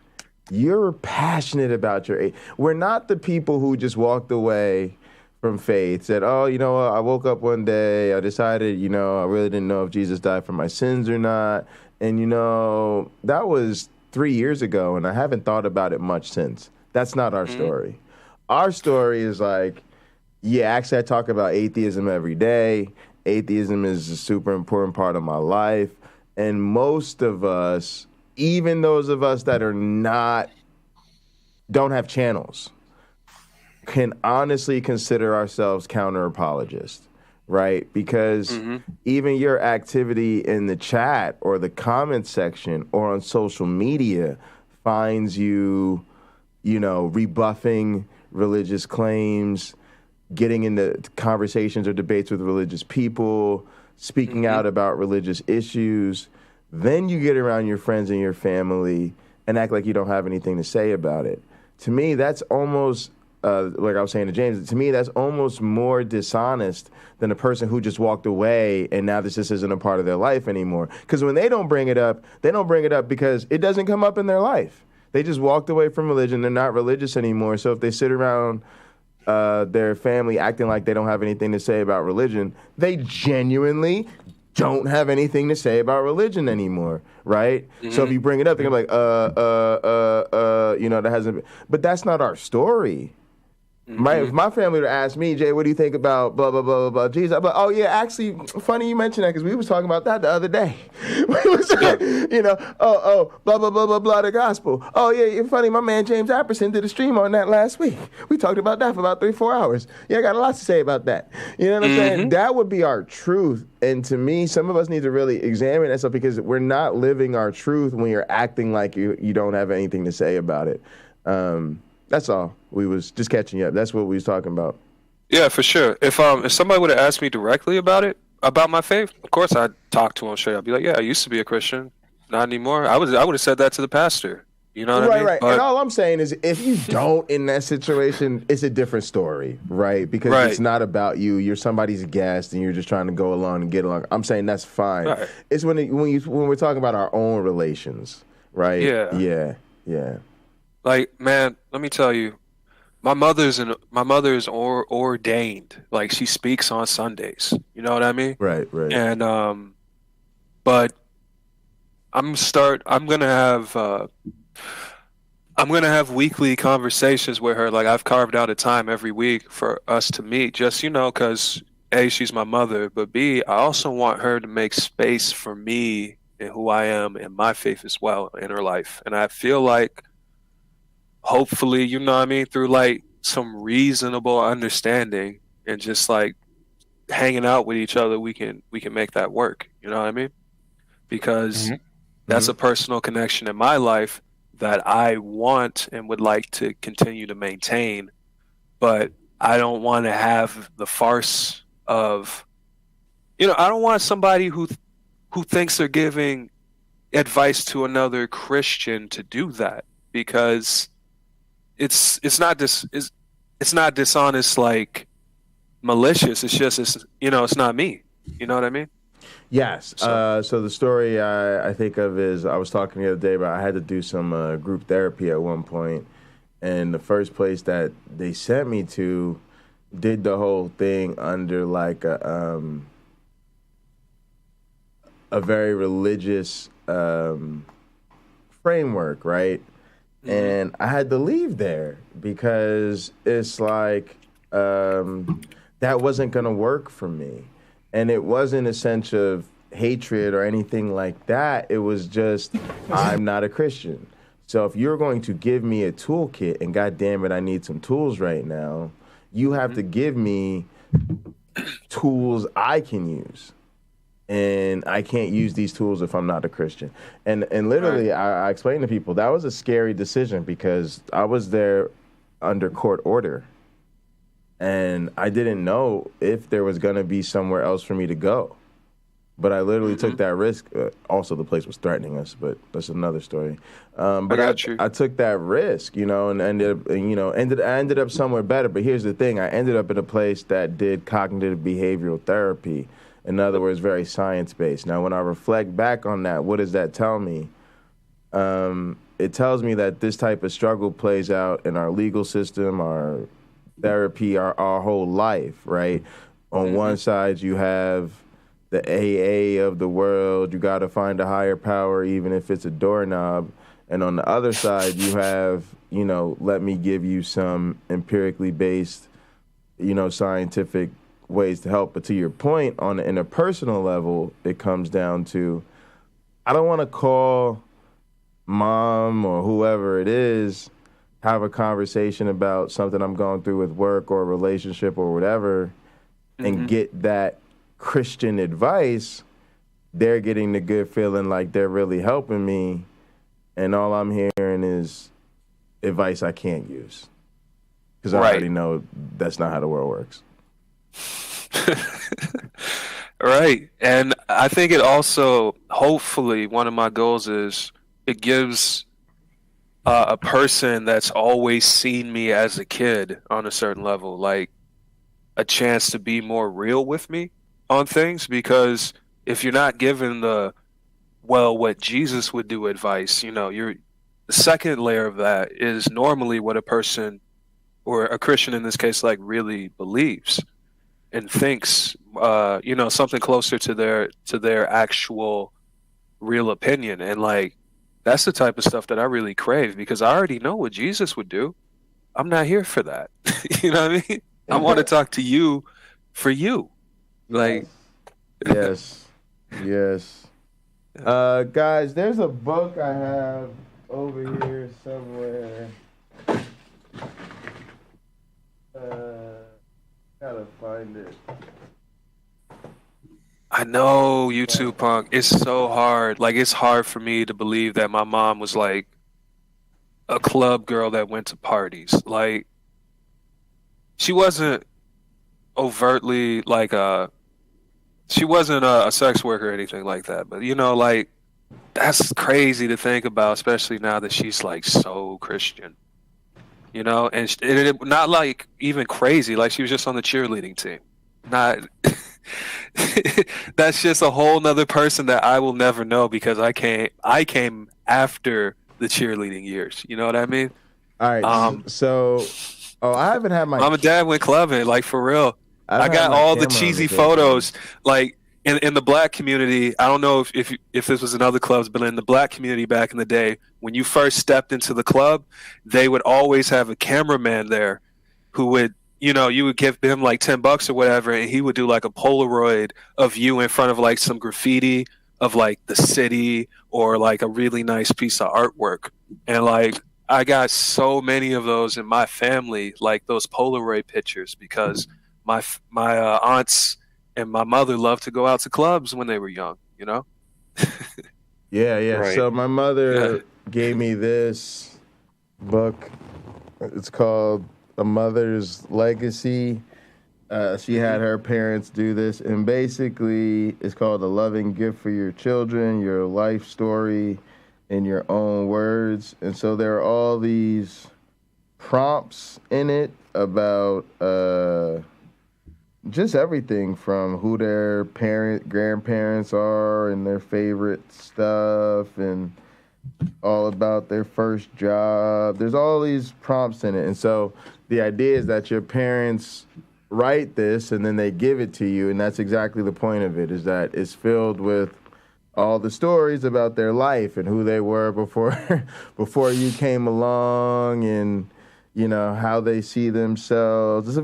you're passionate about your age. We're not the people who just walked away from faith, said, oh, you know what, I woke up one day, I decided, you know, I really didn't know if Jesus died for my sins or not. And, you know, that was 3 years ago, and I haven't thought about it much since. That's not our story. Our story is like, yeah, actually, I talk about atheism every day. Atheism is a super important part of my life. And most of us, even those of us that are don't have channels, can honestly consider ourselves counter-apologists, right? Because even your activity in the chat or the comment section or on social media finds you, you know, rebuffing religious claims, getting into conversations or debates with religious people, speaking out about religious issues. Then you get around your friends and your family and act like you don't have anything to say about it. To me, that's almost, like I was saying to James, to me, that's almost more dishonest than a person who just walked away and now this just isn't a part of their life anymore. Because when they don't bring it up because it doesn't come up in their life. They just walked away from religion. They're not religious anymore. So if they sit around their family acting like they don't have anything to say about religion, they genuinely don't have anything to say about religion anymore, right? So if you bring it up, they're gonna be like, you know, that hasn't been. But that's not our story. If my family would ask me, Jay, what do you think about blah, blah, blah, blah, blah, Jesus? I'm like, oh, yeah, actually, funny you mentioned that because we was talking about that the other day. You know, blah, blah, blah, blah, blah, the gospel. Oh, yeah, you're funny. My man James Apperson did a stream on that last week. We talked about that for about 3-4 hours. Yeah, I got a lot to say about that. You know what I'm saying? That would be our truth. And to me, some of us need to really examine that stuff because we're not living our truth when you're acting like you don't have anything to say about it. That's all. We was just catching you up. That's what we was talking about. Yeah, for sure. If somebody would have asked me directly about it, about my faith, of course I'd talk to him straight. I'd be like, yeah, I used to be a Christian, not anymore. I would have said that to the pastor. You know what I mean? Right. And all I'm saying is, if you don't in that situation, it's a different story, right? Because it's not about you. You're somebody's guest, and you're just trying to go along and get along. I'm saying that's fine. Right. It's when we're talking about our own relations, right? Yeah. Like, man, let me tell you, my mother's ordained. Like, she speaks on Sundays. You know what I mean? Right. And but I'm gonna have weekly conversations with her. Like, I've carved out a time every week for us to meet. Just, you know, because A, she's my mother, but B, I also want her to make space for me and who I am and my faith as well in her life. And I feel like, hopefully, you know what I mean, through like some reasonable understanding and just like hanging out with each other, we can make that work. You know what I mean? Because that's a personal connection in my life that I want and would like to continue to maintain. But I don't want to have the farce of, you know, I don't want somebody who thinks they're giving advice to another Christian to do that, because it's not dishonest, like malicious. It's just, it's not me. You know what I mean? Yes. So the story I think of is, I was talking the other day about I had to do some group therapy at one point, and the first place that they sent me to did the whole thing under like a very religious framework, right? And I had to leave there because it's like that wasn't going to work for me. And it wasn't a sense of hatred or anything like that. It was just, I'm not a Christian. So if you're going to give me a toolkit, and God damn it, I need some tools right now, you have to give me tools I can use. and I can't use these tools if I'm not a Christian. And literally, I explained to people that was a scary decision because I was there under court order, and I didn't know if there was going to be somewhere else for me to go. But I literally took that risk. Also, the place was threatening us, but that's another story. But I took that risk, you know, and I ended up somewhere better. But here's the thing: I ended up in a place that did cognitive behavioral therapy. In other words, very science-based. Now, when I reflect back on that, what does that tell me? It tells me that this type of struggle plays out in our legal system, our therapy, our whole life, right? On one side, you have the AA of the world. You got to find a higher power, even if it's a doorknob. And on the other side, you have, you know, let me give you some empirically based, you know, scientific ways to help. But to your point, on in a personal level, it comes down to, I don't want to call mom or whoever it is, have a conversation about something I'm going through with work or a relationship or whatever, and get that Christian advice. They're getting the good feeling like they're really helping me, and all I'm hearing is advice I can't use because I already know that's not how the world works. Right. And I think it also, hopefully, one of my goals is it gives a person that's always seen me as a kid on a certain level, like, a chance to be more real with me on things. Because if you're not given what Jesus would do advice, you know, the second layer of that is normally what a person, or a Christian in this case, like, really believes and thinks, you know, something closer to their actual real opinion. And, like, that's the type of stuff that I really crave, because I already know what Jesus would do. I'm not here for that. You know what I mean? I want to talk to you for you. Like, yes. Guys, there's a book I have over here somewhere. Gotta find it. I know, YouTube Punk. It's so hard. Like, it's hard for me to believe that my mom was like a club girl that went to parties. Like, she wasn't overtly like she wasn't a sex worker or anything like that. But, you know, like, that's crazy to think about, especially now that she's like so Christian. You know, and it not like even crazy, like she was just on the cheerleading team. Not that's just a whole nother person that I will never know, because I came after the cheerleading years. You know what I mean? All right. I haven't had my mom and dad went clubbing, like, for real. I got all the cheesy photos, like, in the black community. I don't know if this was in other clubs, but in the black community back in the day, when you first stepped into the club, they would always have a cameraman there who would, you know, you would give him like $10 or whatever, and he would do like a Polaroid of you in front of like some graffiti of like the city or like a really nice piece of artwork. And like, I got so many of those in my family, like those Polaroid pictures, because my aunts and my mother loved to go out to clubs when they were young, you know? Yeah. Right. So my mother gave me this book. It's called A Mother's Legacy. She had her parents do this, and basically it's called A Loving Gift for Your Children, Your Life Story in Your Own Words. And so there are all these prompts in it about just everything from who their grandparents are and their favorite stuff, and all about their first job. There's all these prompts in it. And so the idea is that your parents write this and then they give it to you, and that's exactly the point of it, is that it's filled with all the stories about their life and who they were before you came along, and you know how they see themselves. It's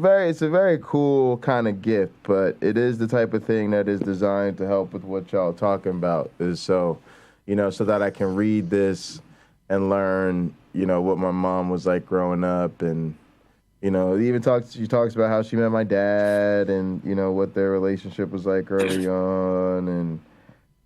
a very cool kind of gift, but it is the type of thing that is designed to help with what y'all talking about, is so that I can read this and learn, what my mom was like growing up, and You know, she talks about how she met my dad and, you know, what their relationship was like early on and,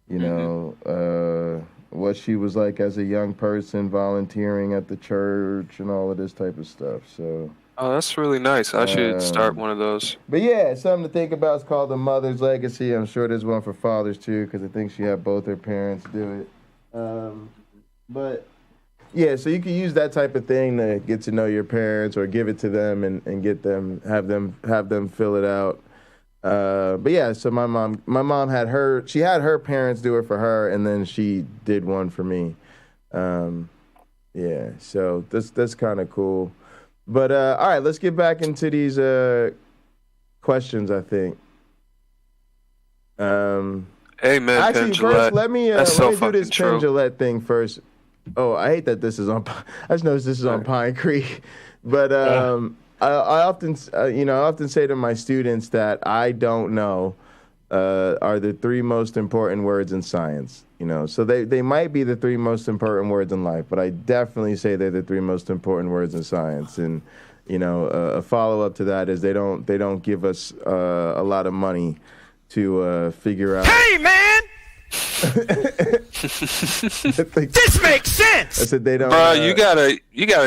you know, what she was like as a young person volunteering at the church and all of this type of stuff. So. Oh, that's really nice. I should start one of those. But yeah, something to think about. It's called The Mother's Legacy. I'm sure there's one for fathers too, because I think she had both her parents do it. But yeah, so you can use that type of thing to get to know your parents or give it to them and have them fill it out. But yeah, so my mom had her parents do it for her, and then she did one for me. Yeah, so that's kind of cool. But all right, let's get back into these questions, I think. Amen. Actually, Penn first, let me do this true. Penn Jillette thing first. Oh, I hate that this is on. I just noticed this is on PineCreek, but I often say to my students that I don't know are the 3 most important words in science. You know, so they might be the 3 most important words in life, but I definitely say they're the 3 most important words in science. And you know, a follow up to that is they don't give us a lot of money to figure out. Hey, man! This makes sense. I said they don't. Bro, you gotta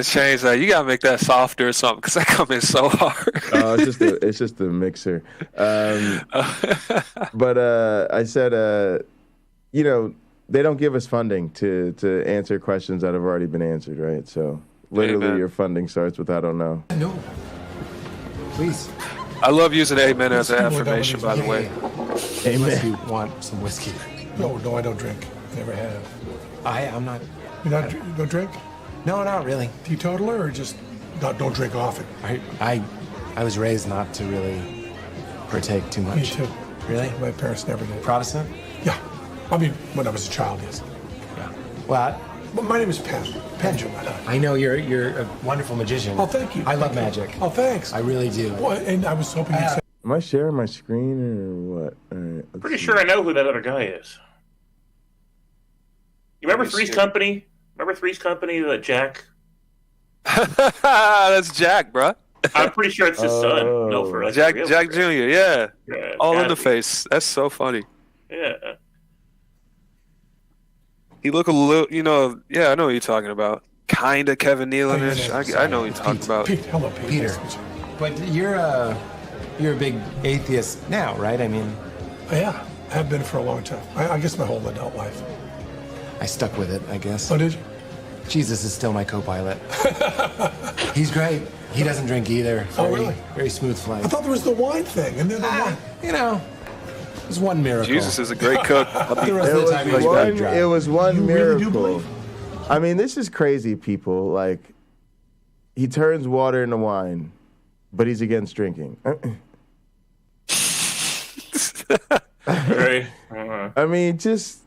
change that. You gotta make that softer or something, because that comes in so hard. Oh, it's just a mixer. But I said, you know, they don't give us funding to answer questions that have already been answered, right? So literally, Amen. your funding starts with "I don't know." No, please. I love using amen as an affirmation, by the way. Amen. Unless you want some whiskey. No, I don't drink. Never have. I'm not. You don't drink? No, not really. Teetotaler or just don't drink often? I was raised not to really partake too much. Me too. Really? My parents never did. Protestant? Yeah. I mean, when I was a child, yes. Yeah. Well, my name is Penn. Penn Jillette. I know you're a wonderful magician. Oh, thank you. I love magic. Oh, thanks. I really do. Well, and I was hoping you'd say. Am I sharing my screen or what? All right, Pretty sure I know who that other guy is. You remember Three's Company? Remember Three's Company? That Jack? That's Jack, bro. I'm pretty sure it's his son. No, for like Jack real. Jr. Yeah. All in gotta the be. face. That's so funny. Yeah. He look a little, you know. Yeah, I know what you're talking about. Kinda Kevin Nealon-ish. I know what you're talking about. Hello, Pete. Peter. But you're a big atheist now, right? I mean, Yeah, I have been for a long time. I guess my whole adult life. I stuck with it, I guess. Oh, did you? Jesus is still my co-pilot. He's great. He doesn't drink either. Oh, really? Very smooth flight. I thought there was the wine thing, and then the wine. You know, there's one miracle. Jesus is a great cook. The rest of the time, he's very dry. It was one You really do miracle. believe? I mean, this is crazy, people. Like, he turns water into wine, but he's against drinking. Right. I mean, just.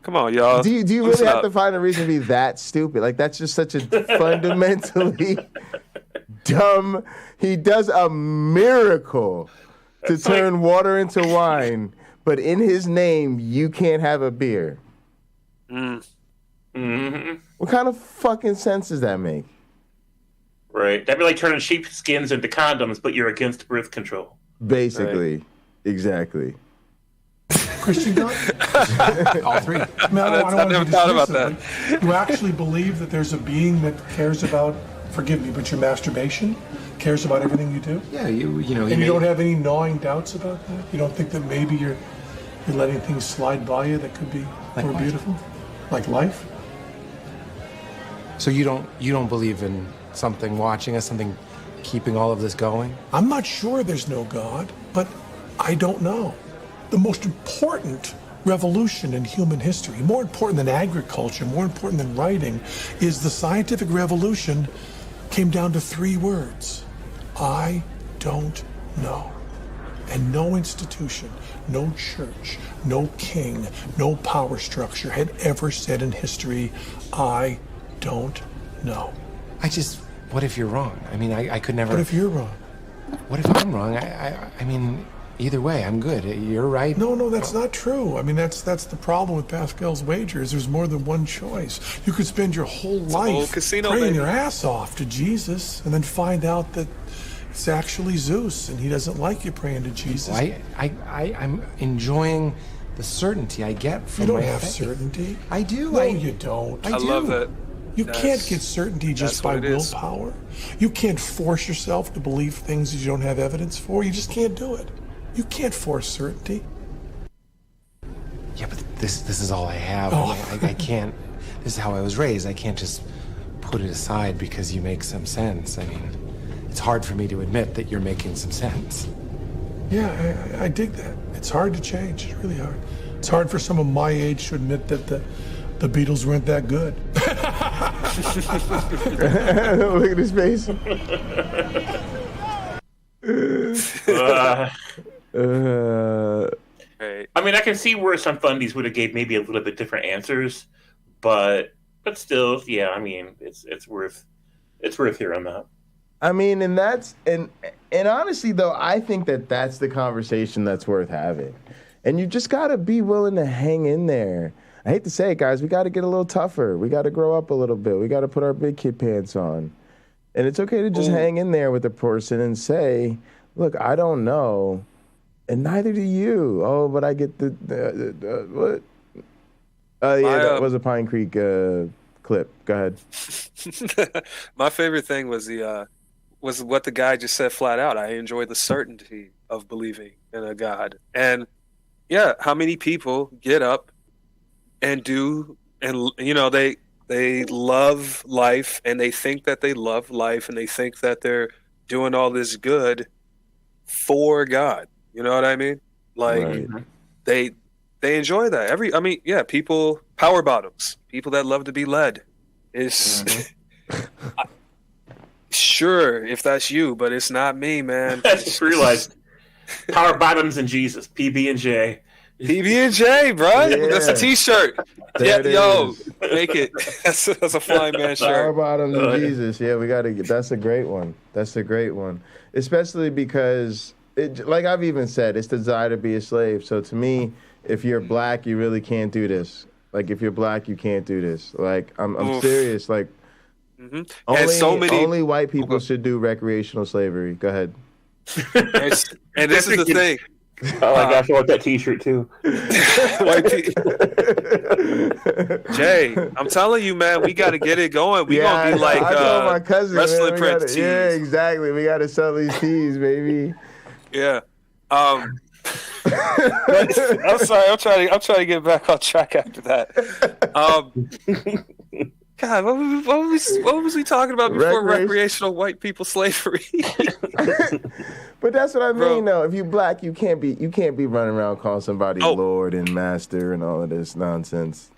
Come on, y'all. Do you really Loosen have up. to find a reason to be that stupid? Like, that's just such a fundamentally dumb. He does a miracle to turn water into wine, but in his name, you can't have a beer. Mm-hmm. What kind of fucking sense does that make? Right. That'd be like turning sheepskins into condoms, but you're against birth control. Basically. Exactly. Christian God? All 3. I mean, I never thought about that. You actually believe that there's a being that cares about, forgive me, but your masturbation? Cares about everything you do? Yeah, you know. And you don't have any gnawing doubts about that? You don't think that maybe you're letting things slide by you that could be Like more what? beautiful? Like life? So you don't believe in something watching us, something keeping all of this going? I'm not sure there's no God, but I don't know. The most important revolution in human history, more important than agriculture, more important than writing, is the scientific revolution came down to 3 words. I don't know. And no institution, no church, no king, no power structure had ever said in history, I don't know. What if you're wrong? I mean, I could never. What if you're wrong? What if I'm wrong? I mean, either way, I'm good. You're right. No, that's not true. I mean, that's the problem with Pascal's wagers. There's more than one choice. You could spend your whole life casino, praying baby. your ass off to Jesus and then find out that it's actually Zeus and he doesn't like you praying to Jesus. I'm enjoying the certainty I get from You don't my have faith. certainty. I do. No, you don't. I love that. You can't get certainty just by willpower. You can't force yourself to believe things you don't have evidence for. You just can't do it. You can't force certainty. Yeah, but this is all I have. Oh. I can't. This is how I was raised. I can't just put it aside because you make some sense. I mean, it's hard for me to admit that you're making some sense. Yeah, I dig that. It's hard to change. It's really hard. It's hard for someone my age to admit that the Beatles weren't that good. Look at his face. I mean, I can see where some fundies would have gave maybe a little bit different answers, but still, yeah. I mean, it's worth hearing that. I mean, and honestly though, I think that's the conversation that's worth having, and you just gotta be willing to hang in there. I hate to say it, guys, we got to get a little tougher. We got to grow up a little bit. We got to put our big kid pants on. And it's okay to just hang in there with the person and say, look, I don't know, and neither do you. Oh, but I get the what? That was a PineCreek clip. Go ahead. My favorite thing was was what the guy just said flat out. I enjoy the certainty of believing in a God. And yeah, how many people get up and do, and they love life, and they think that they love life, and they think that they're doing all this good for God. You know what I mean? Like they enjoy that. People, power bottoms, people that love to be led is sure, if that's you, but it's not me, man. I just realized power bottoms and Jesus, PB&J. PB&J, bro. Yeah. That's a T-shirt. There it Make it. That's a flying man shirt. Power bottoms and Jesus. Yeah, we got to get. That's a great one. That's a great one, especially because, like I've even said, it's the desire to be a slave. So to me, if you're black, you really can't do this. Like if you're black, you can't do this. Like I'm serious. Like only white people should do recreational slavery. Go ahead. And this is the thing. Oh my gosh, I want that T-shirt too. Jay, I'm telling you, man, we got to get it going. We gonna be like I told my cousin, wrestling prince tees. Yeah, exactly. We got to sell these tees, baby. Yeah. I'm sorry. I'm trying to get back on track after that. God, what was we talking about before recreational white people slavery? But that's what I mean, though. If you black, you can't be running around calling somebody Lord and Master and all of this nonsense.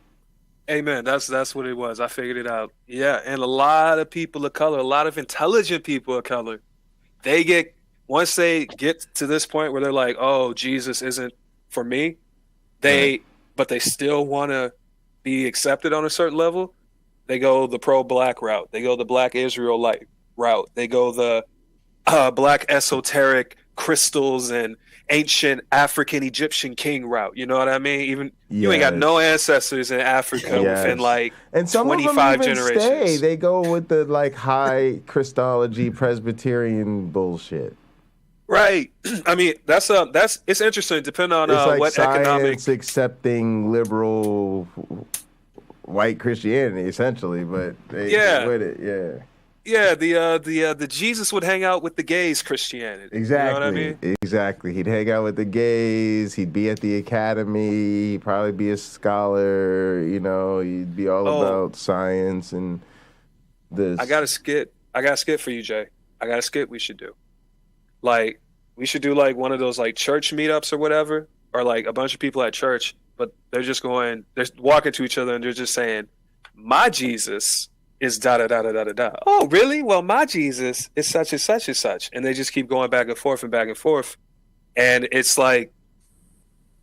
Amen. That's what it was. I figured it out. Yeah, and a lot of people of color, a lot of intelligent people of color, once they get to this point where they're like, "Oh, Jesus isn't for me," but they still want to be accepted on a certain level. They go the pro-black route. They go the black Israelite route. They go the black esoteric crystals and ancient African Egyptian king route. You know what I mean? You ain't got no ancestors in Africa within like and some 25 of them even generations. Stay. They go with the like high Christology Presbyterian bullshit. Right. I mean, that's it's interesting. Depending on it's like what economic accepting liberal white Christianity, essentially, but they with it, yeah. The Jesus would hang out with the gays Christianity. Exactly. You know what I mean? Exactly. He'd hang out with the gays. He'd be at the academy. He'd probably be a scholar. You know, he'd be all about science and this. I got a skit for you, Jay. I got a skit we should do. Like, we should do like one of those like church meetups or whatever, or like a bunch of people at church, but they're walking to each other and they're just saying, "My Jesus is da da da da da da da." Oh, really? Well, my Jesus is such and such and such, and they just keep going back and forth and back and forth, and it's like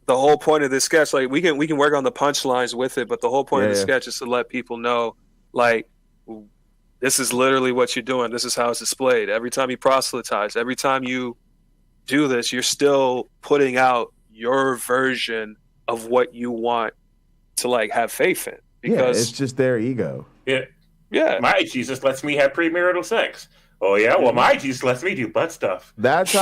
the whole point of this sketch. Like we can work on the punchlines with it, but the whole point of the sketch is to let people know, like, this is literally what you're doing. This is how it's displayed. Every time you proselytize, every time you do this, you're still putting out your version of what you want to like have faith in. Because it's just their ego. Yeah. My Jesus lets me have premarital sex. Oh yeah, well my Jesus lets me do butt stuff. That's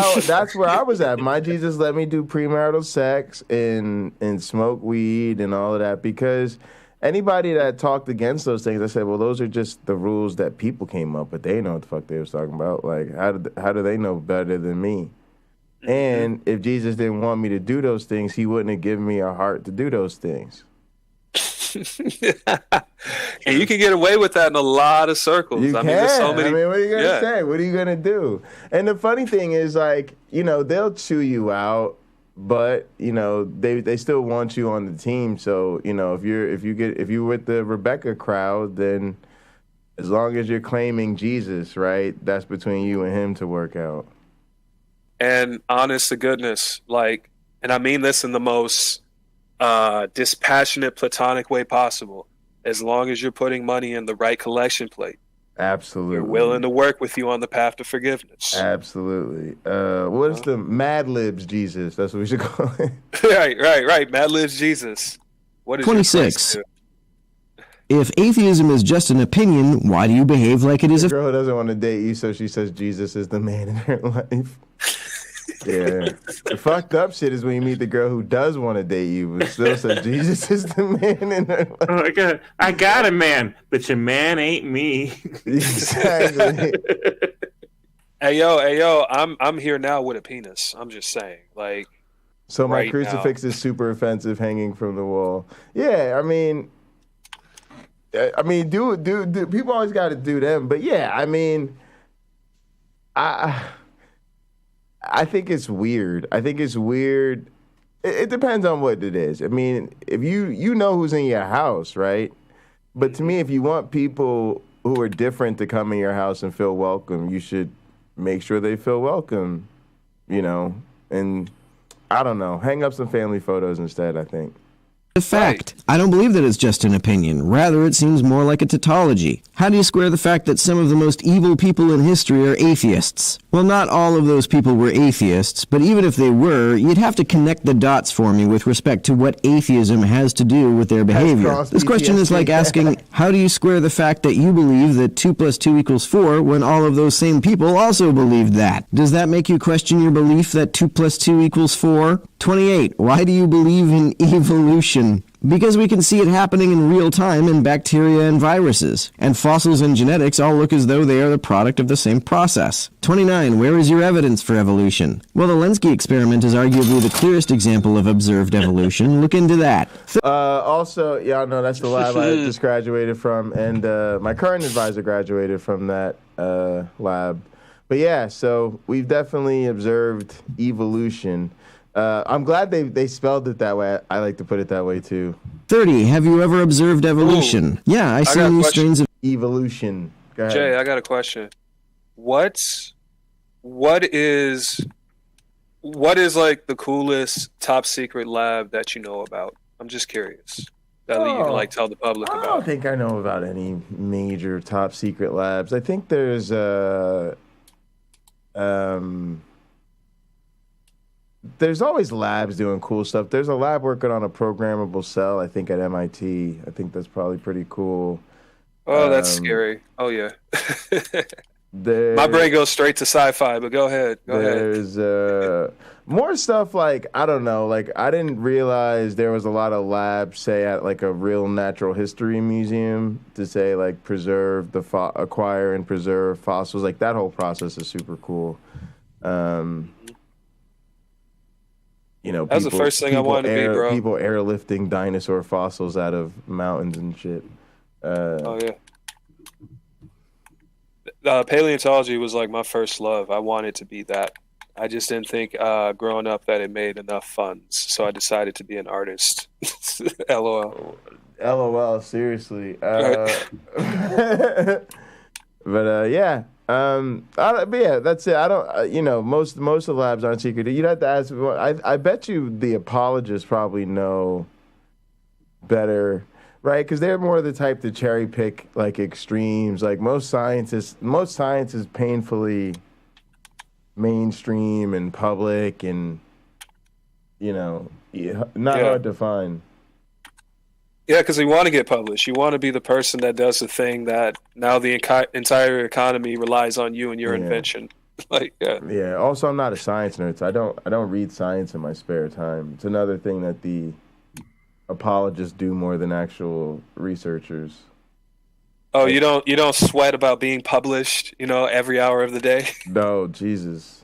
where I was at. My Jesus let me do premarital sex and smoke weed and all of that, because anybody that talked against those things, I said, well, those are just the rules that people came up with. They didn't know what the fuck they was talking about. Like, how do they know better than me? And if Jesus didn't want me to do those things, he wouldn't have given me a heart to do those things. And you can get away with that in a lot of circles. You I mean, there's so many. I mean, what are you gonna say? What are you gonna do? And the funny thing is, like, you know, they'll chew you out, but you know, they still want you on the team. So, you know, if you're with the Rebecca crowd, then as long as you're claiming Jesus, right, that's between you and him to work out. And honest to goodness, like, and I mean this in the most dispassionate, platonic way possible. As long as you're putting money in the right collection plate, absolutely, we're willing to work with you on the path to forgiveness. Absolutely. What is the Mad Libs Jesus? That's what we should call it. Right. Mad Libs Jesus. What is 26. If atheism is just an opinion, why do you behave like it is a girl who doesn't want to date you, so she says Jesus is the man in her life? Yeah. The fucked up shit is when you meet the girl who does want to date you, but still says Jesus is the man in her life. Oh, I got a man, but your man ain't me. Exactly. Hey yo, I'm here now with a penis. I'm just saying, like. So my right crucifix is super offensive, hanging from the wall. Yeah, I mean, do people always got to do them? But yeah, I mean, I think it's weird. It depends on what it is. I mean, if you know who's in your house, right? But to me, if you want people who are different to come in your house and feel welcome, you should make sure they feel welcome, you know? And I don't know, hang up some family photos instead, I think. A fact. I don't believe that it's just an opinion. Rather, it seems more like a tautology. How do you square the fact that some of the most evil people in history are atheists? Well, not all of those people were atheists, but even if they were, you'd have to connect the dots for me with respect to what atheism has to do with their behavior. This question is like asking, how do you square the fact that you believe that 2 + 2 = 4 when all of those same people also believed that? Does that make you question your belief that 2 + 2 = 4? 28. Why do you believe in evolution? Because we can see it happening in real time in bacteria and viruses. And fossils and genetics all look as though they are the product of the same process. 29. Where is your evidence for evolution? Well, the LNCA experiment is arguably the clearest example of observed evolution. Look into that. Also, y'all know that's the lab I just graduated from, and my current advisor graduated from that lab. But yeah, so we've definitely observed evolution. I'm glad they spelled it that way. I like to put it that way too. 30. Have you ever observed evolution? Ooh. Yeah, I see new strains of evolution. Go ahead. Jay, I got a question. What is like the coolest top secret lab that you know about? I'm just curious. That you can like tell the public about. I don't think I know about any major top secret labs. I think there's there's always labs doing cool stuff. There's a lab working on a programmable cell, I think, at MIT. I think that's probably pretty cool. Oh, that's scary. Oh, yeah. My brain goes straight to sci-fi, but go ahead. There's more stuff like, I don't know, like I didn't realize there was a lot of labs, say, at like a real natural history museum to say like acquire and preserve fossils. Like that whole process is super cool. You know, that's the first thing I wanted to be, bro. People airlifting dinosaur fossils out of mountains and shit. Oh yeah. Paleontology was like my first love. I wanted to be that. I just didn't think growing up that it made enough funds, so I decided to be an artist. LOL. LOL. Seriously. But yeah. But yeah, that's it. I don't, you know, most of the labs aren't secret. You'd have to ask. I bet you the apologists probably know better, right? Because they're more the type to cherry pick like extremes. Like most scientists painfully mainstream and public and, not hard to find. Yeah, because you want to get published. You want to be the person that does the thing that now the entire economy relies on you and your invention. Yeah. Also, I'm not a science nerd, so I don't read science in my spare time. It's another thing that the apologists do more than actual researchers. Oh, you don't sweat about being published, every hour of the day. No, Jesus.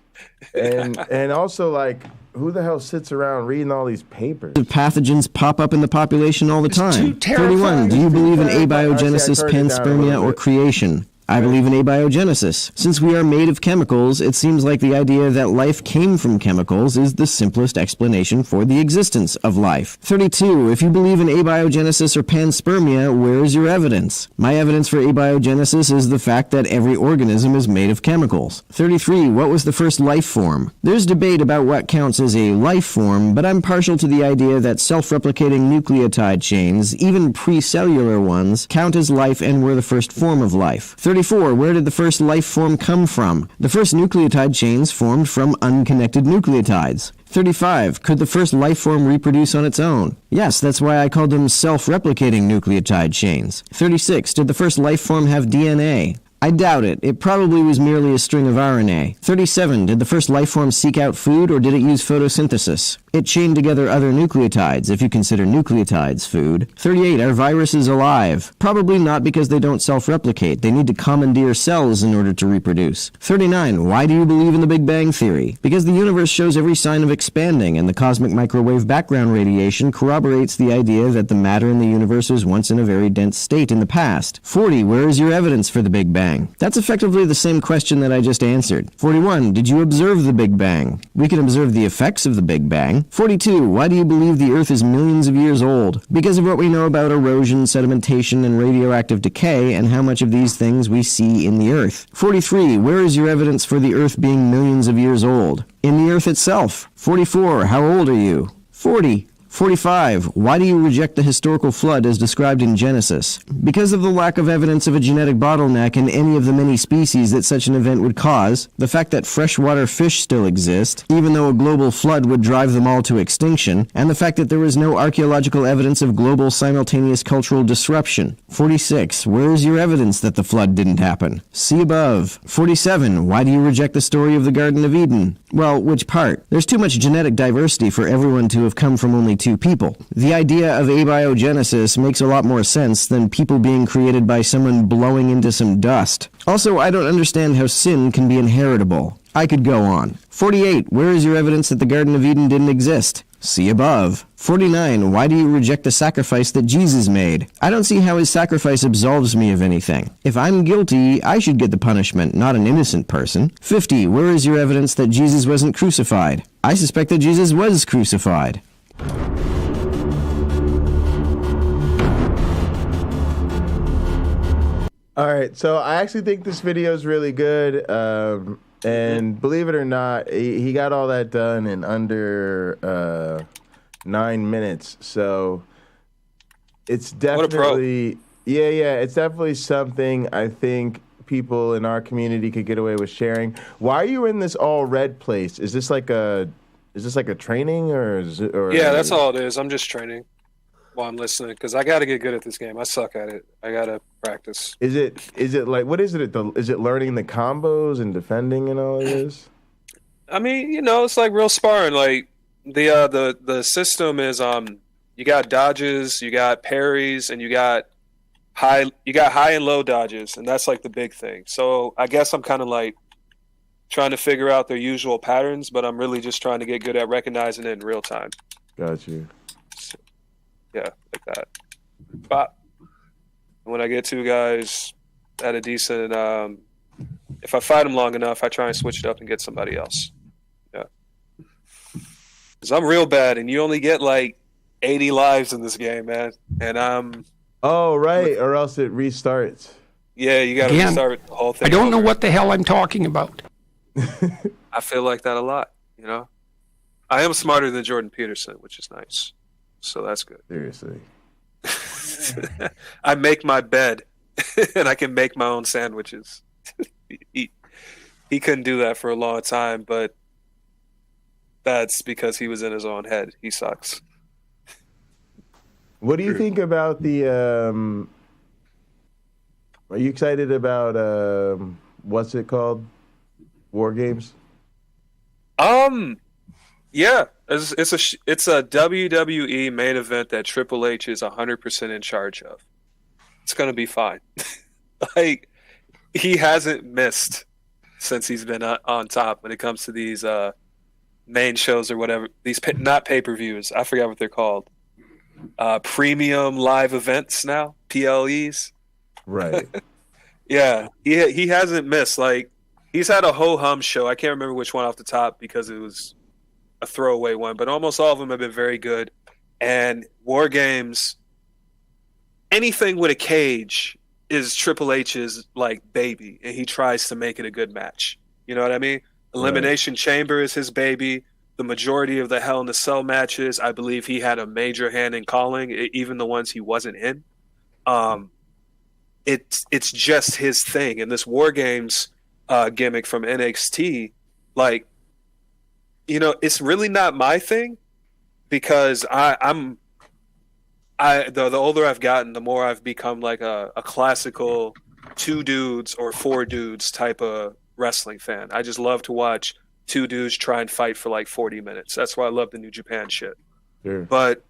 And also, like, who the hell sits around reading all these papers? Pathogens pop up in the population all the time. 31. Do you believe in abiogenesis, panspermia, or creation? I believe in abiogenesis. Since we are made of chemicals, it seems like the idea that life came from chemicals is the simplest explanation for the existence of life. 32. If you believe in abiogenesis or panspermia, where is your evidence? My evidence for abiogenesis is the fact that every organism is made of chemicals. 33. What was the first life form? There's debate about what counts as a life form, but I'm partial to the idea that self-replicating nucleotide chains, even pre-cellular ones, count as life and were the first form of life. 34. Where did the first life form come from? The first nucleotide chains formed from unconnected nucleotides. 35. Could the first life form reproduce on its own? Yes, that's why I called them self-replicating nucleotide chains. 36. Did the first life form have DNA? I doubt it. It probably was merely a string of RNA. 37. Did the first life form seek out food, or did it use photosynthesis? It chained together other nucleotides, if you consider nucleotides food. 38. Are viruses alive? Probably not, because they don't self-replicate. They need to commandeer cells in order to reproduce. 39. Why do you believe in the Big Bang Theory? Because the universe shows every sign of expanding, and the cosmic microwave background radiation corroborates the idea that the matter in the universe was once in a very dense state in the past. 40. Where is your evidence for the Big Bang? That's effectively the same question that I just answered. 41. Did you observe the Big Bang? We can observe the effects of the Big Bang. 42. Why do you believe the Earth is millions of years old? Because of what we know about erosion, sedimentation, and radioactive decay, and how much of these things we see in the Earth. 43. Where is your evidence for the Earth being millions of years old? In the Earth itself. 44. How old are you? 40. 45. Why do you reject the historical flood as described in Genesis? Because of the lack of evidence of a genetic bottleneck in any of the many species that such an event would cause, the fact that freshwater fish still exist, even though a global flood would drive them all to extinction, and the fact that there is no archaeological evidence of global simultaneous cultural disruption. 46. Where is your evidence that the flood didn't happen? See above. 47. Why do you reject the story of the Garden of Eden? Well, which part? There's too much genetic diversity for everyone to have come from only two people. The idea of abiogenesis makes a lot more sense than people being created by someone blowing into some dust. Also, I don't understand how sin can be inheritable. I could go on. 48. Where is your evidence that the Garden of Eden didn't exist? See above. 49. Why do you reject the sacrifice that Jesus made? I don't see how his sacrifice absolves me of anything. If I'm guilty, I should get the punishment, not an innocent person. 50. Where is your evidence that Jesus wasn't crucified? I suspect that Jesus was crucified. All right, so I actually think this video is really good. And believe it or not, he got all that done in under 9 minutes. So it's definitely, it's definitely something I think people in our community could get away with sharing. Why are you in this all red place? Is this like a training or is it? Or yeah, that's all it is. I'm just training while I'm listening because I got to get good at this game. I suck at it. I got to practice. Is it like, what is it? Is it learning the combos and defending and all of this? I mean, it's like real sparring. Like the system is you got dodges, you got parries, and you got high and low dodges, and that's like the big thing. So I guess I'm kind of like trying to figure out their usual patterns, but I'm really just trying to get good at recognizing it in real time. Got you. So, yeah, like that. But when I get two guys at a decent, if I fight them long enough, I try and switch it up and get somebody else. Yeah, because I'm real bad, and you only get like 80 lives in this game, man. And I'm. Oh right, or else it restarts. Yeah, you got to restart the whole thing. I don't know what the hell I'm talking about. I feel like that a lot, I am smarter than Jordan Peterson, which is nice. So that's good. Seriously. I make my bed, and I can make my own sandwiches. Eat. he couldn't do that for a long time, but that's because he was in his own head. He sucks. What do you think about the? Are you excited about what's it called? War Games. Yeah, it's a WWE main event that Triple H is 100% in charge of. It's gonna be fine. Like, he hasn't missed since he's been on top when it comes to these main shows or whatever. These not pay-per-views. I forgot what they're called. Premium live events now, PLEs. Right. Yeah, he hasn't missed. Like, he's had a ho-hum show. I can't remember which one off the top because it was a throwaway one, but almost all of them have been very good. And War Games, anything with a cage is Triple H's like baby, and he tries to make it a good match. You know what I mean? Elimination Chamber is his baby. The majority of the Hell in a Cell matches, I believe he had a major hand in calling, even the ones he wasn't in. It's just his thing. And this War Games gimmick from NXT, like, you know, it's really not my thing because the older I've gotten, the more I've become like a classical 2 dudes or 4 dudes type of wrestling fan. I just love to watch 2 dudes try and fight for like 40 minutes. That's why I love the New Japan shit. Sure. But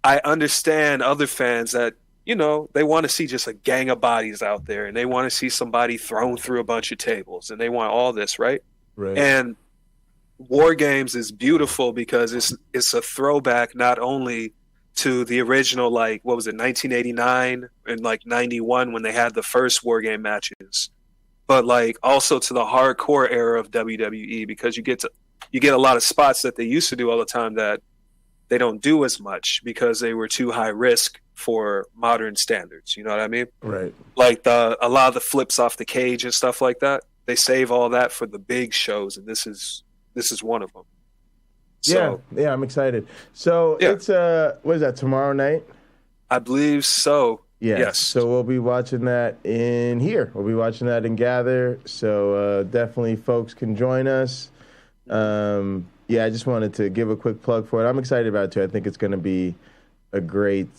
I understand other fans that, you know, they want to see just a gang of bodies out there, and they want to see somebody thrown through a bunch of tables, and they want all this, right? Right. And War Games is beautiful because it's a throwback not only to the original, like, what was it, 1989 and like 91 when they had the first War Game matches, but like also to the hardcore era of WWE, because you get a lot of spots that they used to do all the time that they don't do as much because they were too high risk for modern standards. You know what I mean? Right. Like a lot of the flips off the cage and stuff like that. They save all that for the big shows, and this is one of them. So, yeah, I'm excited. So it's what is that, tomorrow night? I believe so. Yes. So we'll be watching that in here. We'll be watching that in Gather. So definitely folks can join us. I just wanted to give a quick plug for it. I'm excited about it too. I think it's going to be a great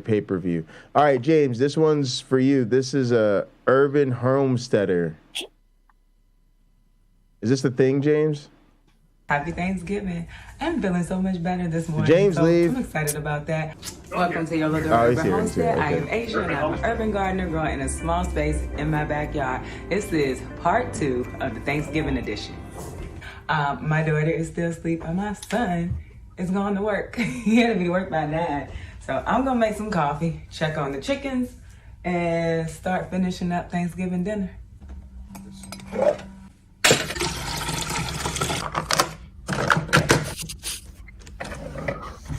pay-per-view. All right, James, this one's for you. This is a Urban Homesteader. Is this the thing, James? Happy Thanksgiving. I'm feeling so much better this morning. James, so leave. I'm excited about that. Welcome to your little Oh, he's urban here, homestead. okay. I am Asia, and I'm an urban gardener growing in a small space in my backyard. This is part 2 of the Thanksgiving edition. My daughter is still asleep, and my son is going to work. He had to be to work by 9. So I'm going to make some coffee, check on the chickens, and start finishing up Thanksgiving dinner.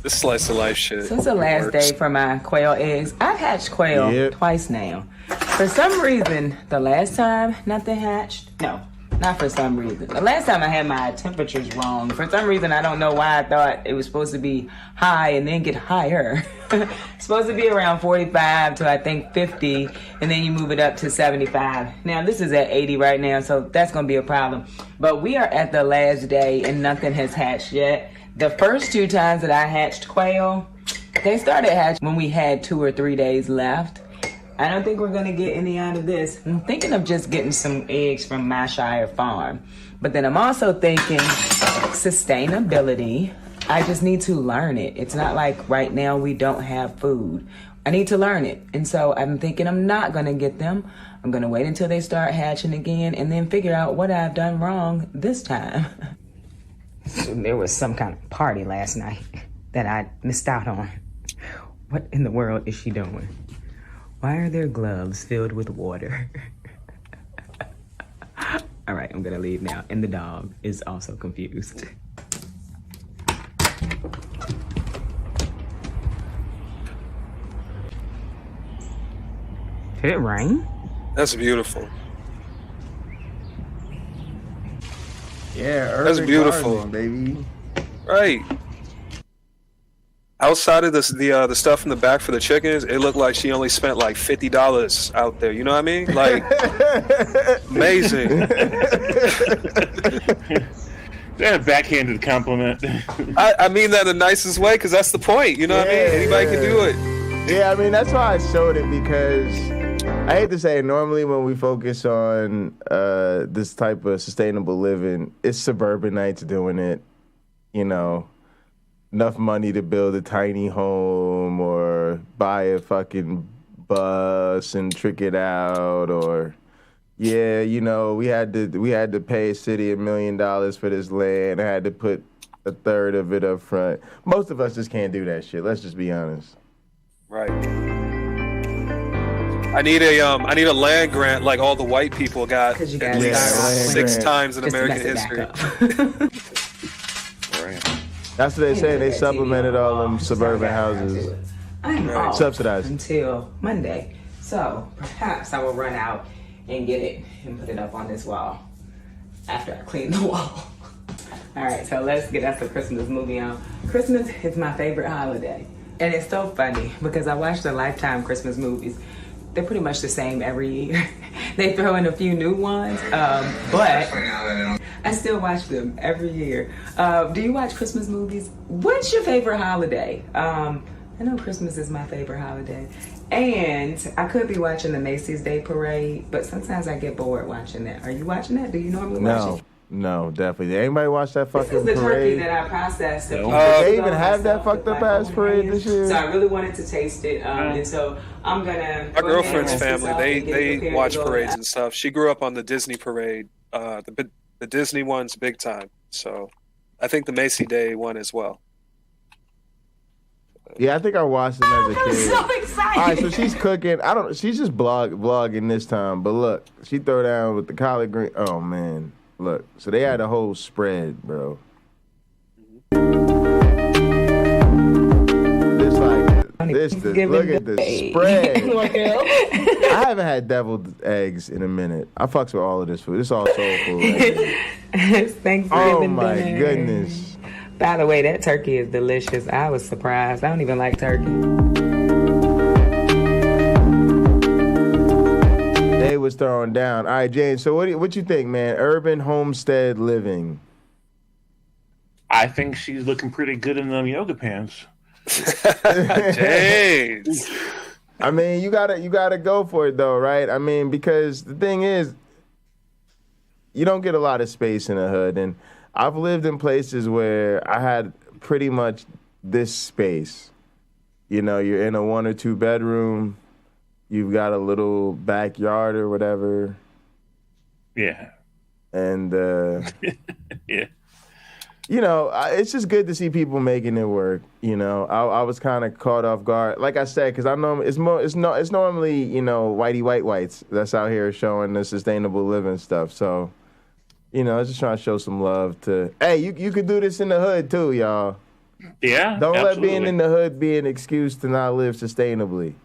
This slice of life shit. So it's the last works. day for my quail eggs. I've hatched quail twice now. For some reason, the last time nothing hatched. No, not for some reason. The last time I had my temperatures wrong. For some reason, I don't know why I thought it was supposed to be high and then get higher. It's supposed to be around 45 to I think 50, and then you move it up to 75. Now this is at 80 right now, so that's gonna be a problem. But we are at the last day and nothing has hatched yet. The first 2 times that I hatched quail, they started hatching when we had 2 or 3 days left. I don't think we're gonna get any out of this. I'm thinking of just getting some eggs from my Shire farm. But then I'm also thinking sustainability. I just need to learn it. It's not like right now we don't have food. I need to learn it. And so I'm thinking I'm not gonna get them. I'm gonna wait until they start hatching again and then figure out what I've done wrong this time. There was some kind of party last night that I missed out on. What in the world is she doing? Why are there gloves filled with water? All right, I'm gonna leave now. And the dog is also confused. Did it rain? That's beautiful. Yeah, that's urban beautiful, gardening, baby. Right. outside of the stuff in the back for the chickens, it looked like she only spent like $50 out there. You know what I mean? Like, amazing. That a backhanded compliment. I mean that in the nicest way, because that's the point. You know what I mean? Anybody can do it. Yeah, I mean, that's why I showed it, because I hate to say it, normally when we focus on this type of sustainable living, it's suburbanites doing it, you know, enough money to build a tiny home or buy a fucking bus and trick it out, or yeah, you know, we had to pay a city $1 million for this land. I had to put a third of it up front. Most of us just can't do that shit. Let's just be honest. Right. I need a land grant like all the white people got at least 6 times in American history. That's what they say. They supplemented all them suburban houses. I'm off Subsidized until Monday, so perhaps I will run out and get it and put it up on this wall after I clean the wall. All right, so let's get us a Christmas movie on. Christmas is my favorite holiday. And it's so funny because I watch the Lifetime Christmas movies. They're pretty much the same every year. They throw in a few new ones, but I still watch them every year. Do you watch Christmas movies? What's your favorite holiday? I know Christmas is my favorite holiday. And I could be watching the Macy's Day Parade, but sometimes I get bored watching that. Are you watching that? Do you normally watch it? No, definitely. Did anybody watch that fucking This is the turkey parade? that I processed. Did they even have that fucked up ass parade this year? So I really wanted to taste it, and so I'm gonna. My girlfriend's family, they watch parades and stuff. She grew up on the Disney parade, the Disney one's big time. So I think the Macy Day one as well. Yeah, I think I watched them as a kid. so excited. All right, so she's cooking. She's just vlogging this time. But look, she throw down with the collard green. Oh man, look. So they had a whole spread, bro. Look at the spread. I haven't had deviled eggs in a minute. I fucks with all of this food. It's all soul food. It's Thanksgiving Oh my dinner. goodness. By the way, that turkey is delicious. I was surprised. I don't even like turkey. They was throwing down. All right, James. So what you think, man? Urban homestead living. I think she's looking pretty good in them yoga pants. James. I mean, you gotta go for it though, right? I mean, because the thing is, you don't get a lot of space in the hood, and I've lived in places where I had pretty much this space. You know, you're in a 1 or 2 bedroom. You've got a little backyard or whatever. Yeah. And yeah. You know, it's just good to see people making it work. You know, I was kind of caught off guard, like I said, because I know it's normally, you know, whites that's out here showing the sustainable living stuff. So, you know, I was just trying to show some love to. Hey, you could do this in the hood too, y'all. Yeah. Don't absolutely. let being in the hood be an excuse to not live sustainably.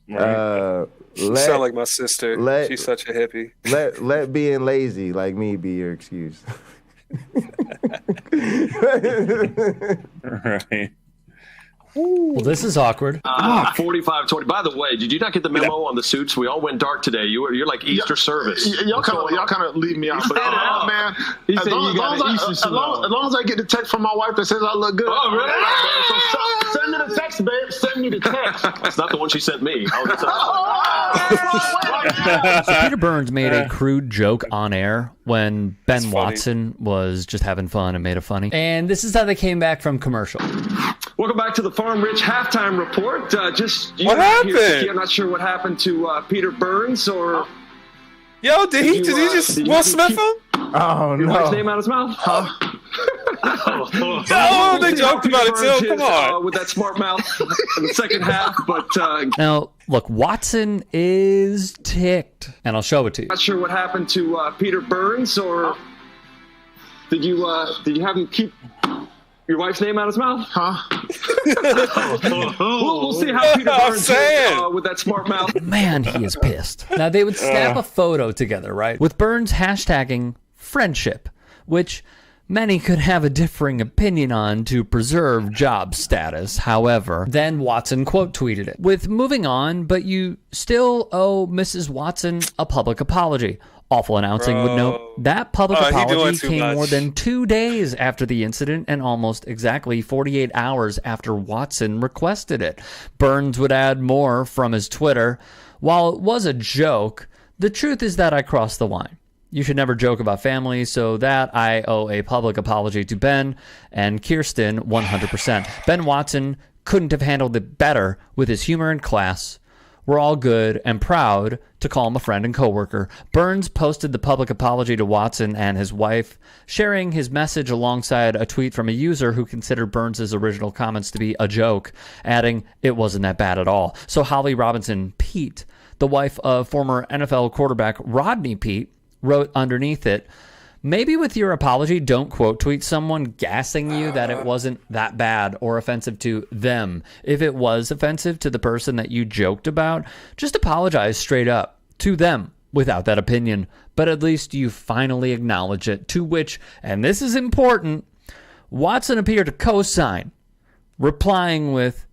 Right. You sound like my sister. She's such a hippie. Let being lazy like me be your excuse. Right. Well, this is awkward. 45-20. By the way, did you not get the memo on the suits? We all went dark today. You're like Easter service. Y'all kind of leave me out. But man, He as said long you got an Easter as suit on. long as I get the text from my wife that says I look good. Oh, really? So send me the text, babe. Send me the text. That's not the one she sent me. So Peter Burns made a crude joke on air when Ben Watson was just having fun and made it funny. And this is how they came back from commercial. Welcome back to the Farm Rich halftime report. What happened? I'm not sure what happened to Peter Burns or. Yo, did he just Will Smith him? Oh Your no! wife's name out his mouth? Huh? Oh, they joked about it too. Come on. With that smart mouth in the second half, but Now, look, Watson is ticked, and I'll show it to you. not sure what happened to Peter Burns or. Did you have him keep your wife's name out his mouth? Huh? We'll see how Peter Burns is with that smart mouth. Man, he is pissed. Now, they would snap a photo together, right? With Burns hashtagging friendship, which many could have a differing opinion on to preserve job status. However, then Watson quote tweeted it with "Moving on, but you still owe Mrs. Watson a public apology." Awful Announcing would note that public apology came more than 2 days after the incident and almost exactly 48 hours after Watson requested it. Burns would add more from his Twitter. While it was a joke, the truth is that I crossed the line. You should never joke about family, so that I owe a public apology to Ben and Kirsten 100%. Ben Watson couldn't have handled it better with his humor and class. We're all good and proud to call him a friend and coworker. Burns posted the public apology to Watson and his wife, sharing his message alongside a tweet from a user who considered Burns' original comments to be a joke, adding, "It wasn't that bad at all." So Holly Robinson Pete, the wife of former NFL quarterback Rodney Pete, wrote underneath it, "Maybe with your apology, don't quote tweet someone gassing you that it wasn't that bad or offensive to them. If it was offensive to the person that you joked about, just apologize straight up to them without that opinion. But at least you finally acknowledge it." To which, and this is important, Watson appeared to co-sign, replying with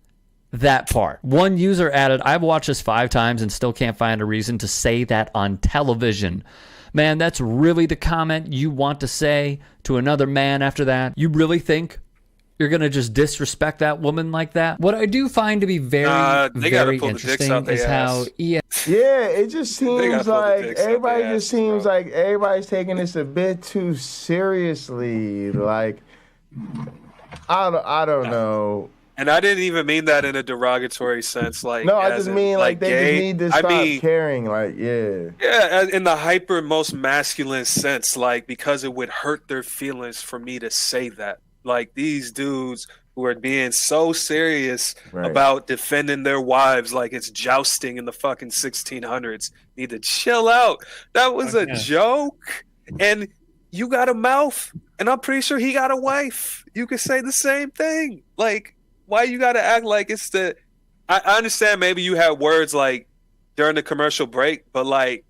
that part. One user added, "I've watched this 5 times and still can't find a reason to say that on television." Man, that's really the comment you want to say to another man after that? You really think you're going to just disrespect that woman like that? What I do find to be very, very interesting is how... Yeah, it just seems like everybody's taking this a bit too seriously. Like, I don't know. And I didn't even mean that in a derogatory sense. Like, no, I just mean like they gay. just need to stop caring. Like, yeah, in the hyper most masculine sense, like, because it would hurt their feelings for me to say that. Like, these dudes who are being so serious about defending their wives like it's jousting in the fucking 1600s need to chill out. That was a joke, and you got a mouth, and I'm pretty sure he got a wife. You could say the same thing. Like, why you gotta act like it's the... I understand maybe you had words like during the commercial break, but like,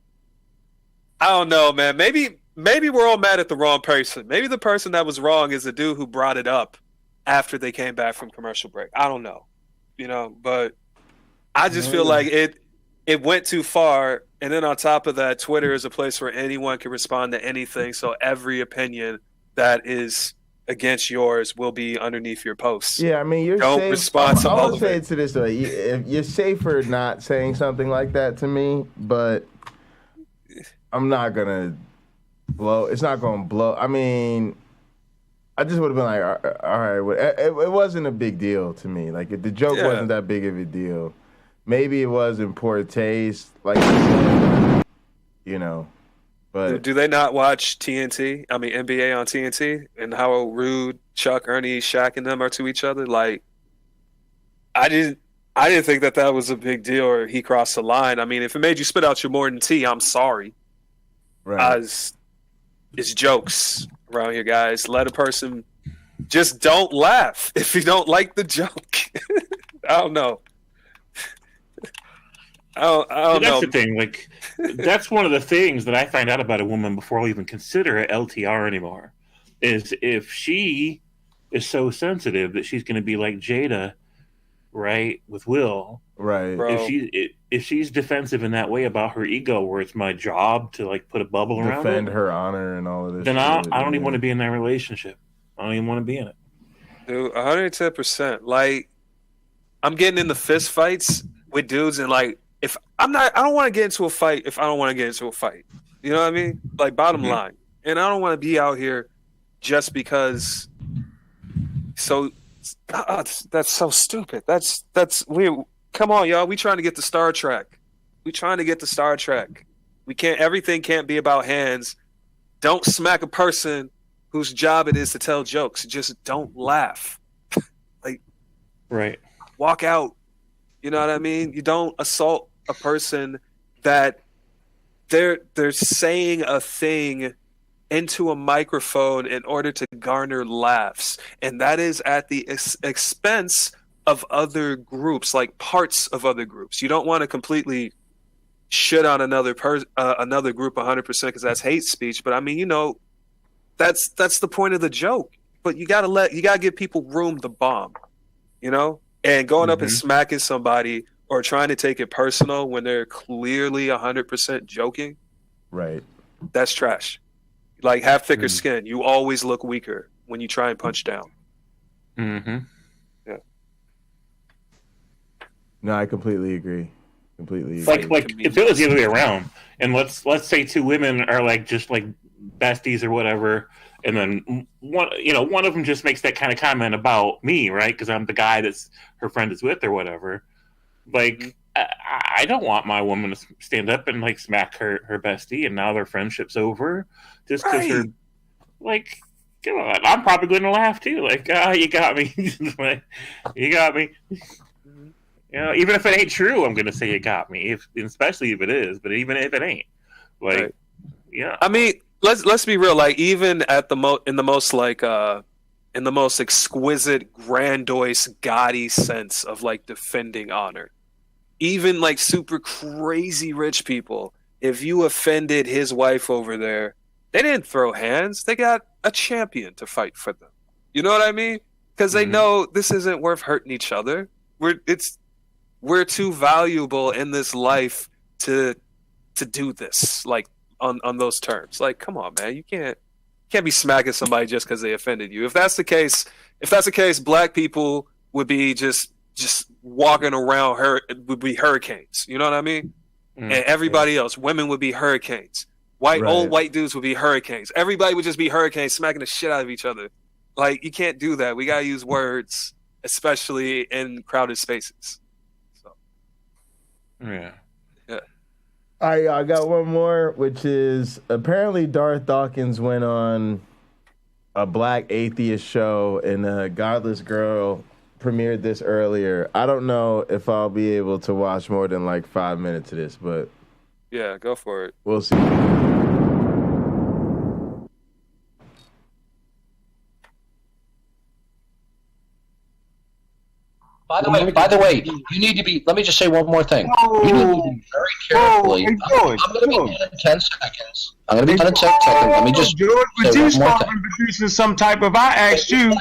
I don't know, man. Maybe we're all mad at the wrong person. Maybe the person that was wrong is the dude who brought it up after they came back from commercial break. I don't know, but I just feel like it went too far. And then on top of that, Twitter is a place where anyone can respond to anything. So every opinion that is against yours will be underneath your posts. Yeah, I mean, don't safe. respond to all I'll say it to this way: you're safer not saying something like that to me, but I'm not gonna blow. It's not gonna blow. I mean, I just would have been like, all right, it wasn't a big deal to me. Like, the joke wasn't that big of a deal. Maybe it was in poor taste, like, But do they not watch TNT? I mean, NBA on TNT, and how rude Chuck, Ernie, Shaq, and them are to each other. Like, I didn't think that was a big deal, or he crossed the line. I mean, if it made you spit out your morning tea, I'm sorry. Right. It's jokes around here, guys. Let a person just don't laugh if you don't like the joke. I don't know. I don't know. That's the thing. Like, that's one of the things that I find out about a woman before I even consider it LTR anymore. Is if she is so sensitive that she's going to be like Jada, right, with Will, right? If she's defensive in that way about her ego, where it's my job to like put a bubble around defend her honor and all of this, then I don't even want to be in that relationship. I don't even want to be in it. Dude, 110%. Like, I'm getting into fist fights with dudes, and like, I don't want to get into a fight if I don't want to get into a fight. You know what I mean? Like, bottom line. And I don't want to be out here just because. So that's so stupid. That's weird. Come on, y'all. We trying to get to Star Trek. We can't. Everything can't be about hands. Don't smack a person whose job it is to tell jokes. Just don't laugh. Like, right. Walk out. You know what I mean? You don't assault a person that they're saying a thing into a microphone in order to garner laughs, and that is at the expense of other groups, like parts of other groups. You don't want to completely shit on another group 100% because that's hate speech. But I mean, That's the point of the joke. But you gotta give people room to bomb, you know? And going up and smacking somebody or trying to take it personal when they're clearly 100% joking. Right. That's trash. Like, have thicker skin. You always look weaker when you try and punch down. Mm-hmm. Yeah. No, I completely agree. Completely agree. Like if it was the other way around, and let's say two women are like just like besties or whatever, and then one of them just makes that kind of comment about me, right? Because I'm the guy that's her friend is with or whatever. Like, I don't want my woman to stand up and like smack her bestie, and now their friendship's over just because her, like, come on, I'm probably going to laugh too. Like, you got me, like, you got me. You know, even if it ain't true, I'm going to say you got me, especially if it is. But even if it ain't, like, yeah. I mean, let's be real. Like, even at in the most exquisite, grandiose, gaudy sense of like defending honor, even like super crazy rich people, if you offended his wife over there, they didn't throw hands. They got a champion to fight for them. You know what I mean? Because they know this isn't worth hurting each other. We're too valuable in this life to do this, like, on those terms. Like, come on, man, you can't be smacking somebody just because they offended you. If that's the case, black people would be just walking around would be hurricanes. You know what I mean? And everybody else, women would be hurricanes. Old white dudes would be hurricanes. Everybody would just be hurricanes, smacking the shit out of each other. Like, you can't do that. We gotta use words, especially in crowded spaces. Yeah. All right, I got one more, which is apparently Darth Dawkins went on a black atheist show, and a Godless Girl premiered this earlier. I don't know if I'll be able to watch more than like 5 minutes of this, but yeah, go for it. We'll see. By the way, you need to be. Let me just say one more thing. You need to be very carefully. I'm going to be done in 10 seconds. I'm going to be done in 10 seconds. Let me just. George, but you started producing some type of. I asked you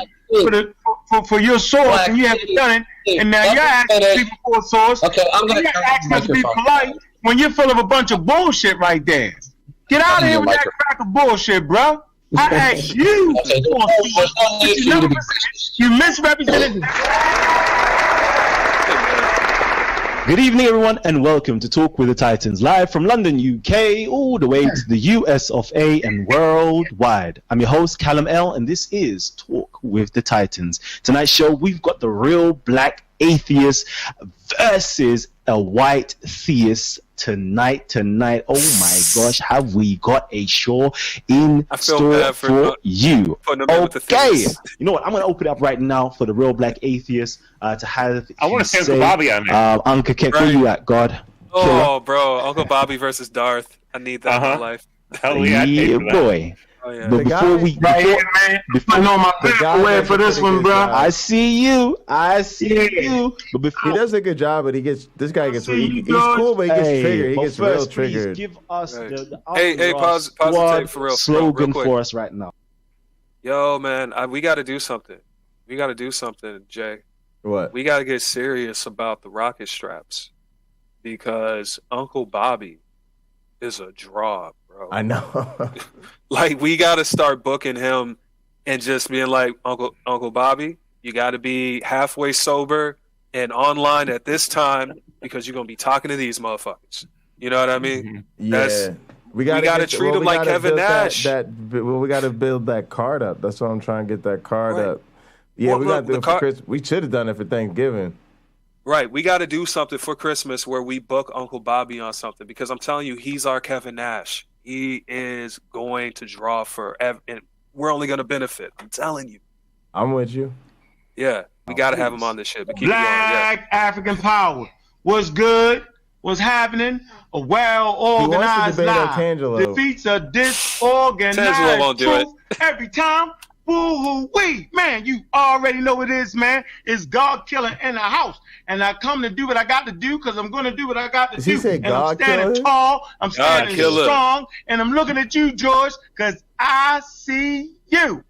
for your source, and you haven't done it, and now you're asking people for a source. Okay, I'm going to ask us to be polite when you're full of a bunch of bullshit right there. Get out of here with that crack of bullshit, bro. I asked you for a source. You misrepresented. Good evening, everyone, and welcome to Talk with the Titans, live from London, UK, all the way to the US of A and worldwide. I'm your host, Callum L, and this is Talk with the Titans. Tonight's show, we've got the real black atheist versus a white theist tonight. Oh my gosh, have we got a show in store for you? Okay, you know what? I'm going to open it up right now for the real black atheist to have. I want to see Uncle Bobby on there. Uncle Kent, where you at, God? Oh, bro, Uncle Bobby versus Darth. I need that in my life. Hell yeah, boy. Oh, yeah. But before we putting on my paperwork for this one, bro. I see you. But before he does a good job, but he's cool, but he gets triggered. He gets real triggered. Give us the pause the tape for real. Slogan real for us right now. Yo, man, we got to do something. We got to do something, Jay. What? We got to get serious about the rocket straps because Uncle Bobby is a draw, bro. I know. Like, we got to start booking him and just being like, Uncle Bobby, you got to be halfway sober and online at this time because you're going to be talking to these motherfuckers. You know what I mean? Yeah. We got to treat him like Kevin Nash. We got to build that card up. That's why I'm trying to get that card up. Yeah, we got to do it for Christmas. We should have done it for Thanksgiving. Right. We got to do something for Christmas where we book Uncle Bobby on something because I'm telling you, he's our Kevin Nash. He is going to draw forever, and we're only going to benefit. I'm telling you. I'm with you. Yeah, we got to have him on this shit. But keep Black it going. Yeah. African power. What's good? What's happening? A well-organized lie defeats a disorganized Tangelo won't do it. Every time Woo-wee, man, you already know what it is, man. It's God killer in the house. And I come to do what I got to do because I'm going to do what I got to do. And I'm standing tall, I'm standing strong, and I'm looking at you, George, because I see you.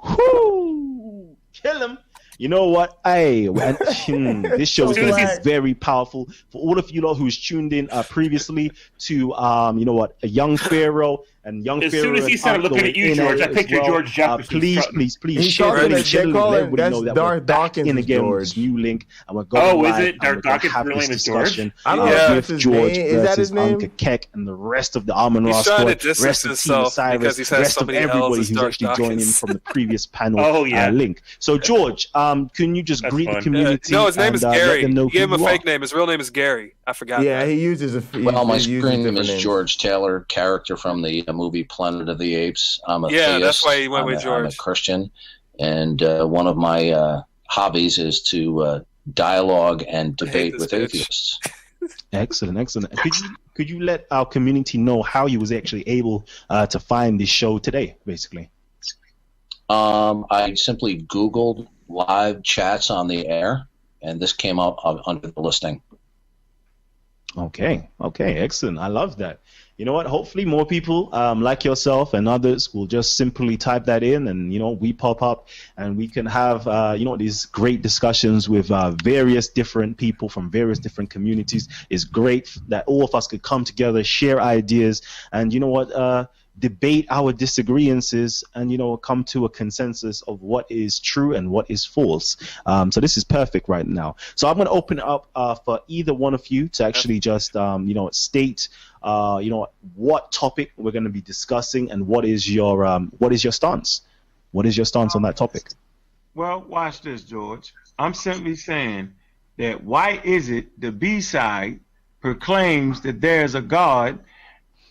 Whoo! Kill him. You know what? This show is very powerful. For all of you lot who's tuned in previously to, you know what, a young Pharaoh and young as Pharaoh. As soon as he started looking at you, George, I pictured George Jefferson. Please share it. Let Darth Dawkins in again George. This new link. And we're going is it? Darth Dawkins' real name is George? I don't know if with George versus Uncle Keck and the rest of the Amon Ross squad, rest of Team Osiris, rest of everybody who's actually joining from the previous panel link. So George, can you just greet the community? No, his name is Gary. You gave him a fake name. His real name is Gary. I forgot. Yeah, he uses a. Well, my screen name is George Taylor, character from the movie Planet of the Apes. I'm a theist. That's why he went with George. I'm a Christian, and one of my hobbies is to dialogue and debate with atheists. Excellent. Could you let our community know how you was actually able to find this show today, basically? I simply Googled live chats on the air, and this came up under the listing. Okay, excellent. I love that. You know what? Hopefully more people like yourself and others will just simply type that in, and, you know, we pop up and we can have, you know, these great discussions with various different people from various different communities. It's great that all of us could come together, share ideas, and, you know what, debate our disagreements and, you know, come to a consensus of what is true and what is false. So this is perfect right now. So I'm going to open it up for either one of you to actually just, you know, state, you know, what topic we're going to be discussing and what is your stance? What is your stance on that topic? Well, watch this, George. I'm simply saying that why is it the B-side proclaims that there's a God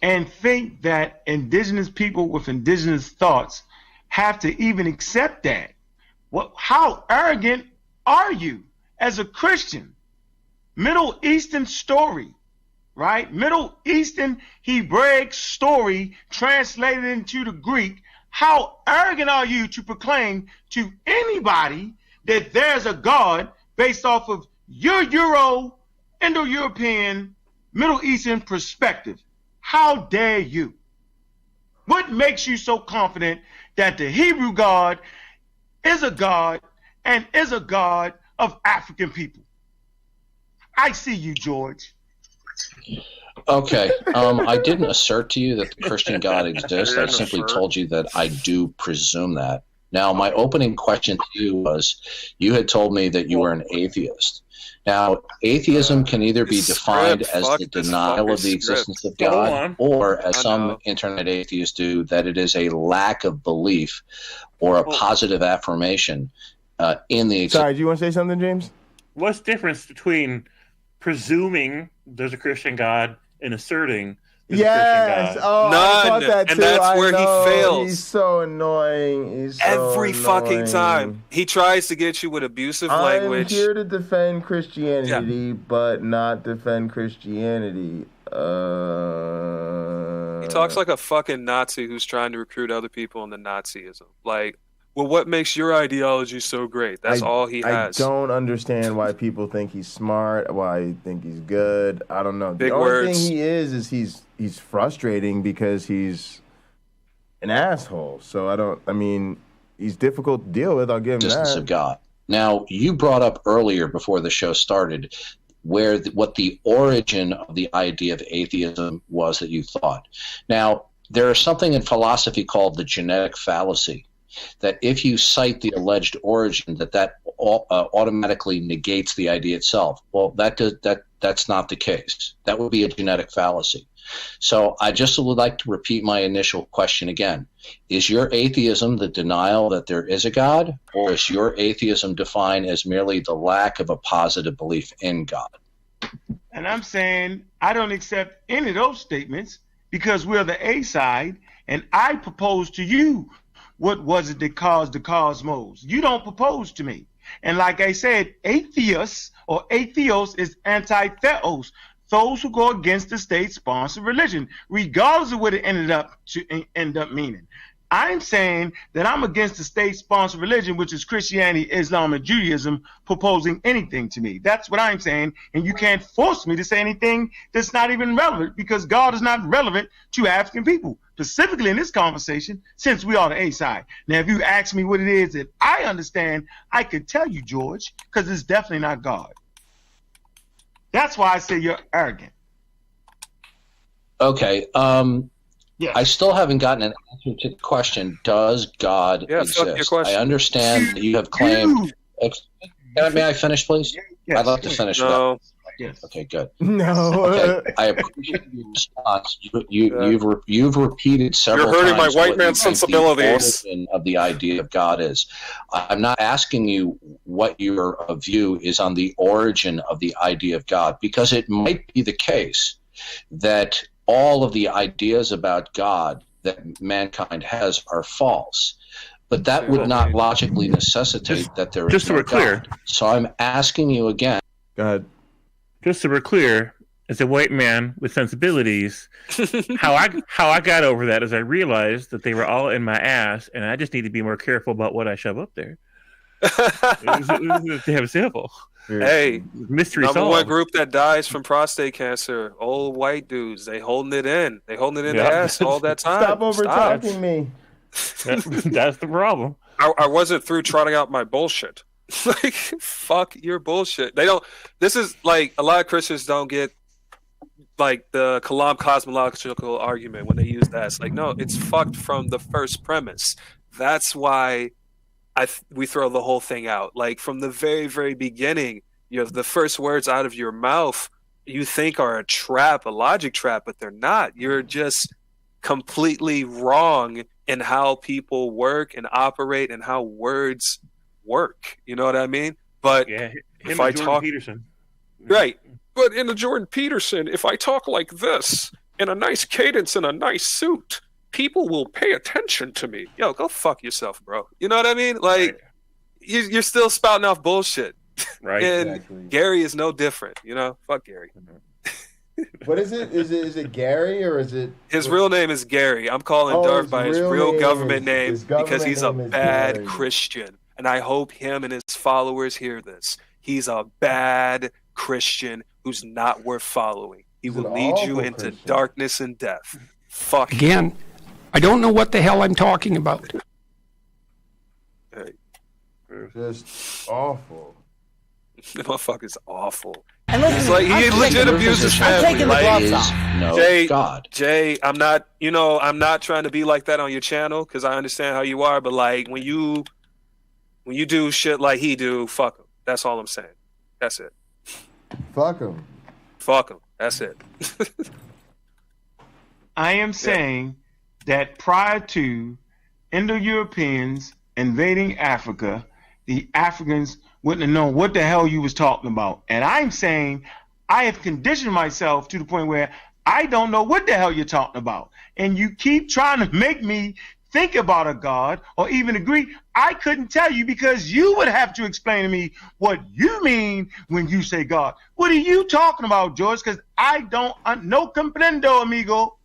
and think that indigenous people with indigenous thoughts have to even accept that? How arrogant are you as a Christian? Middle Eastern story, right? Middle Eastern Hebraic story translated into the Greek. How arrogant are you to proclaim to anybody that there's a God based off of your Indo-European, Middle Eastern perspective? How dare you? What makes you so confident that the Hebrew God is a God and is a God of African people? I see you, George. Okay. I didn't assert to you that the Christian God exists. I simply told you that I do presume that. Now, my opening question to you was, you had told me that you were an atheist. Now, atheism can either be defined as the denial of the existence of God, or as some internet atheists do, that it is a lack of belief or a positive affirmation in the existence. Sorry, do you want to say something, James? What's the difference between presuming there's a Christian God and asserting there's a Christian God? Oh, I thought that too. And that's where he fails. He's so annoying. Every fucking time. He tries to get you with abusive language. I'm here to defend Christianity, but not defend Christianity. He talks like a fucking Nazi who's trying to recruit other people into Nazism. Like, well, what makes your ideology so great? That's all he has. I don't understand why people think he's smart, why they think he's good. I don't know. Big the only words. thing he is he's frustrating because he's an asshole. So he's difficult to deal with. I'll give him that. Of God. Now, you brought up earlier before the show started what the origin of the idea of atheism was that you thought. Now, there is something in philosophy called the genetic fallacy, that if you cite the alleged origin, that automatically negates the idea itself. Well, that's not the case. That would be a genetic fallacy. So I just would like to repeat my initial question again. Is your atheism the denial that there is a God, or is your atheism defined as merely the lack of a positive belief in God? And I'm saying I don't accept any of those statements because we're the A side, and I propose to you what was it that caused the cosmos. You don't propose to me. And like I said, atheists or atheos is anti-theos, those who go against the state-sponsored religion, regardless of what it end up meaning. I'm saying that I'm against the state-sponsored religion, which is Christianity, Islam, and Judaism, proposing anything to me. That's what I'm saying, and you can't force me to say anything that's not even relevant, because God is not relevant to African people, specifically in this conversation, since we are the A side. Now, if you ask me what it is that I understand, I could tell you, George, because it's definitely not God. That's why I say you're arrogant. Okay. Yes. I still haven't gotten an answer to the question, does God exist? I understand that you have claimed... May I finish, please? Yes. I'd like to finish. No. Yes. Okay, good. No. Okay. I appreciate your response. You've repeated several times. You're hurting my white what man you think sensibilities. The origin of the idea of God is. I'm not asking you what your view is on the origin of the idea of God, because it might be the case that all of the ideas about God that mankind has are false. But that would not logically necessitate that there is just so no we're clear. God. So I'm asking you again. Go ahead. Just so we're clear, as a white man with sensibilities, how I got over that is I realized that they were all in my ass, and I just need to be more careful about what I shove up there. It's damn simple. Hey, mystery number solved. one group that dies from prostate cancer, old white dudes. They holding it in. They holding it in the ass all that time. Stop over talking me. That's the problem. I wasn't through trotting out my bullshit. Like, fuck your bullshit. They don't. This is like a lot of Christians don't get like the Kalam cosmological argument when they use that. It's like, no, it's fucked from the first premise. That's why we throw the whole thing out. Like from the very, very beginning, you have the first words out of your mouth you think are a trap, a logic trap, but they're not. You're just completely wrong in how people work and operate and how words work. You know what I mean? But yeah, if I talk Peterson. Right. But in the Jordan Peterson, if I talk like this in a nice cadence in a nice suit, people will pay attention to me. Yo, go fuck yourself, bro. You know what I mean? Like, you're still spouting off bullshit. Right. And Exactly. Gary is no different, you know? Fuck Gary. What is it? Is it Gary or is it? His real name is Gary. I'm calling Darth by his real government name because he's a bad Gary. Christian. And I hope him and his followers hear this. He's a bad Christian who's not worth following. He will lead you into darkness and death. Fuck Again, I don't know what the hell I'm talking about. Hey. Just awful. The motherfucker's awful. And listen, He's like, he legit abuses family. taking the gloves off. No Jay, God. Jay, I'm not trying to be like that on your channel because I understand how you are, but like when you do shit like he do, fuck him. That's all I'm saying. That's it. Fuck him. Fuck him. That's it. I am saying that prior to Indo-Europeans invading Africa, the Africans wouldn't have known what the hell you was talking about. And I'm saying I have conditioned myself to the point where I don't know what the hell you're talking about. And you keep trying to make me think about a God or even agree. I couldn't tell you because you would have to explain to me what you mean when you say God. What are you talking about, George? Because I don't no comprendo, amigo.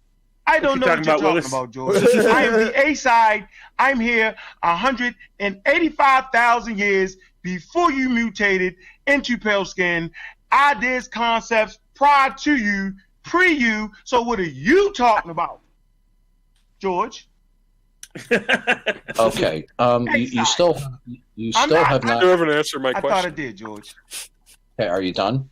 I don't know what you're talking about, George. I am the A side. I'm here 185,000 years before you mutated into pale skin. Ideas, concepts prior to you, pre you. So what are you talking about, George? Okay. You still have not. You haven't answered my I question. thought I did, George. Okay, are you done?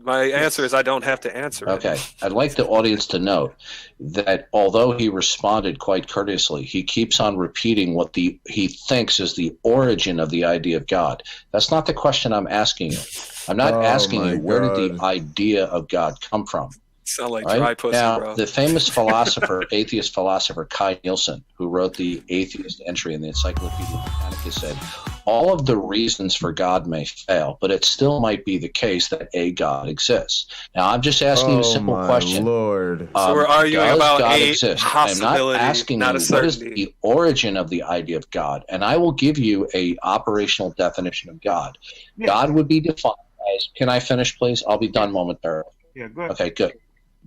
My answer is I don't have to answer it. Okay. I'd like the audience to note that although he responded quite courteously, he keeps on repeating what he thinks is the origin of the idea of God. That's not the question I'm asking you. I'm not asking you where did the idea of God come from. Sound like Right? dry pussy, now, bro. the famous philosopher, atheist philosopher Kai Nielsen, who wrote the atheist entry in the Encyclopedia Britannica, said, all of the reasons for God may fail, but it still might be the case that a God exists. Now, I'm just asking you a simple question. Lord. So we're arguing does about God a exist? possibility, I'm not asking not you a what is certainty. the origin of the idea of God, and I will give you a operational definition of God. Yeah. God would be defined as, can I finish, please? I'll be done momentarily. Yeah, go ahead. Okay, good.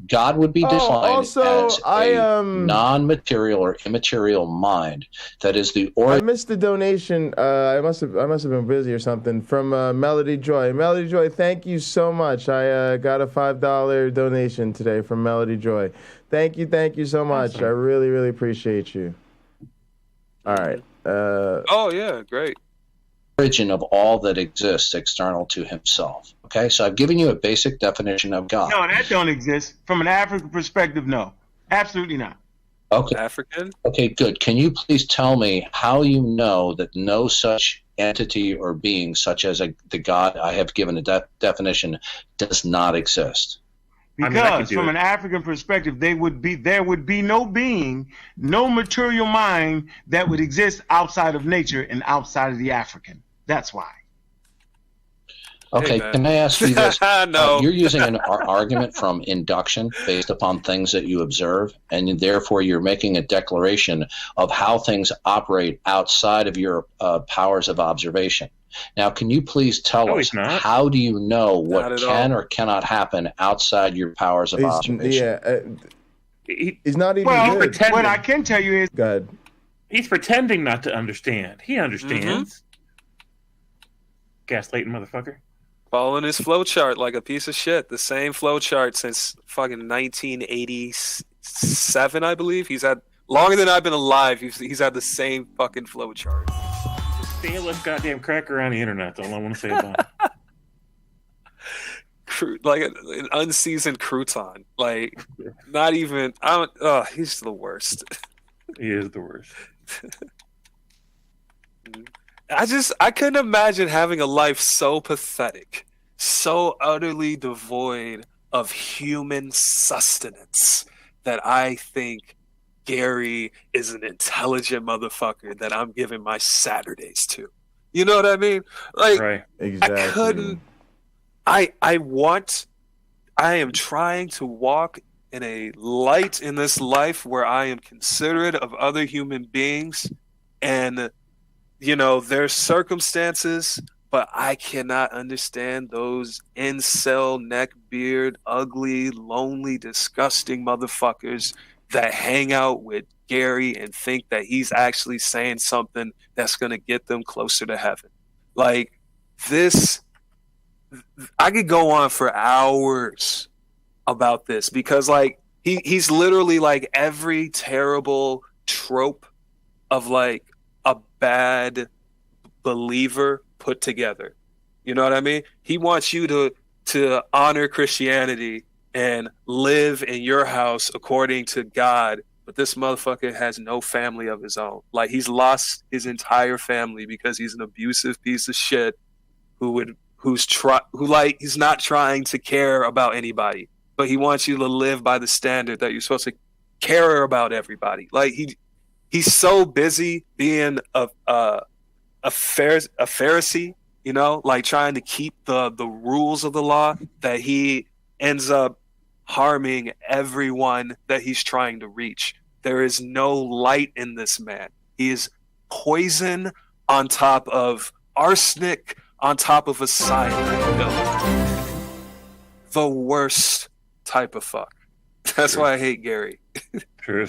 God would be defined also, as a non-material or immaterial mind that is the origin. I missed the donation. I must have been busy or something from Melody Joy. Melody Joy, thank you so much. I got a $5 donation today from Melody Joy. Thank you so much. Awesome. I really, really appreciate you. All right. Oh yeah, great. Origin of all that exists external to himself. Okay, so I've given you a basic definition of God. No, that don't exist. From an African perspective, no. Absolutely not. Okay. African? Okay, good. Can you please tell me how you know that no such entity or being, such as the God I have given a definition, does not exist? Because from an African perspective, there would be no being, no material mind that would exist outside of nature and outside of the African. That's why. Okay, Hey, can I ask you this? No. You're using an argument from induction based upon things that you observe, and therefore you're making a declaration of how things operate outside of your powers of observation. Now, can you please tell us how do you know what can or cannot happen outside your powers of observation? He's not even good. What I can tell you is... God. He's pretending not to understand. He understands. Gaslighting motherfucker. Following his flowchart like a piece of shit. The same flowchart since fucking 1987, I believe. He's had longer than I've been alive. He's had the same fucking flowchart. Stay a less goddamn cracker on the internet. That's all I want to say about it. Like an unseasoned crouton. Like not even. He's the worst. He is the worst. I couldn't imagine having a life so pathetic, so utterly devoid of human sustenance that I think Gary is an intelligent motherfucker that I'm giving my Saturdays to. You know what I mean? Like, right. Exactly. I couldn't. I am trying to walk in a light in this life where I am considerate of other human beings and, you know, their circumstances, but I cannot understand those incel, neckbeard, ugly, lonely, disgusting motherfuckers that hang out with Gary and think that he's actually saying something that's going to get them closer to heaven. Like this, I could go on for hours about this because like he's literally like every terrible trope of like a bad believer put together. You know what I mean? He wants you to honor Christianity and live in your house according to God, but this motherfucker has no family of his own. Like he's lost his entire family because he's an abusive piece of shit he's not trying to care about anybody, but he wants you to live by the standard that you're supposed to care about everybody. Like he's so busy being a Pharisee, you know, like trying to keep the rules of the law that he ends up harming everyone that he's trying to reach. There is no light in this man. He is poison on top of arsenic on top of a cyanide villain. The worst type of fuck. That's why I hate Gary. True.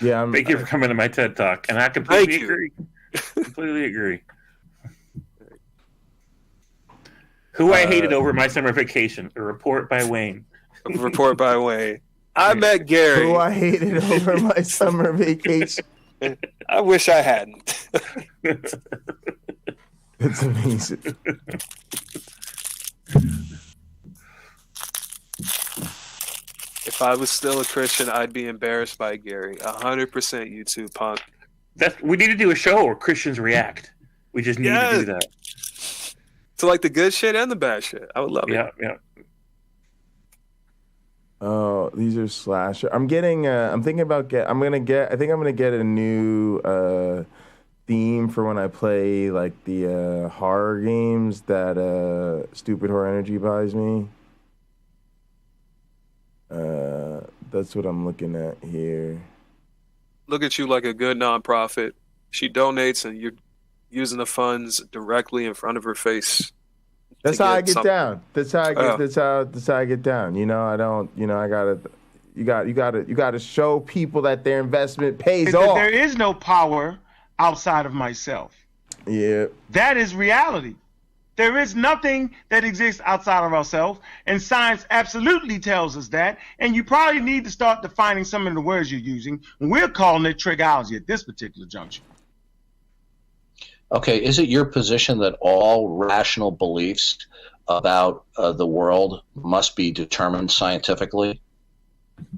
Yeah. Thank you for coming to my TED Talk, and I completely agree. Completely agree. Who I hated over my summer vacation. A report by Wayne. A report by Wayne. I met Gary. Who I hated over my summer vacation. I wish I hadn't. It's amazing. If I was still a Christian, I'd be embarrassed by Gary. 100% you too, punk. We need to do a show where Christians react. We just need to do that. To like the good shit and the bad shit. I would love it. Yeah. Oh, these are slasher. I'm getting. I'm thinking about I think I'm gonna get a new theme for when I play like the horror games that Stupid Horror Energy buys me. That's what I'm looking at here. Look at you like a good nonprofit. She donates and you're using the funds directly in front of her face. That's how I get down. That's how I get. That's how I get down. You know, I don't. You know, I gotta. You gotta show people that their investment pays off. There is no power outside of myself. Yeah. That is reality. There is nothing that exists outside of ourselves, and science absolutely tells us that. And you probably need to start defining some of the words you're using. We're calling it trigology at this particular juncture. Okay, is it your position that all rational beliefs about the world must be determined scientifically?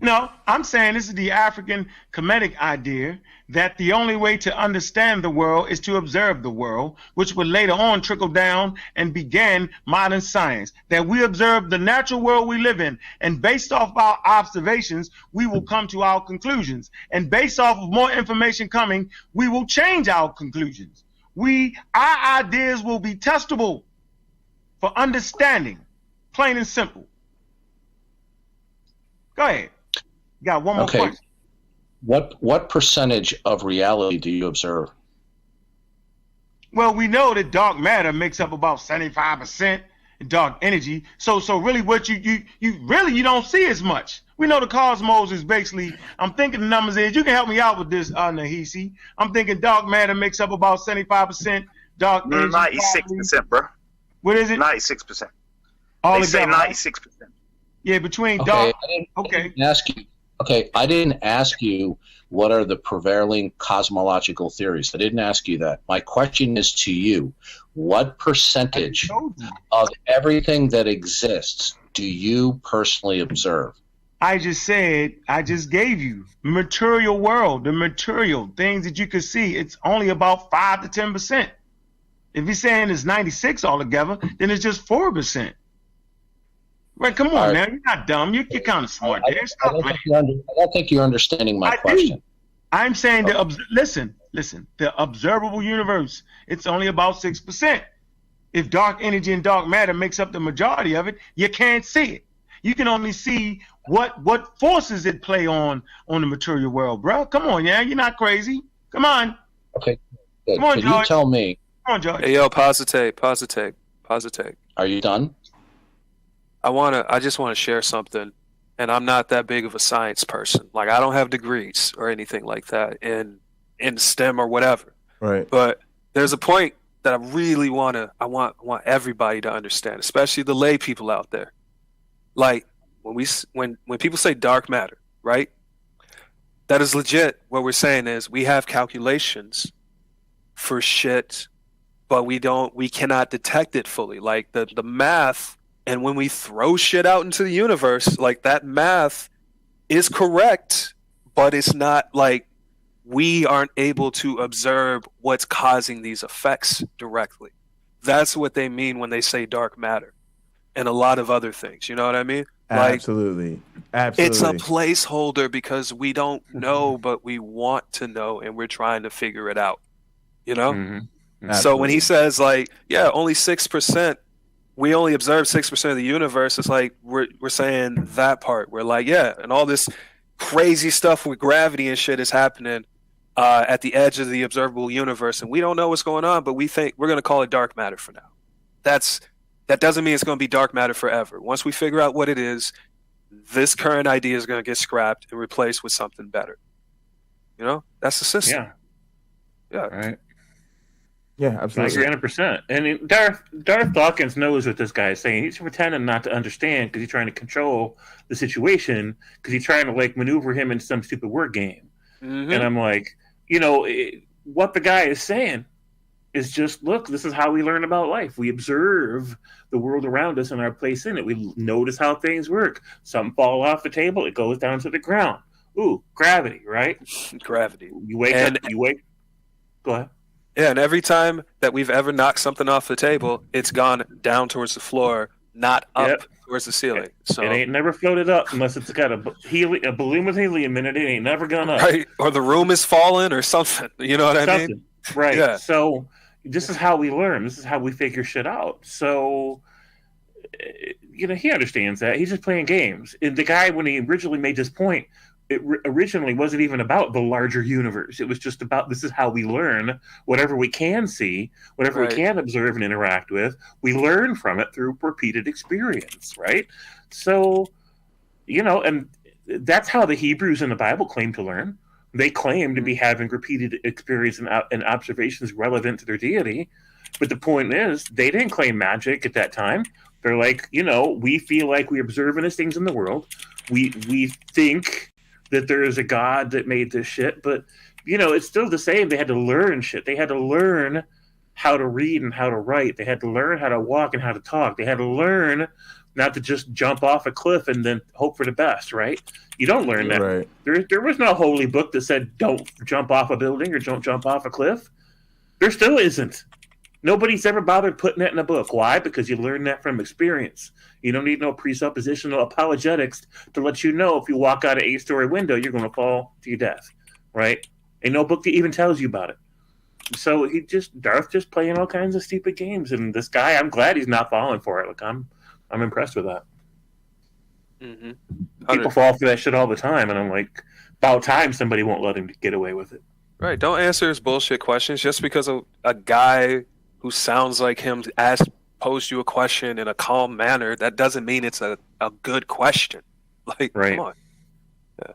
No, I'm saying this is the African Kemetic idea that the only way to understand the world is to observe the world, which would later on trickle down and began modern science. That we observe the natural world we live in, and based off our observations, we will come to our conclusions. And based off of more information coming, we will change our conclusions. Our ideas will be testable for understanding, plain and simple. Go ahead. Got one more question. What percentage of reality do you observe? Well, we know that dark matter makes up about 75% dark energy. So really what you don't see as much. We know the cosmos is basically, I'm thinking the numbers is, you can help me out with this, Nahisi. I'm thinking dark matter makes up about 75% dark energy. 96%, bro. What is it? 96%. All they say together, right? 96%. Yeah, between dark. I didn't ask you what are the prevailing cosmological theories. I didn't ask you that. My question is to you: what percentage of everything that exists do you personally observe? I just gave you material world, the material things that you could see. It's only about 5 to 10%. If you're saying it's 96 altogether, then it's just 4%. Right, come on, now. You're not dumb. You're kind of smart there. I don't think you're understanding my question. I'm saying listen. The observable universe, it's only about 6%. If dark energy and dark matter makes up the majority of it, you can't see it. You can only see what forces it play on the material world, bro. Come on, yeah. You're not crazy. Come on. Okay. Good. Come on, Can George. you tell me? Come on, George. Hey, yo, positate. Are you done? I just want to share something, and I'm not that big of a science person. Like, I don't have degrees or anything like that in STEM or whatever. Right. But there's a point that I really want everybody to understand, especially the lay people out there. Like, when people say dark matter, right? That is legit. What we're saying is we have calculations for shit, but we cannot detect it fully. Like the math. And when we throw shit out into the universe, like that math is correct, but it's not like we aren't able to observe what's causing these effects directly. That's what they mean when they say dark matter and a lot of other things. You know what I mean? Like, Absolutely. It's a placeholder because we don't know, but we want to know, and we're trying to figure it out. You know? Mm-hmm. So when he says, like, yeah, only 6%, we only observe 6% of the universe. It's like we're saying that part. We're like, yeah, and all this crazy stuff with gravity and shit is happening at the edge of the observable universe, and we don't know what's going on, but we think we're going to call it dark matter for now. That doesn't mean it's going to be dark matter forever. Once we figure out what it is, this current idea is going to get scrapped and replaced with something better. You know, that's the system. Yeah. Right. Yeah, absolutely. 100%. And Darth Dawkins knows what this guy is saying. He's pretending not to understand because he's trying to control the situation because he's trying to like maneuver him into some stupid word game. Mm-hmm. And I'm like, what the guy is saying is just, look, this is how we learn about life. We observe the world around us and our place in it. We notice how things work. Something falls off the table, it goes down to the ground. Ooh, gravity, right? Gravity. You wake up. Go ahead. Yeah, and every time that we've ever knocked something off the table, it's gone down towards the floor, not up towards the ceiling. So it ain't never floated up unless it's got a balloon with helium in it. It ain't never gone up. Right, or the room is falling or something. You know what I mean? Right. Yeah. So this is how we learn. This is how we figure shit out. So, he understands that. He's just playing games. And the guy, when he originally made this point, originally wasn't even about the larger universe. It was just about, this is how we learn whatever we can see, whatever we can observe and interact with. We learn from it through repeated experience, right? So, and that's how the Hebrews in the Bible claim to learn. They claim to be having repeated experience and observations relevant to their deity. But the point is, they didn't claim magic at that time. They're like, we feel like we observe these things in the world. We think that there is a God that made this shit, but it's still the same. They had to learn shit. They had to learn how to read and how to write. They had to learn how to walk and how to talk. They had to learn not to just jump off a cliff and then hope for the best, right? You don't learn that. Right. There was no holy book that said don't jump off a building or don't jump off a cliff. There still isn't. Nobody's ever bothered putting that in a book. Why? Because you learn that from experience. You don't need no presuppositional apologetics to let you know if you walk out an 8-story window, you're going to fall to your death, right? Ain't no book that even tells you about it. So Darth just playing all kinds of stupid games, and this guy, I'm glad he's not falling for it. Like I'm impressed with that. Mm-hmm. People fall for that shit all the time, and I'm like, about time somebody won't let him get away with it. Right. Don't answer his bullshit questions just because a guy who sounds like him posed you a question in a calm manner. That doesn't mean it's a good question. Like, come on. Yeah.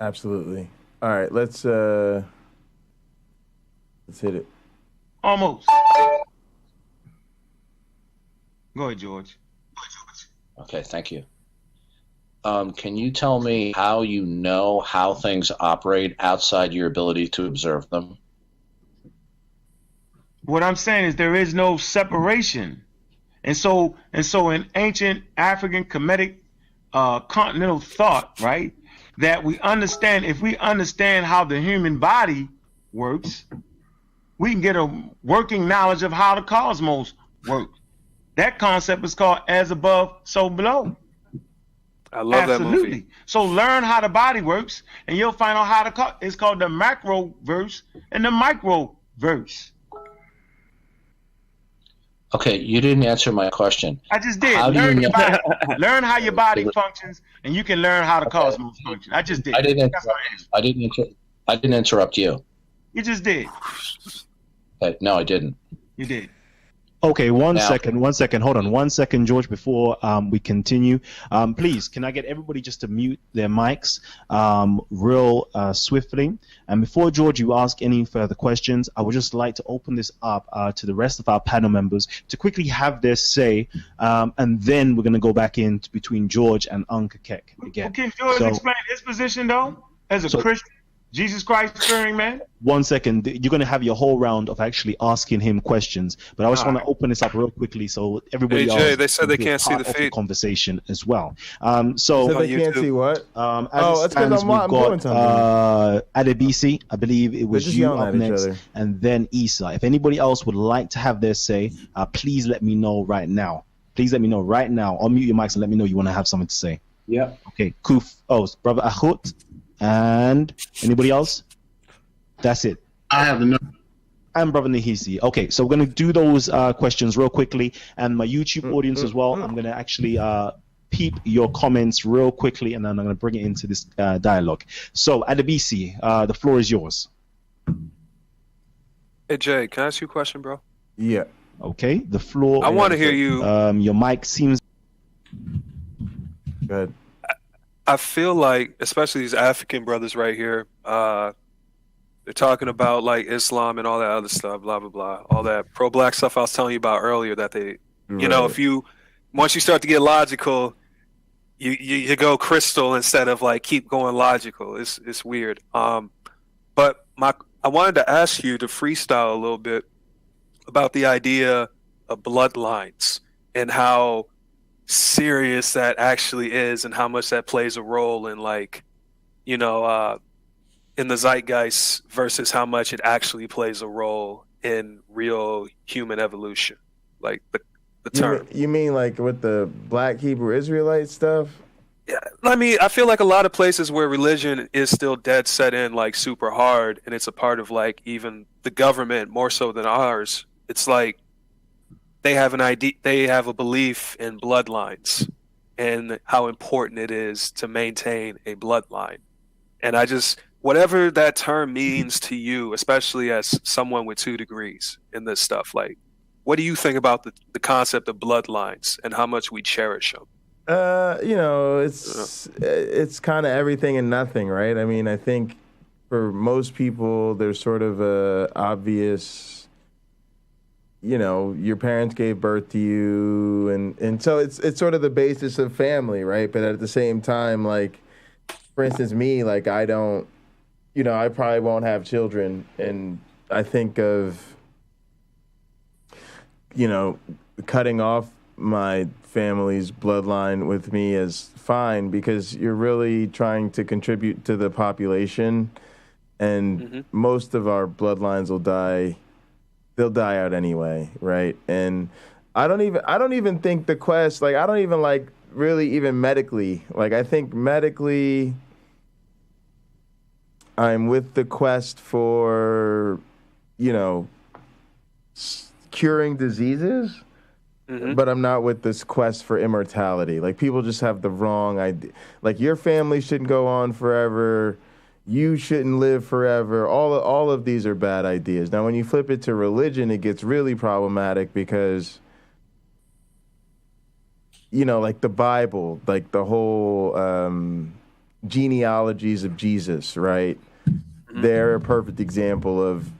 Absolutely. All right, let's hit it. Almost. Go ahead, George. Okay, thank you. Can you tell me how you know how things operate outside your ability to observe them? What I'm saying is there is no separation. And so in ancient African Kemetic continental thought, right, that we understand, if we understand how the human body works, we can get a working knowledge of how the cosmos works. That concept is called as above, so below. I love that movie. Absolutely. So learn how the body works, and you'll find out how it's called the macro verse and the micro verse. Okay, you didn't answer my question. I just did. Learn how your body functions, and you can learn how the cosmos function. I just did. I didn't interrupt you. You just did. No, I didn't. You did. Okay, one second. Hold on 1 second, George, before we continue. Please, can I get everybody just to mute their mics real swiftly? And before, George, you ask any further questions, I would just like to open this up to the rest of our panel members to quickly have their say, and then we're going to go back in between George and Uncle Keck again. Can George explain his position, though, as a Christian? Jesus Christ fearing man? 1 second. You're going to have your whole round of actually asking him questions, but I just want to open this up real quickly so everybody else. Jay, they said they can't see the feed. Conversation as well. So they can't see what? That's because I'm doing something. ACBC, I believe it was you up next, and then Issa. If anybody else would like to have their say, please let me know right now. Unmute your mics and let me know you want to have something to say. Yeah. Okay. Kuf. Oh, brother Ahut. And anybody else? That's it. I have the number. And Brother Nahisi. Okay, so we're going to do those questions real quickly. And my YouTube audience as well, I'm going to actually peep your comments real quickly, and then I'm going to bring it into this dialogue. So, ACBC, the floor is yours. Hey, Jay, can I ask you a question, bro? Yeah. Okay, the floor. I want to hear you. Your mic seems... Good. I feel like, especially these African brothers right here, they're talking about like Islam and all that other stuff, blah, blah, blah. All that pro-black stuff I was telling you about earlier that they, you know, once you start to get logical, you go crystal instead of like keep going logical. It's weird. But I wanted to ask you to freestyle a little bit about the idea of bloodlines and how serious that actually is and how much that plays a role in, like, you know, in the zeitgeist versus how much it actually plays a role in real human evolution, like the term. You mean like with the Black Hebrew Israelite stuff? Yeah, I mean, I feel like a lot of places where religion is still dead set in like super hard, and it's a part of like even the government more so than ours. It's like they have an idea, they have a belief in bloodlines and how important it is to maintain a bloodline. And I just, whatever that term means to you, especially as someone with 2 degrees in this stuff, like, what do you think about the concept of bloodlines and how much we cherish them? It's kind of everything and nothing, right? I mean, I think for most people, there's sort of a obvious, your parents gave birth to you, and so it's sort of the basis of family, right? But at the same time, like, for instance, me, like, I don't, I probably won't have children, and I think of, cutting off my family's bloodline with me as fine, because you're really trying to contribute to the population, and most of our bloodlines will die. They'll die out anyway, right? And I don't even think the quest, like, I don't even like really even medically, like, I think medically I'm with the quest for, curing diseases. But I'm not with this quest for immortality. Like, people just have the wrong idea. Like, your family shouldn't go on forever. You shouldn't live forever. All of these are bad ideas. Now, when you flip it to religion, it gets really problematic because, like the Bible, like the whole genealogies of Jesus, right? They're a perfect example of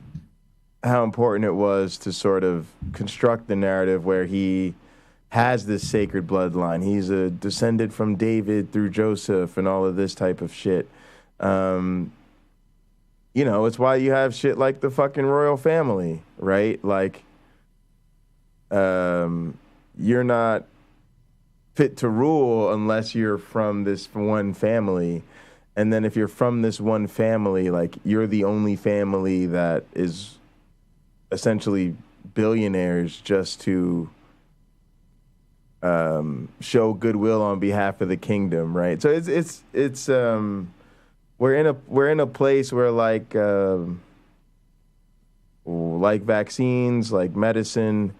how important it was to sort of construct the narrative where he has this sacred bloodline. He's a descendant from David through Joseph and all of this type of shit. It's why you have shit like the fucking royal family, right? Like, you're not fit to rule unless you're from this one family. And then if you're from this one family, like, you're the only family that is essentially billionaires just to show goodwill on behalf of the kingdom, right? So it's we're in a place where like vaccines, like medicine,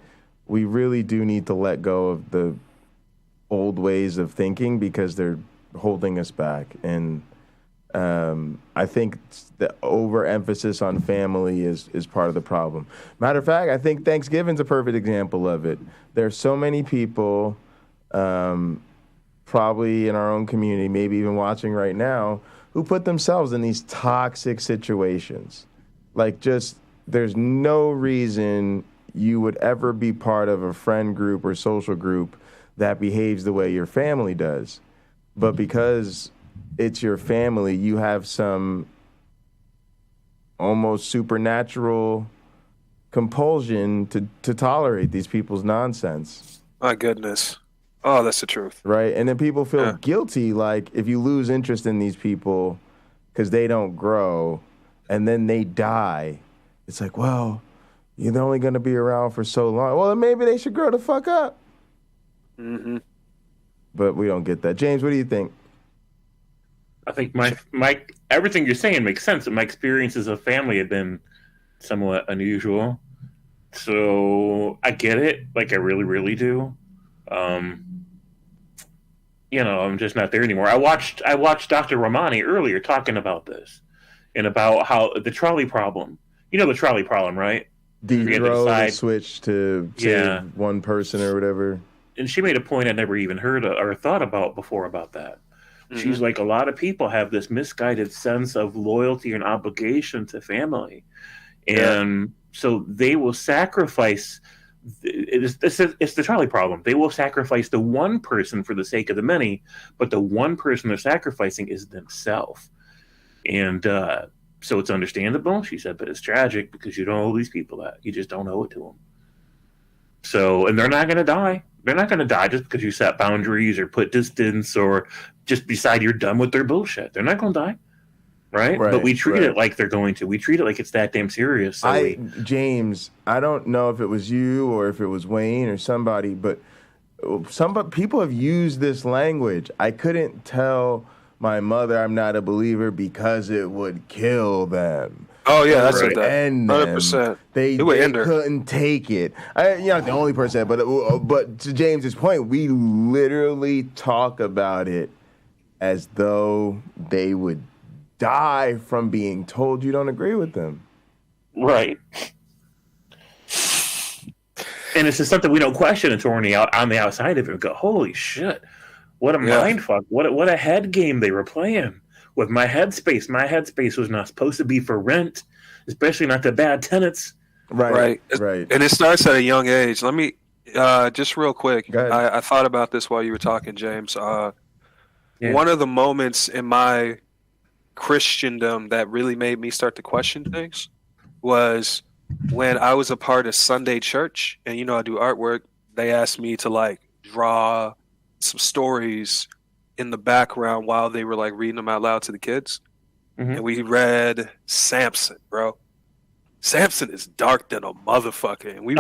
we really do need to let go of the old ways of thinking because they're holding us back. And I think the overemphasis on family is part of the problem. Matter of fact, I think Thanksgiving's a perfect example of it. There's so many people, probably in our own community, maybe even watching right now, who put themselves in these toxic situations. Like, just, there's no reason you would ever be part of a friend group or social group that behaves the way your family does. But because it's your family, you have some almost supernatural compulsion to tolerate these people's nonsense. My goodness. Oh, that's the truth. Right? And then people feel guilty, like, if you lose interest in these people because they don't grow and then they die, it's like, well, you're only going to be around for so long. Well, then maybe they should grow the fuck up. But we don't get that. James, what do you think? I think my everything you're saying makes sense. My experiences of family have been somewhat unusual, so I get it. Like, I really, really do. I'm just not there anymore. I watched Dr. Ramani earlier talking about this and about how the trolley problem. You know the trolley problem, right? The switch to save one person or whatever. And she made a point I never even heard or thought about before about that. She's like, a lot of people have this misguided sense of loyalty and obligation to family. And so they will sacrifice. It's the trolley problem. They will sacrifice the one person for the sake of the many, but the one person they're sacrificing is themselves. And so it's understandable, she said, but it's tragic because you don't owe these people that. You just don't owe it to them. So, and they're not going to die. They're not going to die just because you set boundaries or put distance or just decide you're done with their bullshit. They're not going to die, right? But we treat it like they're going to. We treat it like it's that damn serious. So James, I don't know if it was you or if it was Wayne or somebody, but people have used this language. I couldn't tell my mother I'm not a believer because it would kill them. Oh yeah, that's right. 100%. They couldn't take it. You're not the only person, but to James's point, we literally talk about it as though they would die from being told you don't agree with them. Right. And it's just something we don't question until we're on the outside of it and go, holy shit, what a mind fuck. What a head game they were playing with my headspace. My headspace was not supposed to be for rent, especially not the bad tenants. Right. And it starts at a young age. Let me, just real quick, I thought about this while you were talking, James. One of the moments in my Christendom that really made me start to question things was when I was a part of Sunday church, and I do artwork. They asked me to like draw some stories in the background while they were like reading them out loud to the kids. And we read Samson, bro. Samson is dark than a motherfucker, and we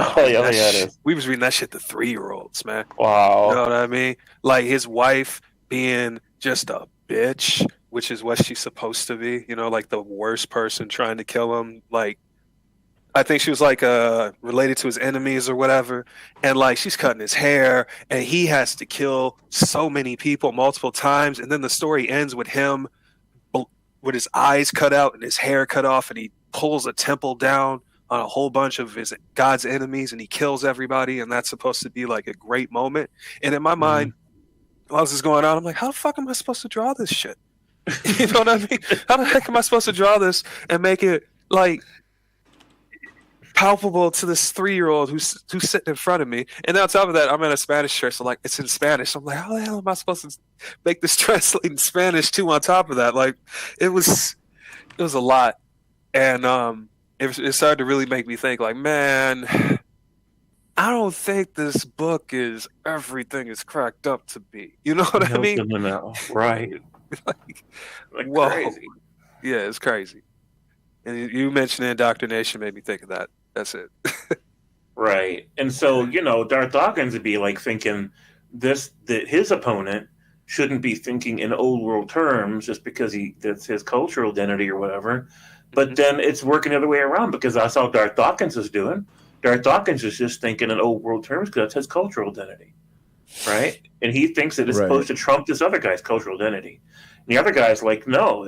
was reading that shit to 3-year-olds, man. Wow. You know what I mean? Like his wife being just a bitch, which is what she's supposed to be, like the worst person trying to kill him. Like, I think she was like related to his enemies or whatever. And like, she's cutting his hair and he has to kill so many people multiple times. And then the story ends with him with his eyes cut out and his hair cut off. And he pulls a temple down on a whole bunch of his God's enemies and he kills everybody. And that's supposed to be like a great moment. And in my mind, while this is going on, I'm like, how the fuck am I supposed to draw this shit? You know what I mean? How the heck am I supposed to draw this and make it like palpable to this 3-year-old who's sitting in front of me? And then on top of that, I'm in a Spanish church, so like it's in Spanish. So I'm like, how the hell am I supposed to make this translate in Spanish too? On top of that, like it was a lot, and it started to really make me think. Like, man, I don't think this book is everything it's cracked up to be. You know what I mean? Right. like whoa. Crazy. Yeah, it's crazy. And you mentioned indoctrination made me think of that. That's it. Right. And so, Darth Dawkins would be like thinking that his opponent shouldn't be thinking in old world terms just because that's his cultural identity or whatever. But then it's working the other way around because that's all Darth Dawkins is doing. Darth Dawkins is just thinking in old world terms because that's his cultural identity. Right? And he thinks that it's supposed to trump this other guy's cultural identity. And the other guy's like, no,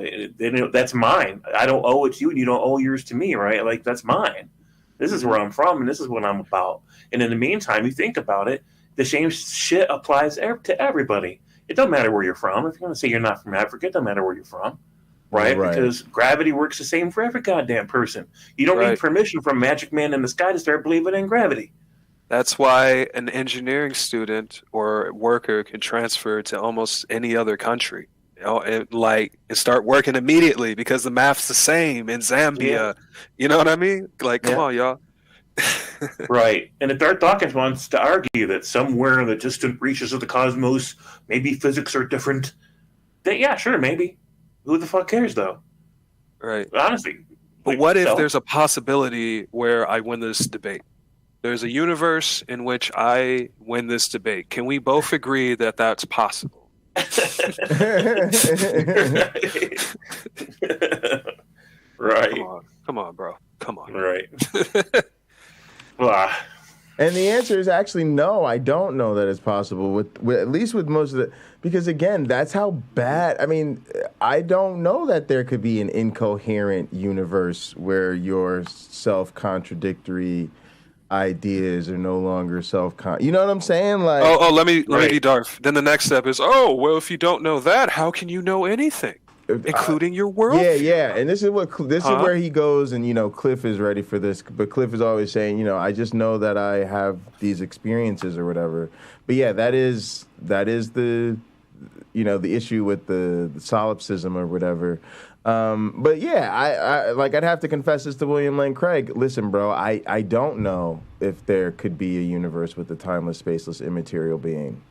that's mine. I don't owe it to you and you don't owe yours to me, right? Like, that's mine. This is where I'm from and this is what I'm about. And in the meantime, you think about it, the same shit applies to everybody. It don't matter where you're from. If you're going to say you're not from Africa, it don't matter where you're from. Right? Because gravity works the same for every goddamn person. You don't need permission from Magic Man in the sky to start believing in gravity. That's why an engineering student or worker can transfer to almost any other country, and start working immediately because the math's the same in Zambia. Yeah. You know what I mean? Like, come on, y'all. Right. And if Darth Dawkins wants to argue that somewhere in the distant reaches of the cosmos, maybe physics are different, then yeah, sure, maybe. Who the fuck cares, though? Right. Honestly. But what if there's a possibility where I win this debate? There's a universe in which I win this debate. Can we both agree that that's possible? Right. Come on, bro. Come on. Right. And the answer is actually no. I don't know that it's possible with at least with most of the, because again, that's how bad. I mean, I don't know that there could be an incoherent universe where your self-contradictory ideas are no longer you know what I'm saying? Like, let me be Darth. Then the next step is, if you don't know that, how can you know anything, including your world? Yeah. And this is where he goes, and Cliff is ready for this, but Cliff is always saying, I just know that I have these experiences or whatever. But yeah, that is the the issue with the solipsism or whatever. But yeah, I'd have to confess this to William Lane Craig. Listen, bro, I don't know if there could be a universe with a timeless, spaceless, immaterial being.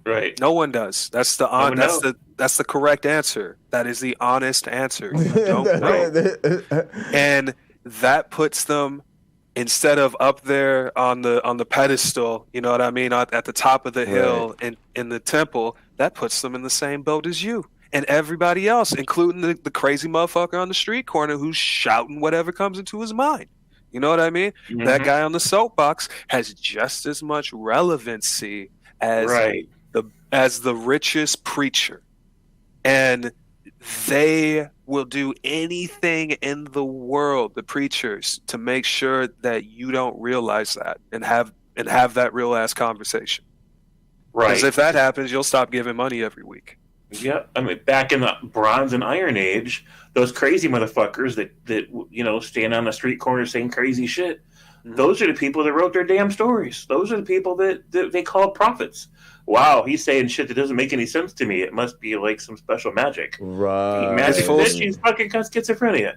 Right. No one does. That's the correct answer. That is the honest answer. You don't know. And that puts them, instead of up there on the pedestal, you know what I mean, at the top of the hill in the temple, that puts them in the same boat as you. And everybody else, including the crazy motherfucker on the street corner who's shouting whatever comes into his mind. You know what I mean? Mm-hmm. That guy on the soapbox has just as much relevancy as the richest preacher. And they will do anything in the world, the preachers, to make sure that you don't realize that and have that real ass conversation. Right. Because if that happens, you'll stop giving money every week. Yeah, I mean, back in the Bronze and Iron Age, those crazy motherfuckers that stand on the street corner saying crazy shit, those are the people that wrote their damn stories. Those are the people that they call prophets. Wow, he's saying shit that doesn't make any sense to me. It must be like some special magic. Right. Magic that she's fucking schizophrenia.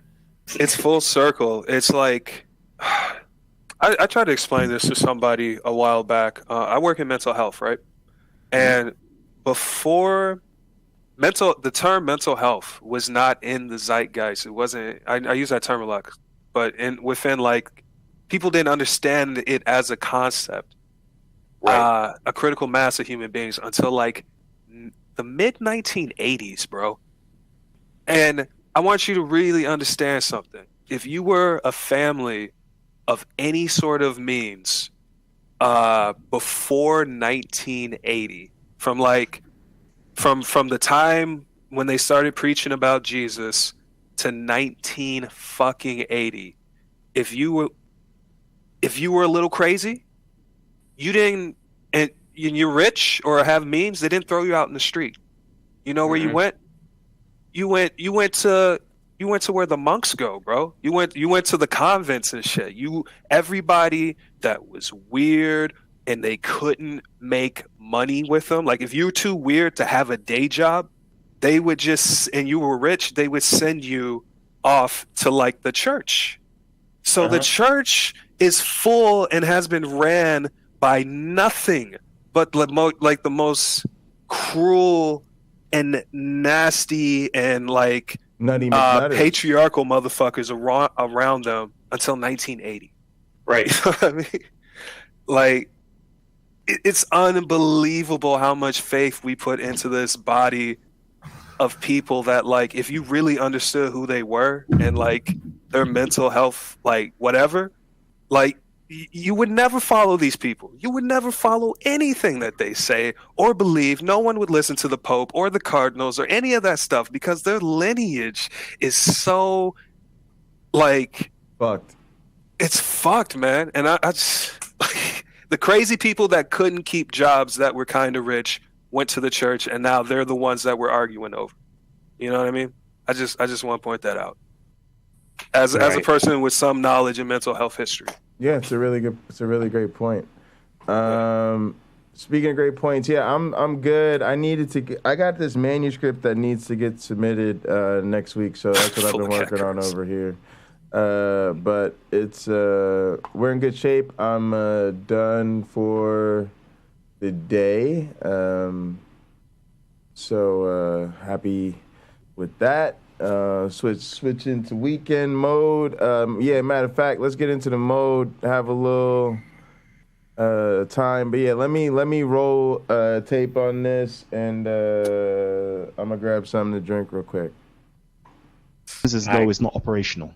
It's full circle. It's like, I tried to explain this to somebody a while back. I work in mental health, right? And before the term mental health was not in the zeitgeist. It wasn't. I use that term a lot, but within like people didn't understand it as a concept, right. A critical mass of human beings until like the mid 1980s, bro. And I want you to really understand something. If you were a family of any sort of means before 1980, from the time when they started preaching about Jesus to 1980, if you were a little crazy, and you're rich or have means, they didn't throw you out in the street. You know where you went? You went to where the monks go, bro. You went to the convents and shit. Everybody that was weird and they couldn't make money with them. Like if you were too weird to have a day job, they would and you were rich, they would send you off to like the church. So the church is full and has been ran by nothing but like the most cruel and nasty and like patriarchal motherfuckers around them until 1980. Right. You know what I mean? Like, it's unbelievable how much faith we put into this body of people that, like, if you really understood who they were and, like, their mental health, like, whatever, like, you would never follow these people. You would never follow anything that they say or believe. No one would listen to the Pope or the Cardinals or any of that stuff because their lineage is so, like... fucked. It's fucked, man. And I just... the crazy people that couldn't keep jobs that were kind of rich went to the church, and now they're the ones that we're arguing over. You know what I mean? I just want to point that out. As a person with some knowledge in mental health history. Yeah, it's a really great point. Speaking of great points, yeah, I'm good. I got this manuscript that needs to get submitted next week, so that's what I've been working on over here. But it's we're in good shape. I'm done for the day. So happy with that. Switch into weekend mode. Yeah, matter of fact, let's get into the mode. Have a little time. But yeah, let me roll tape on this, and I'm gonna grab something to drink real quick. This is though it's not operational.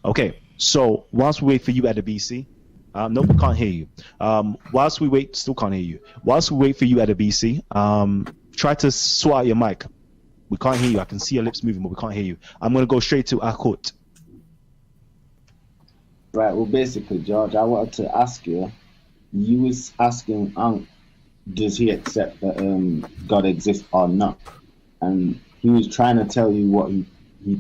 Okay, so whilst we wait for you at the BC, nope, we can't hear you. Whilst we wait, still can't hear you. Whilst we wait for you at the BC, try to sort out your mic. We can't hear you. I can see your lips moving, but we can't hear you. I'm going to go straight to Akut. Right, well, basically, George, I wanted to ask you, you was asking Ankh, does he accept that God exists or not? And he was trying to tell you what he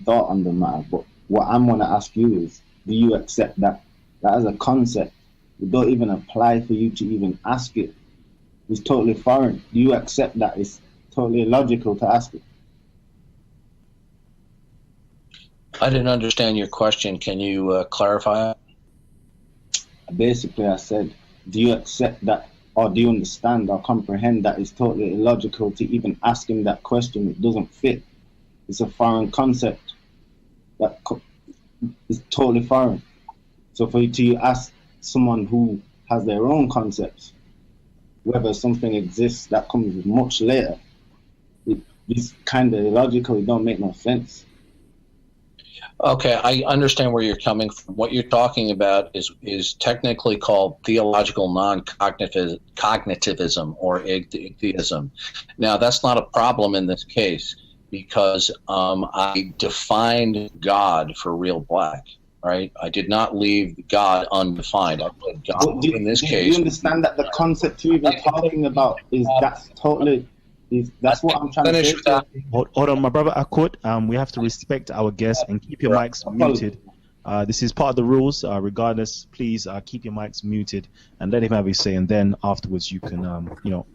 thought on the matter, but what I'm going to ask you is, do you accept that as a concept? It don't even apply for you to even ask it. It's totally foreign. Do you accept that it's totally illogical to ask it? I didn't understand your question. Can you clarify it? Basically, I said, do you accept that, or do you understand or comprehend that it's totally illogical to even ask him that question? It doesn't fit. It's a foreign concept. That is totally foreign. So for you to ask someone who has their own concepts, whether something exists that comes much later, it's kind of illogical. It don't make no sense. Okay, I understand where you're coming from. What you're talking about is technically called theological non-cognitivism or atheism. Now, that's not a problem in this case because I defined God for Real Black, right? I did not leave God undefined. I put God in this case. Do you understand that the concept you're even talking about is that's totally... That's what I'm trying to say. Hold on, my brother Akut. We have to respect our guests and keep your mics muted. This is part of the rules. Regardless, please keep your mics muted and let him have his say, and then afterwards you can,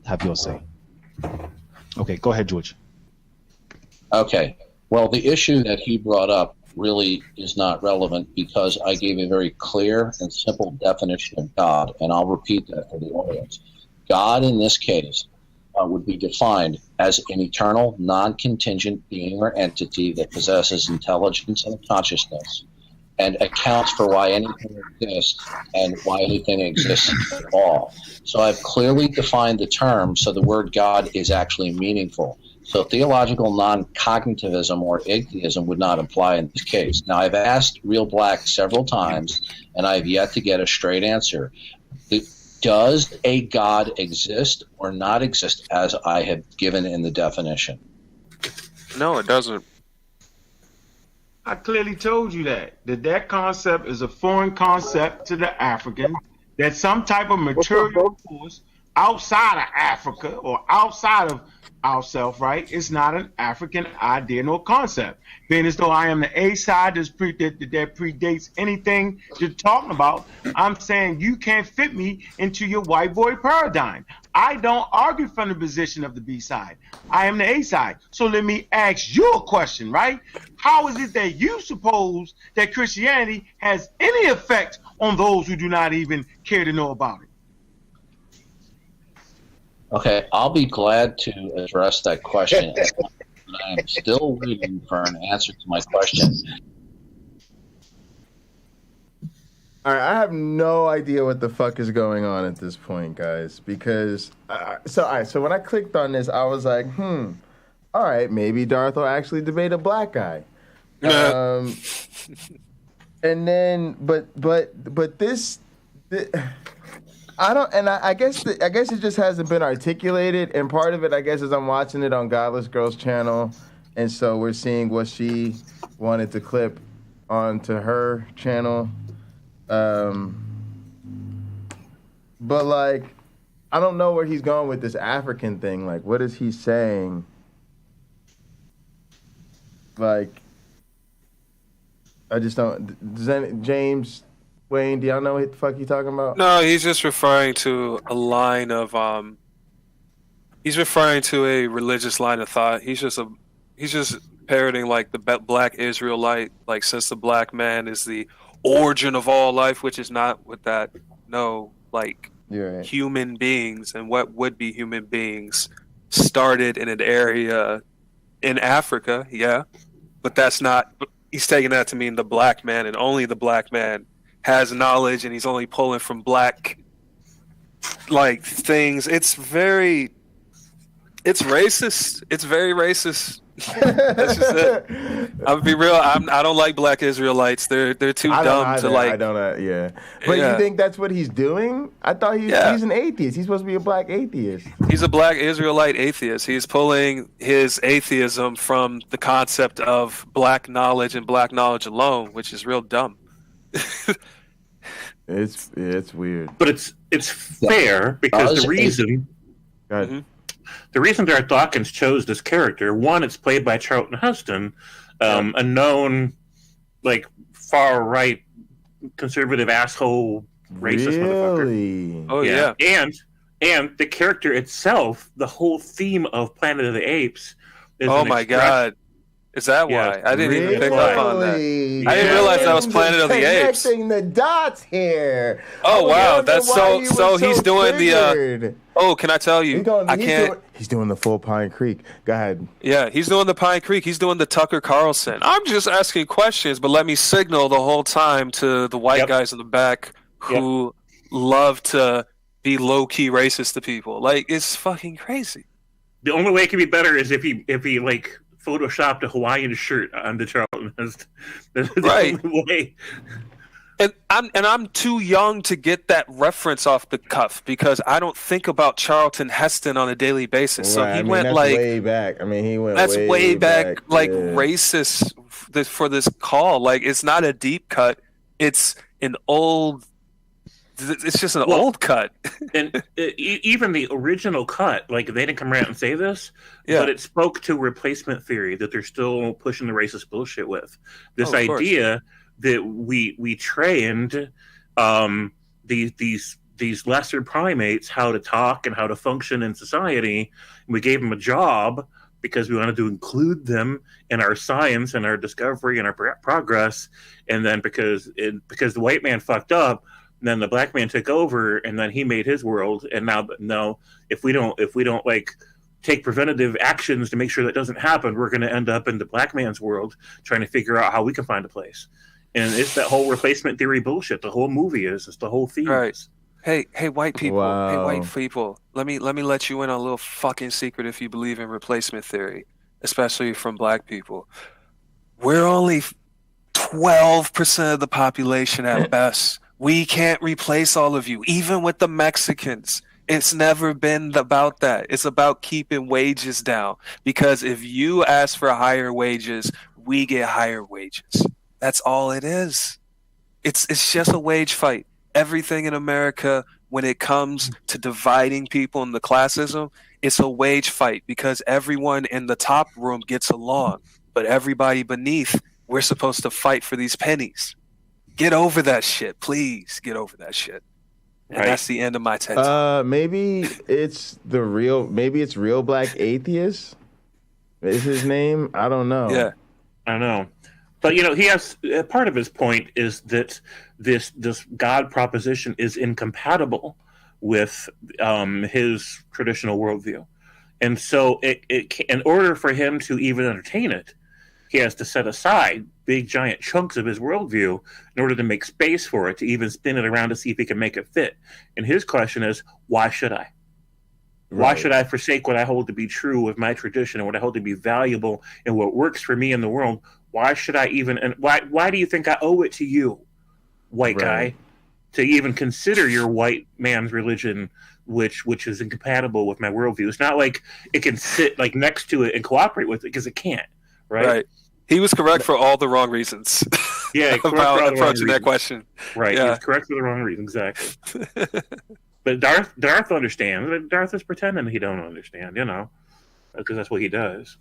have your say. Okay, go ahead, George. Okay. Well, the issue that he brought up really is not relevant because I gave a very clear and simple definition of God, and I'll repeat that for the audience. God, in this case, would be defined as an eternal, non-contingent being or entity that possesses intelligence and consciousness and accounts for why anything exists and why anything exists at all. So I've clearly defined the term so the word God is actually meaningful. So theological non-cognitivism or atheism would not apply in this case. Now, I've asked Real Black several times, and I've yet to get a straight answer. Does a God exist or not exist as I have given in the definition? No, it doesn't. I clearly told you that concept is a foreign concept to the African, that some type of material force outside of Africa or outside of ourselves, right? It's not an African idea nor concept. Being as though I am the A side that predates anything you're talking about, I'm saying you can't fit me into your white boy paradigm. I don't argue from the position of the B side. I am the A side. So let me ask you a question, right? How is it that you suppose that Christianity has any effect on those who do not even care to know about it? Okay, I'll be glad to address that question. I'm still waiting for an answer to my question. All right, I have no idea what the fuck is going on at this point, guys. Because so when I clicked on this, I was like, all right, maybe Darth will actually debate a black guy. And then, but this. I don't, and I guess it just hasn't been articulated, and part of it, I guess, is I'm watching it on Godless Girl's channel, and so we're seeing what she wanted to clip onto her channel. But like, I don't know where he's going with this African thing. Like, what is he saying? Like, I just don't. James, Wayne, do y'all know what the fuck he talking about? No, he's just referring to a line of he's referring to a religious line of thought. He's just parroting like the black Israelite, like since the black man is the origin of all life, which is not what that. No, like right. Human beings and what would be human beings started in an area in Africa, yeah, but that's not. He's taking that to mean the black man and only the black man has knowledge, and he's only pulling from black like things. It's racist. It's very racist. That's just it. I'll be real. I don't like black Israelites. They're too dumb to like. I don't. Yeah. But you think that's what he's doing? I thought he's an atheist. He's supposed to be a black atheist. He's a black Israelite atheist. He's pulling his atheism from the concept of black knowledge and black knowledge alone, which is real dumb. It's weird, but it's fair because the reason Darth Dawkins chose this character, one, it's played by Charlton Heston, a known like far right conservative asshole racist motherfucker. Oh yeah. And the character itself, the whole theme of Planet of the Apes is my god. Is that why? I didn't even pick up on that. I didn't realize that was Planet of the Apes. Connecting the dots here. Oh wow, that's so he's doing the. Oh, can I tell you? He's doing the full PineCreek. Go ahead. Yeah, he's doing the PineCreek. He's doing the Tucker Carlson. I'm just asking questions, but let me signal the whole time to the white guys in the back who love to be low key racist to people. Like, it's fucking crazy. The only way it can be better is if he like photoshopped a Hawaiian shirt onto Charlton Heston. That's the Right. only way. And I'm too young to get that reference off the cuff because I don't think about Charlton Heston on a daily basis. So Right, he I mean, went that's like way back. I mean, he went. that's way back, like yeah. racist for this call. Like it's not a deep cut. It's an old. It's just an old cut. And even the original cut, like they didn't come around and say this, Yeah. but it spoke to replacement theory that they're still pushing the racist bullshit with. This Oh, of course. idea that we trained these lesser primates how to talk and how to function in society. And we gave them a job because we wanted to include them in our science and our discovery and our progress. And then because the white man fucked up, then the black man took over, and then he made his world. And now, if we don't like take preventative actions to make sure that doesn't happen, we're going to end up in the black man's world trying to figure out how we can find a place. And it's that whole replacement theory bullshit. The whole movie is. It's the whole theme. Right. Hey, white people. Hey, Wow. white people. Let me let you in on a little fucking secret if you believe in replacement theory, especially from black people. We're only 12% of the population at best. We can't replace all of you, even with the Mexicans. It's never been about that. It's about keeping wages down. Because if you ask for higher wages, we get higher wages. That's all it is. It's just a wage fight. Everything in America, when it comes to dividing people in the classism, it's a wage fight because everyone in the top room gets along, but everybody beneath, we're supposed to fight for these pennies. Get over that shit, please. Get over that shit. And Right. that's the end of my TED. Maybe it's real black atheist. Is his name? I don't know. Yeah, I know. But he has part of his point is that this God proposition is incompatible with his traditional worldview, and so in order for him to even entertain it, he has to set aside big giant chunks of his worldview in order to make space for it to even spin it around to see if he can make it fit. And his question is, why should I? Why should I forsake what I hold to be true of my tradition and what I hold to be valuable and what works for me in the world? Why should I even? And why do you think I owe it to you, white guy, to even consider your white man's religion, which is incompatible with my worldview? It's not like it can sit like next to it and cooperate with it because it can't. Right. He was correct for all the wrong reasons. Yeah, about approaching that question. Right. Yeah. He was correct for the wrong reason. Exactly. But Darth understands. Darth is pretending he don't understand. Because that's what he does.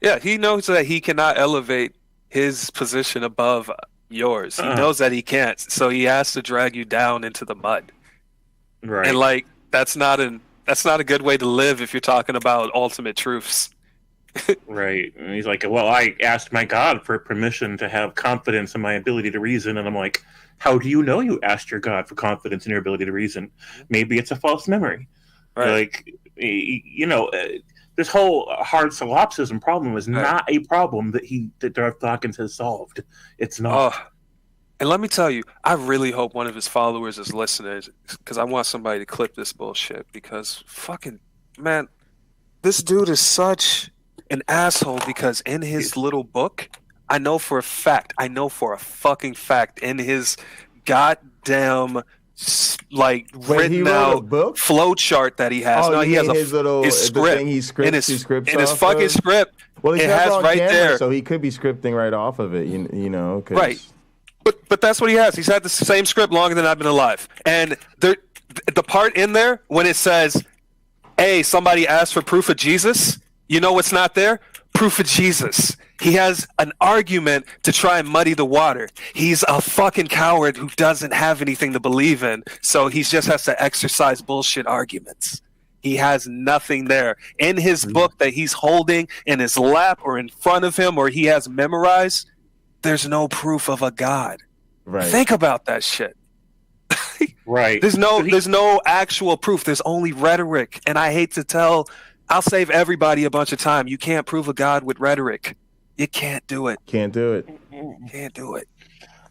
Yeah, he knows that he cannot elevate his position above yours. He knows that he can't, so he has to drag you down into the mud. Right. And that's not a good way to live if you're talking about ultimate truths. Right. And he's like, well, I asked my God for permission to have confidence in my ability to reason. And I'm like, how do you know you asked your God for confidence in your ability to reason? Maybe it's a false memory. Right. This whole hard solipsism problem is not a problem that Darth Dawkins has solved. It's not. And let me tell you, I really hope one of his followers is listening because I want somebody to clip this bullshit because fucking, man, this dude is such an asshole because in his little book, I know for a fucking fact in his goddamn written out flow chart that he has. No, he has his script in his fucking script. Well, he's it never has on right camera, there. so he could be scripting right off of it. You know, 'cause- Right. But that's what he has. He's had the same script longer than I've been alive. And the part in there when it says, "Hey, somebody asked for proof of Jesus," you know what's not there? Proof of Jesus. He has an argument to try and muddy the water. He's a fucking coward who doesn't have anything to believe in, so he just has to exercise bullshit arguments. He has nothing there. In his book that he's holding in his lap or in front of him or he has memorized, there's no proof of a God. Right. Think about that shit. Right. There's no actual proof. There's only rhetoric. And I hate to I'll save everybody a bunch of time. You can't prove a God with rhetoric. You can't do it. Can't do it. Can't do it.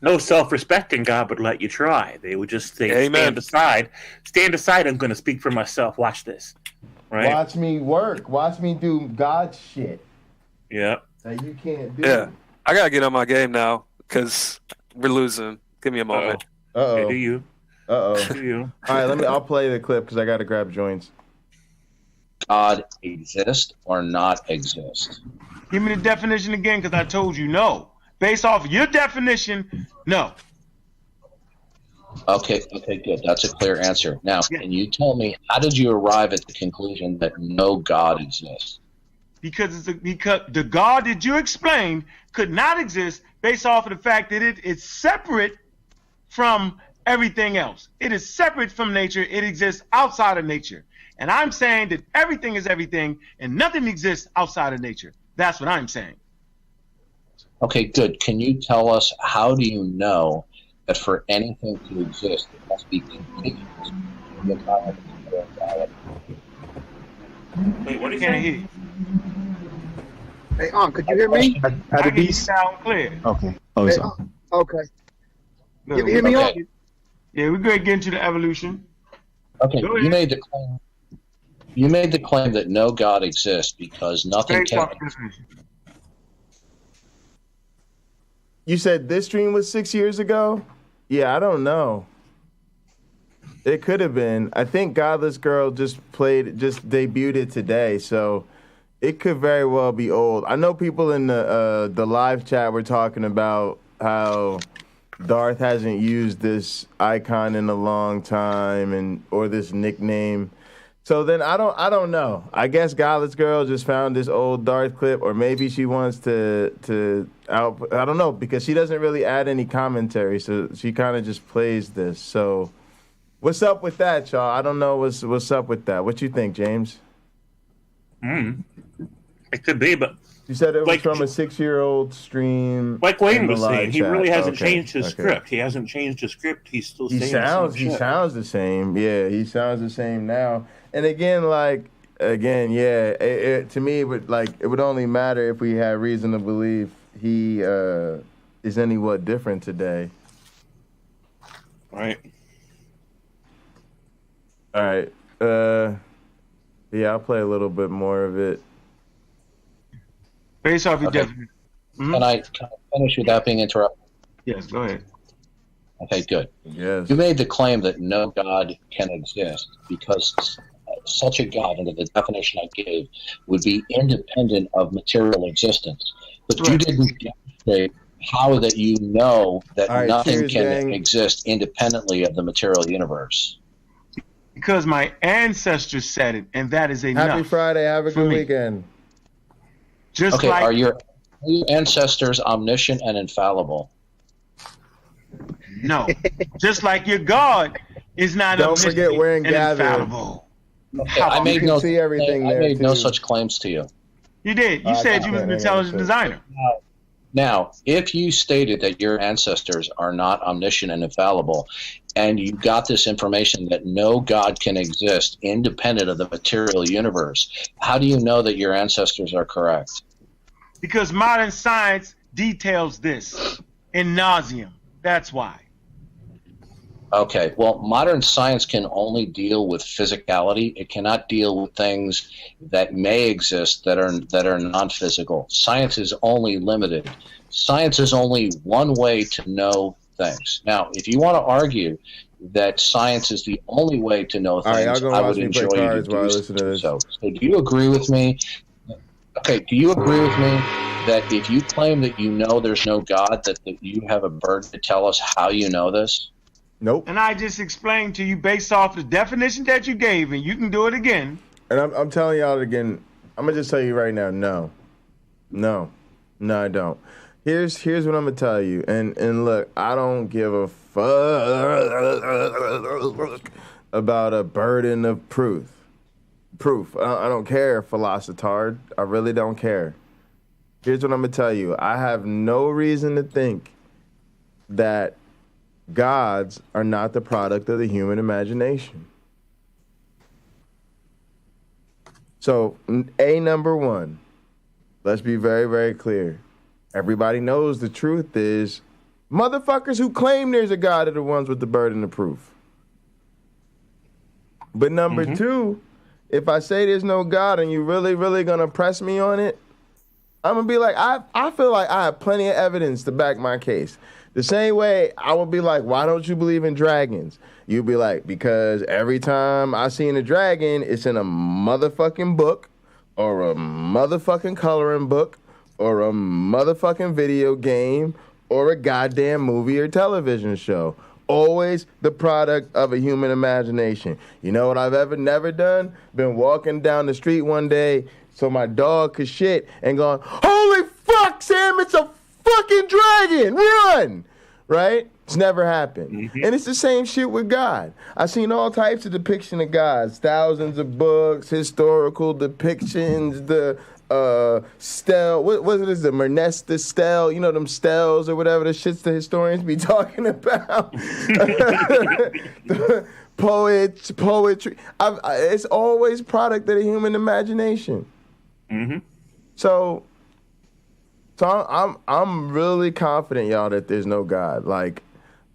No self-respecting God would let you try. They would just say, Amen. stand aside. I'm going to speak for myself. Watch this. Right. Watch me work. Watch me do God shit. Yeah. You can't do Yeah. I got to get on my game now because we're losing. Give me a moment. Uh-oh. Do you? Uh-oh. Do you? All right, I'll play the clip because I got to grab joints. God exist or not exist? Give me the definition again, because I told you no. Based off of your definition, no. Okay, good. That's a clear answer. Now, can you tell me, how did you arrive at the conclusion that no God exists? Because the God that you explained could not exist based off of the fact that it's separate from everything else. It is separate from nature. It exists outside of nature. And I'm saying that everything is everything and nothing exists outside of nature. That's what I'm saying. Okay, good. Can you tell us, how do you know that for anything to exist, it must be contiguous in the kind of reality? Wait, what did you Can't say? hear you. Hey, could you hear me? I can hear you sound clear. Okay. Oh, Hey, sorry. okay. No, You hear me okay. on? Yeah, we're going to get into the evolution. Okay, Go you ahead. made the claim. You made the claim that no God exists because nothing Based can. off definition. You said this stream was 6 years ago? Yeah, I don't know. It could have been. I think Godless Girl just debuted it today, so it could very well be old. I know people in the live chat were talking about how Darth hasn't used this icon in a long time or this nickname. So then I don't know. I guess Godless Girl just found this old Darth clip, or maybe she wants to I don't know, because she doesn't really add any commentary, so she kind of just plays this. So what's up with that, y'all? I don't know what's up with that. What you think, James? It could be, but you said it was from a 6-year-old stream. like Wayne in the was live saying, he chat. really hasn't Okay, changed his okay. script. He hasn't changed his script. He's still He saying the same shit. sounds the same. Yeah, he sounds the same now. And again, to me, it would only matter if we had reason to believe he is any what different today. Right. All right. Yeah, I'll play a little bit more of it. Based off your Okay. definition. Can I finish without being interrupted? Yes, go ahead. Okay, good. Yes. You made the claim that no God can exist because such a God, under the definition I gave, would be independent of material existence. But you didn't demonstrate how that you know that All right, nothing cheers, can gang. exist independently of the material universe. Because my ancestors said it, and that is enough. Happy Friday. Have a good weekend. Just Okay, like are your ancestors omniscient and infallible? no, just like your God is not. Don't forget we're in and gathering. infallible. Okay, I made can no see everything I there, made no too. such claims to you. You did. You said you was an intelligent designer. Now, if you stated that your ancestors are not omniscient and infallible, and you got this information that no God can exist independent of the material universe, how do you know that your ancestors are correct? Because modern science details this in nauseam. That's why. Okay, well, modern science can only deal with physicality. It cannot deal with things that may exist that are non-physical. Science is only limited. Science is only one way to know things. Now, if you want to argue that science is the only way to know All right, things, y'all gonna I watch would me play enjoy you to cards while I do listen to this. so. So do you agree with me? Okay, do you agree with me that if you claim that you know there's no God, that you have a burden to tell us how you know this? Nope. And I just explained to you based off the definition that you gave, and you can do it again. And I'm telling y'all again, I'm going to just tell you right now, no, I don't. Here's what I'm going to tell you. And look, I don't give a fuck about a burden of proof. I don't care, Philosopher. I really don't care. Here's what I'm going to tell you. I have no reason to think that gods are not the product of the human imagination. So, number one, let's be very, very clear. Everybody knows the truth is motherfuckers who claim there's a God are the ones with the burden of proof. But number two, if I say there's no God and you really, really gonna press me on it, I'm gonna be like, I feel like I have plenty of evidence to back my case. The same way I would be like, why don't you believe in dragons? You'd be like, because every time I seen a dragon, it's in a motherfucking book or a motherfucking coloring book or a motherfucking video game or a goddamn movie or television show. Always the product of a human imagination. You know what I've never done? Been walking down the street one day so my dog could shit and going, holy fuck, Sam, it's a fucking dragon, run! Right? It's never happened. Mm-hmm. And it's the same shit with God. I've seen all types of depiction of gods, thousands of books, historical depictions, the stele, what is it, the Mernesta stele, you know, them steles or whatever the shits the historians be talking about. Poetry. It's always product of the human imagination. Mm-hmm. So I'm really confident, y'all, that there's no God. Like,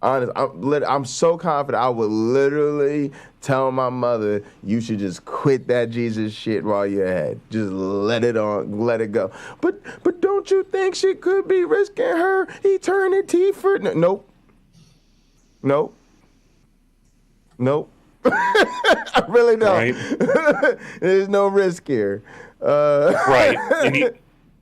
honest, I'm so confident I would literally tell my mother, you should just quit that Jesus shit while you're ahead. Just let it go. But don't you think she could be risking her eternity for... Nope. I really don't. Right. There's no risk here. Right.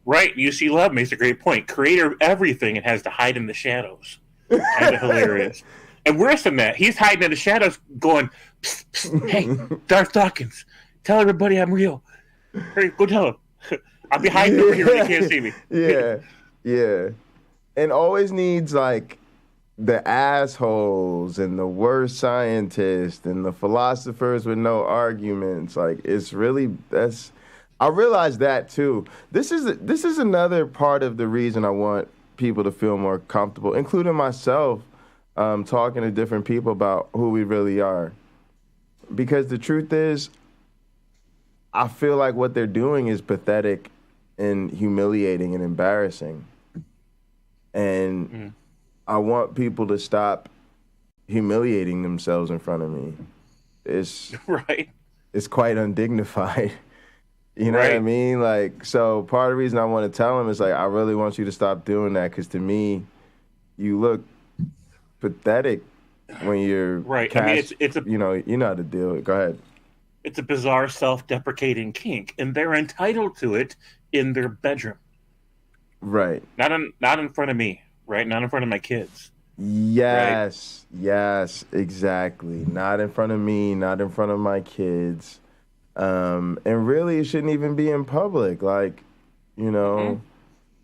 Right. You see, Love makes a great point. Creator of everything and has to hide in the shadows. Kind of hilarious. And worse than that, he's hiding in the shadows going, psst, psst, hey, Darth Dawkins, tell everybody I'm real. Hurry, go tell him. I'll be hiding over here where they can't see me. Yeah. And always needs, like, the assholes and the worst scientists and the philosophers with no arguments. Like, it's really, I realize that, too. This is another part of the reason I want people to feel more comfortable, including myself, talking to different people about who we really are. Because the truth is, I feel like what they're doing is pathetic and humiliating and embarrassing. And I want people to stop humiliating themselves in front of me. It's right. It's quite undignified. You know what I mean? Like, so part of the reason I want to tell them is, like, I really want you to stop doing that, because to me, you look pathetic when you're right. I mean, it's a, you know how to deal with it. Go ahead. It's a bizarre self-deprecating kink, and they're entitled to it in their bedroom. Right. Not in front of me, right? Not in front of my kids. Yes. Right? Yes, exactly. Not in front of me, not in front of my kids. And really, it shouldn't even be in public. Like, you know. Mm-hmm.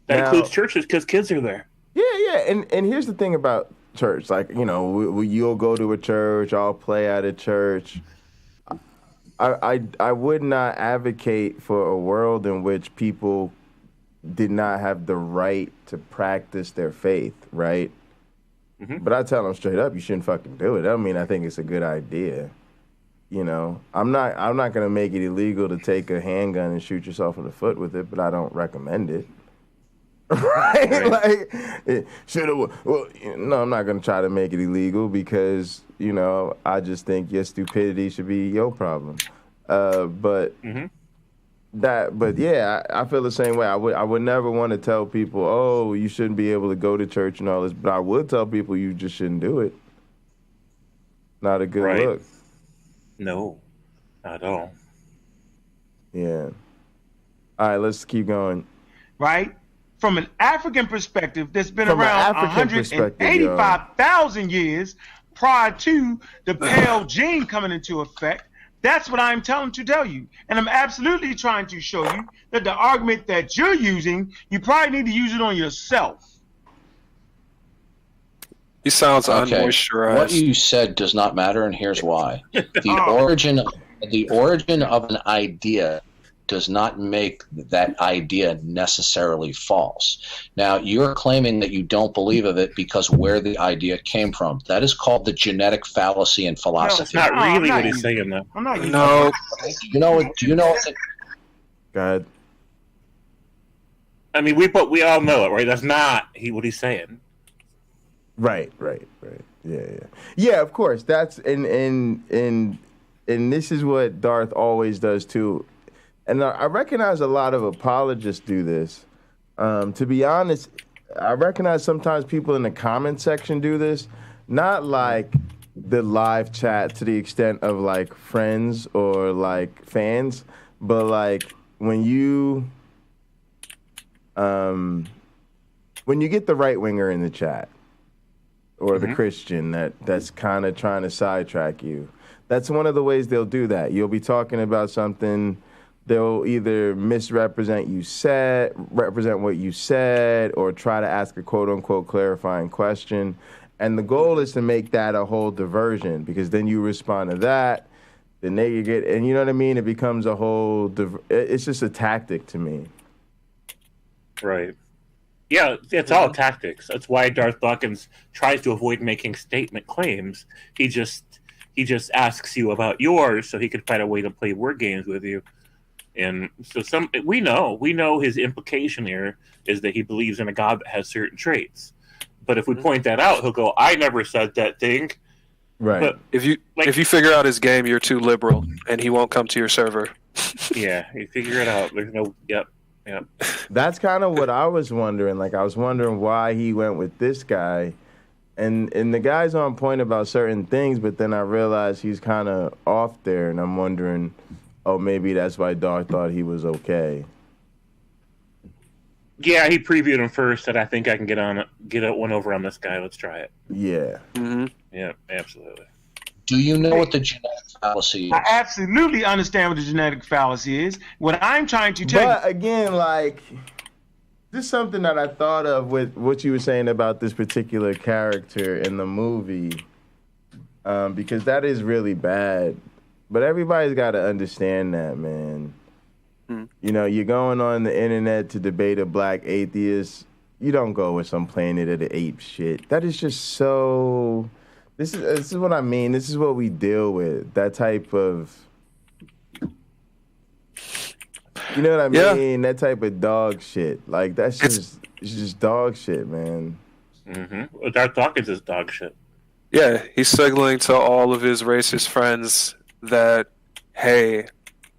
That includes churches, because kids are there. Yeah. And here's the thing about church. Like, you know, you'll go to a church, I'll play at a church. I would not advocate for a world in which people did not have the right to practice their faith, right? Mm-hmm. But I tell them straight up, you shouldn't fucking do it. I mean, I think it's a good idea. You know, I'm not gonna make it illegal to take a handgun and shoot yourself in the foot with it, but I don't recommend it. Right? Like, it should have. Well, no, I'm not gonna try to make it illegal, because, you know, I just think your stupidity should be your problem. But yeah, I feel the same way. I would never want to tell people, oh, you shouldn't be able to go to church and all this, but I would tell people you just shouldn't do it. Not a good look. No, not at all. Yeah. All right, let's keep going. Right? From an African perspective, that's been around 185,000 years prior to the pale gene coming into effect. That's what I'm trying to tell you. And I'm absolutely trying to show you that the argument that you're using, you probably need to use it on yourself. He sounds unmoisturized. What you said does not matter, and here's why. The origin of an idea does not make that idea necessarily false. Now, you're claiming that you don't believe of it because where the idea came from. That is called the genetic fallacy in philosophy. No, it's not really what he's saying, though. I'm not. No. Do you know? Go ahead. I mean, we all know it, right? That's not what he's saying. Right. Yeah, of course. That's and this is what Darth always does too. And I recognize a lot of apologists do this. To be honest, I recognize sometimes people in the comment section do this, not like the live chat to the extent of like friends or like fans, but like when you get the right winger in the chat or the Christian that's kind of trying to sidetrack you, that's one of the ways they'll do that. You'll be talking about something. They'll either misrepresent represent what you said, or try to ask a quote-unquote clarifying question. And the goal is to make that a whole diversion, because then you respond to that, then they get, and you know what I mean? It becomes a whole, it's just a tactic to me. Right. Yeah, it's all tactics. That's why Darth Dawkins tries to avoid making statement claims. He just asks you about yours so he could find a way to play word games with you. And so we know his implication here is that he believes in a God that has certain traits. But if we point that out, he'll go, "I never said that thing." Right. But if you figure out his game, you're too liberal, and he won't come to your server. Yeah, you figure it out. There's no. Yep. That's kind of what I was wondering. Like, I was wondering why he went with this guy, and the guy's on point about certain things, but then I realized he's kind of off there, and I'm wondering, oh, maybe that's why Darth thought he was okay. Yeah, he previewed him first, and I think I can get one over on this guy. Let's try it. Yeah. Mm-hmm. Yeah, absolutely. Do you know what the genetic fallacy is? I absolutely understand what the genetic fallacy is. What I'm trying to tell you. But again, like, this is something that I thought of with what you were saying about this particular character in the movie, because that is really bad. But everybody's got to understand that, man. You know, you're going on the internet to debate a black atheist. You don't go with some Planet of the Apes shit. That is just so... This is what I mean. This is what we deal with. That type of... You know what I mean? That type of dog shit. Like, that's it's just dog shit, man. Mm-hmm. Darth Dawkins is dog shit. Yeah, he's signaling to all of his racist friends that, hey,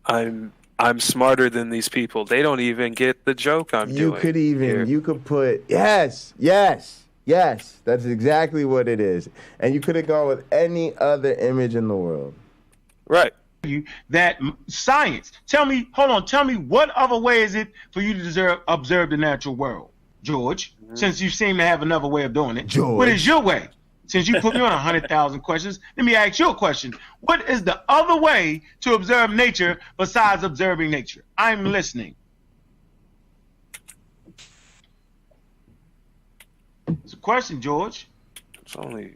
I'm smarter than these people. They don't even get the joke I'm doing. You could put, yes. That's exactly what it is. And you could have gone with any other image in the world. Right. That science. Tell me what other way is it for you to observe the natural world, George? Since you seem to have another way of doing it. George. What is your way? Since you put me on 100,000 questions, let me ask you a question. What is the other way to observe nature besides observing nature? I'm listening. It's a question, George. It's only...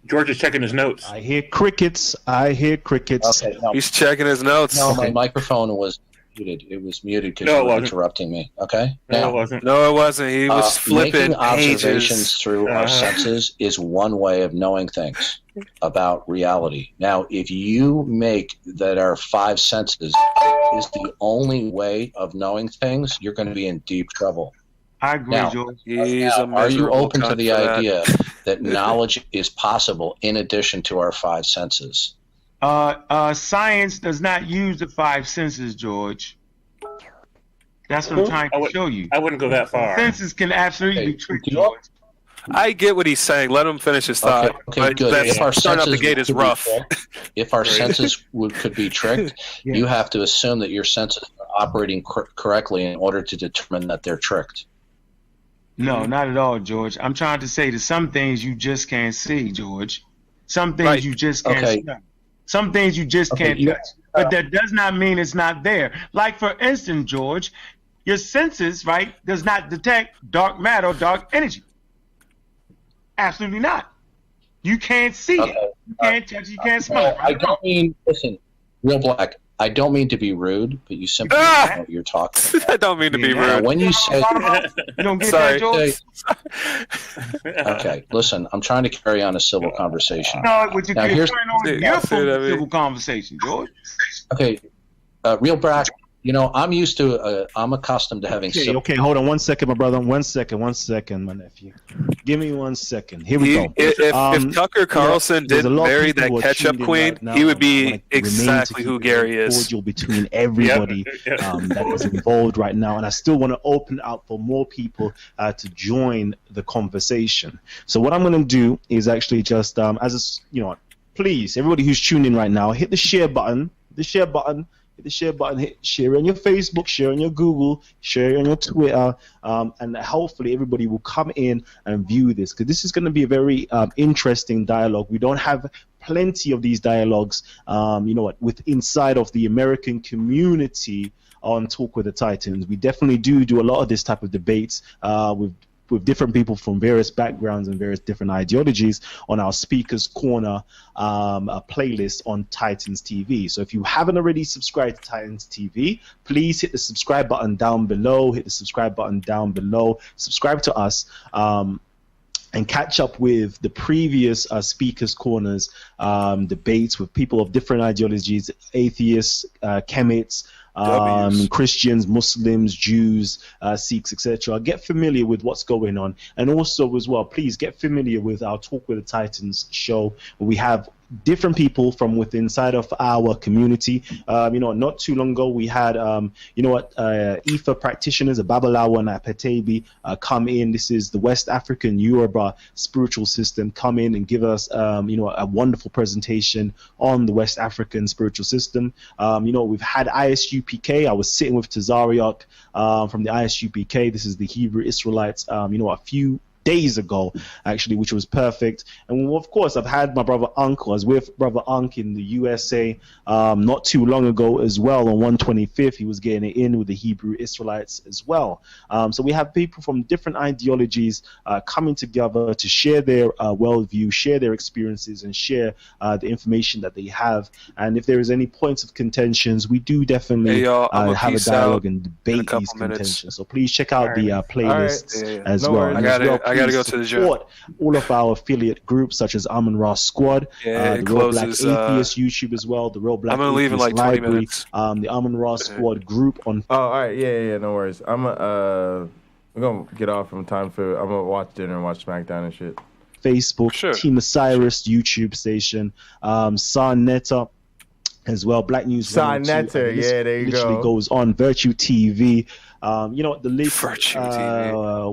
George is checking his notes. I hear crickets. Okay, no. He's checking his notes. No, my microphone was muted. It was muted because you were interrupting me. Okay? No, it wasn't. No, it wasn't. He was flipping making observations pages. through our senses is one way of knowing things about reality. Now, if you make that our five senses is the only way of knowing things, you're going to be in deep trouble. I agree, now, George. Are you open to the idea that knowledge is possible in addition to our five senses? Science does not use the five senses, George. That's what I'm trying to show you. I wouldn't go that far. Senses can absolutely be tricked, George. I get what he's saying. Let him finish his thought. Okay, good. If our starting out the gate is rough. If our senses could be tricked, you have to assume that your senses are operating correctly in order to determine that they're tricked. No, not at all, George. I'm trying to say that some things you just can't see, George. Some things you just can't smell. Some things you just can't touch. But that does not mean it's not there. Like, for instance, George, your senses, right, does not detect dark matter or dark energy. Absolutely not. You can't see it. You can't touch it. You can't smell it. Right? I don't mean, listen, Real Black, I don't mean to be rude, but you simply don't know what you're talking about. I don't mean to be rude. When you say... You don't get that, George? Okay, listen, I'm trying to carry on a civil conversation. No, what you're carrying on is your civil conversation, George. Okay, Real Black, You know, I'm used to. I'm accustomed to having. Okay, hold on 1 second, my brother. 1 second, my nephew. Give me 1 second. Here we go. If Tucker Carlson didn't marry that ketchup queen, he would be exactly who Gary is. Cordial between everybody that is involved right now, and I still want to open up for more people to join the conversation. So what I'm going to do is actually just please, everybody who's tuned in right now, hit the share button. Hit the share button, share on your Facebook, share on your Google, share on your Twitter, and hopefully everybody will come in and view this, because this is going to be a very interesting dialogue. We don't have plenty of these dialogues, with inside of the American community on Talk with the Titans. We definitely do a lot of this type of debates with different people from various backgrounds and various different ideologies on our Speakers Corner playlist on Titans TV. So if you haven't already subscribed to Titans TV, please hit the subscribe button down below. Subscribe to us. And catch up with the previous Speakers Corners debates with people of different ideologies, atheists, chemists, Christians, Muslims, Jews, Sikhs, etc. Get familiar with what's going on, and also as well, please get familiar with our Talk with the Titans show, where we have different people from within inside of our community. Not too long ago we had Ifa practitioners, a Babalawo and a Petebi, come in. This is the West African Yoruba spiritual system, come in and give us a wonderful presentation on the West African spiritual system. We've had ISUPK. I was sitting with Tazariak from the ISUPK. This is the Hebrew Israelites, a few days ago, actually, which was perfect. And of course, I've had my brother Uncle. I was with brother Unc in the USA not too long ago as well. On 125th, he was getting it in with the Hebrew Israelites as well. So we have people from different ideologies coming together to share their worldview, share their experiences, and share the information that they have. And if there is any points of contentions, we do definitely have a dialogue and debate these contentions. So please check out the playlists as well. I gotta go to the gym. All of our affiliate groups, such as Amon Ra Squad, the Real Black Atheist YouTube as well, the Real Black I'm gonna leave in like 20 minutes. The Amon Ra Squad group on. Oh, all right, yeah, no worries. I'm gonna get off from time for. I'm gonna watch dinner and watch SmackDown and shit. Facebook, Team Osiris YouTube station, San Netta as well, Black News. San Netta, there you go. Literally goes on Virtue TV. The list.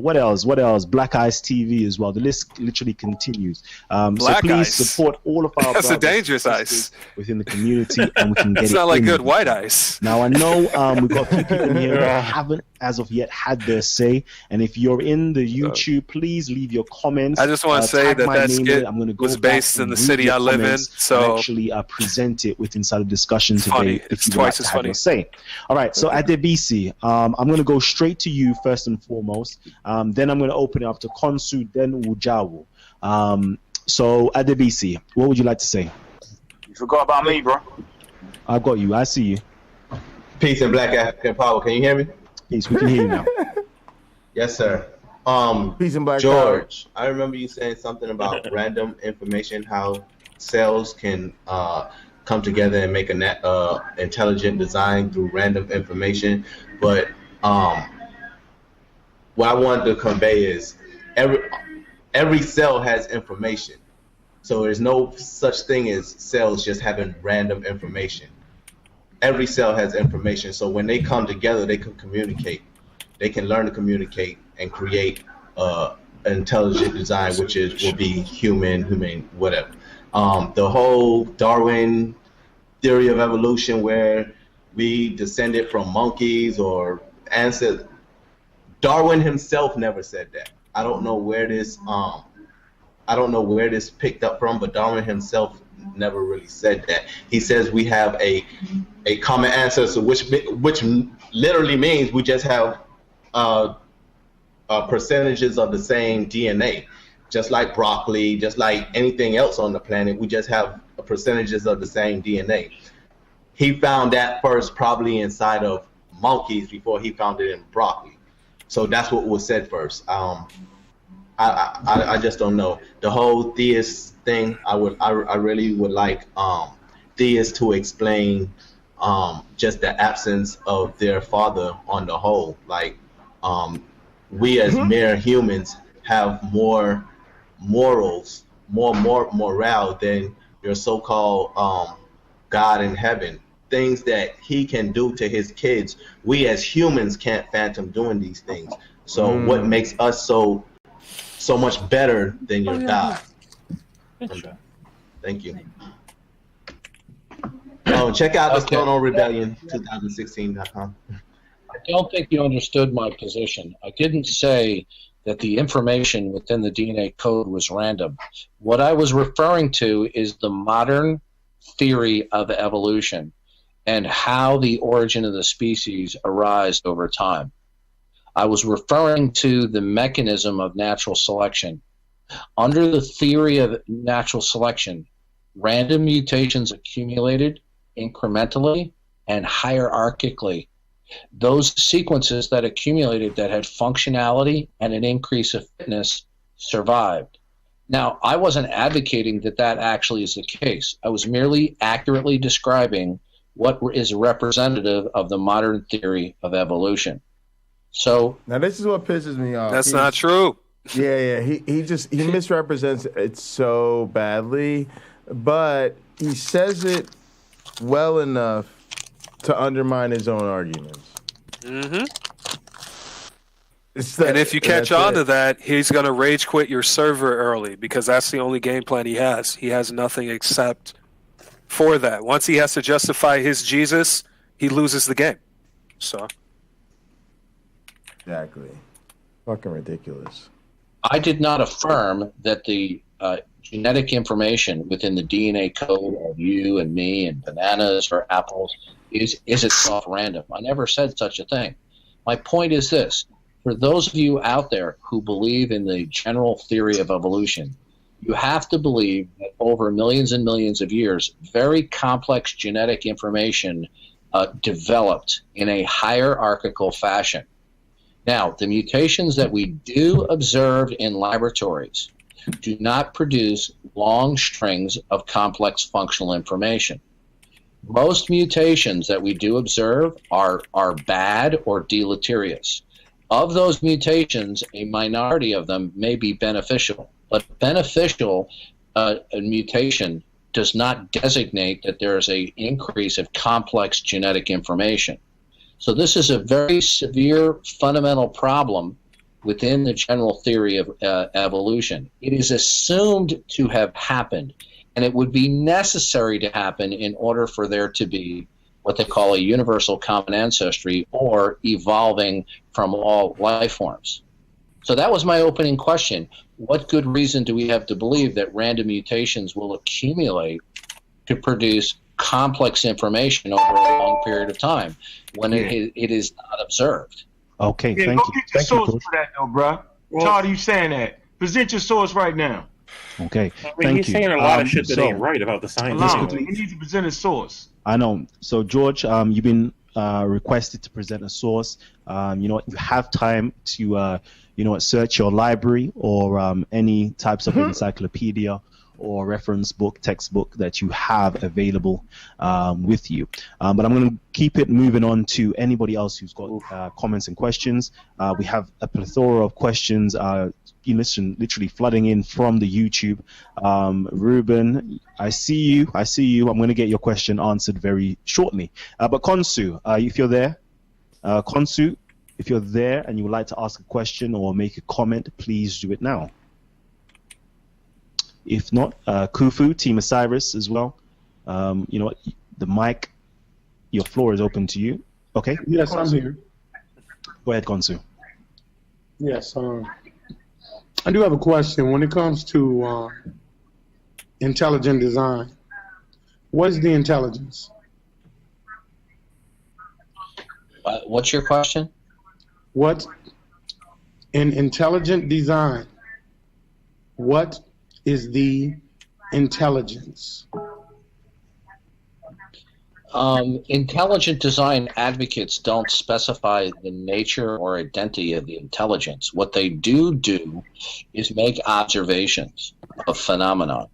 What else? Black Eyes TV as well. The list literally continues. So please support all of our. That's a dangerous ice within the community, and we can get it's it. Not like good white ice. Now I know we've got people in here that haven't, as of yet, had their say. And if you're in the YouTube, please leave your comments. I just want to say that skit was based in the city I live in, so actually present it with inside the discussion today. Funny. It's twice as funny. Say. All right. So at ACBC, I'm going to go straight to you first and foremost. Then I'm going to open it up to Konsu, then Wujawu. So ACBC, what would you like to say? You forgot about me, bro. I got you. I see you. Peace and Black African power. Can you hear me? Peace. We can hear you now. Yes, sir. Peace and Black George, power. I remember you saying something about random information, how cells can come together and make an intelligent design through random information. But what I wanted to convey is every cell has information. So there's no such thing as cells just having random information. Every cell has information. So when they come together, they can communicate. They can learn to communicate and create an intelligent design, which will be human, whatever. The whole Darwin theory of evolution, where we descended from monkeys or ancestors. Darwin himself never said that. I don't know where this picked up from, but Darwin himself never really said that. He says we have a common ancestor, which literally means we just have percentages of the same DNA, just like broccoli, just like anything else on the planet. We just have percentages of the same DNA. He found that first, probably inside of monkeys, before he found it in broccoli. So that's what was said first. I just don't know. The whole theist thing, I really would like theists to explain just the absence of their father on the whole. Like, we as mere humans have more morals, more morale than your so-called God in heaven. Things that he can do to his kids, we as humans can't fathom doing these things. So what makes us so much better than your God? Thank you. Check out the Throne on Rebellion 2016.com. I don't think you understood my position. I didn't say that the information within the DNA code was random. What I was referring to is the modern theory of evolution and how the origin of the species arose over time. I was referring to the mechanism of natural selection. Under the theory of natural selection, random mutations accumulated incrementally and hierarchically. Those sequences that accumulated that had functionality and an increase of fitness survived. Now, I wasn't advocating that that actually is the case. I was merely accurately describing what is representative of the modern theory of evolution. So now this is what pisses me off. That's not true. Yeah. He misrepresents it so badly, but he says it well enough to undermine his own arguments. Mm-hmm. And if you catch on to that, he's going to rage quit your server early because that's the only game plan he has. He has nothing except for that. Once he has to justify his Jesus, he loses the game. So. Exactly. Fucking ridiculous. I did not affirm that the genetic information within the DNA code of you and me and bananas or apples is itself random. I never said such a thing. My point is this. For those of you out there who believe in the general theory of evolution, you have to believe that over millions and millions of years, very complex genetic information developed in a hierarchical fashion. Now, the mutations that we do observe in laboratories do not produce long strings of complex functional information. Most mutations that we do observe are bad or deleterious. Of those mutations, a minority of them may be beneficial, but beneficial mutation does not designate that there is an increase of complex genetic information. So this is a very severe fundamental problem within the general theory of evolution. It is assumed to have happened, and it would be necessary to happen in order for there to be what they call a universal common ancestry or evolving from all life forms. So that was my opening question. What good reason do we have to believe that random mutations will accumulate to produce complex information over a long period of time when it is not observed? Okay, thank you. Get your source for that, though, bro. Todd, you saying that? Present your source right now. Okay, he's saying a lot of shit that ain't right about the science. He needs to present his source. I know. So, George, you've been requested to present a source. You have time to, search your library or any types of encyclopedia or reference book, textbook that you have available with you. But I'm going to keep it moving on to anybody else who's got comments and questions. We have a plethora of questions literally flooding in from the YouTube. Ruben, I see you. I'm going to get your question answered very shortly. But Konsu, if you're there, Konsu, if you're there and you would like to ask a question or make a comment, please do it now. If not, Kufu, Team Osiris as well. The mic, your floor is open to you. Okay? Yes, I'm here. Go ahead, Konsu. Yes, I do have a question. When it comes to intelligent design, what is the intelligence? What's your question? What in intelligent design, what is the intelligence? Intelligent design advocates don't specify the nature or identity of the intelligence. What they do is make observations of phenomena.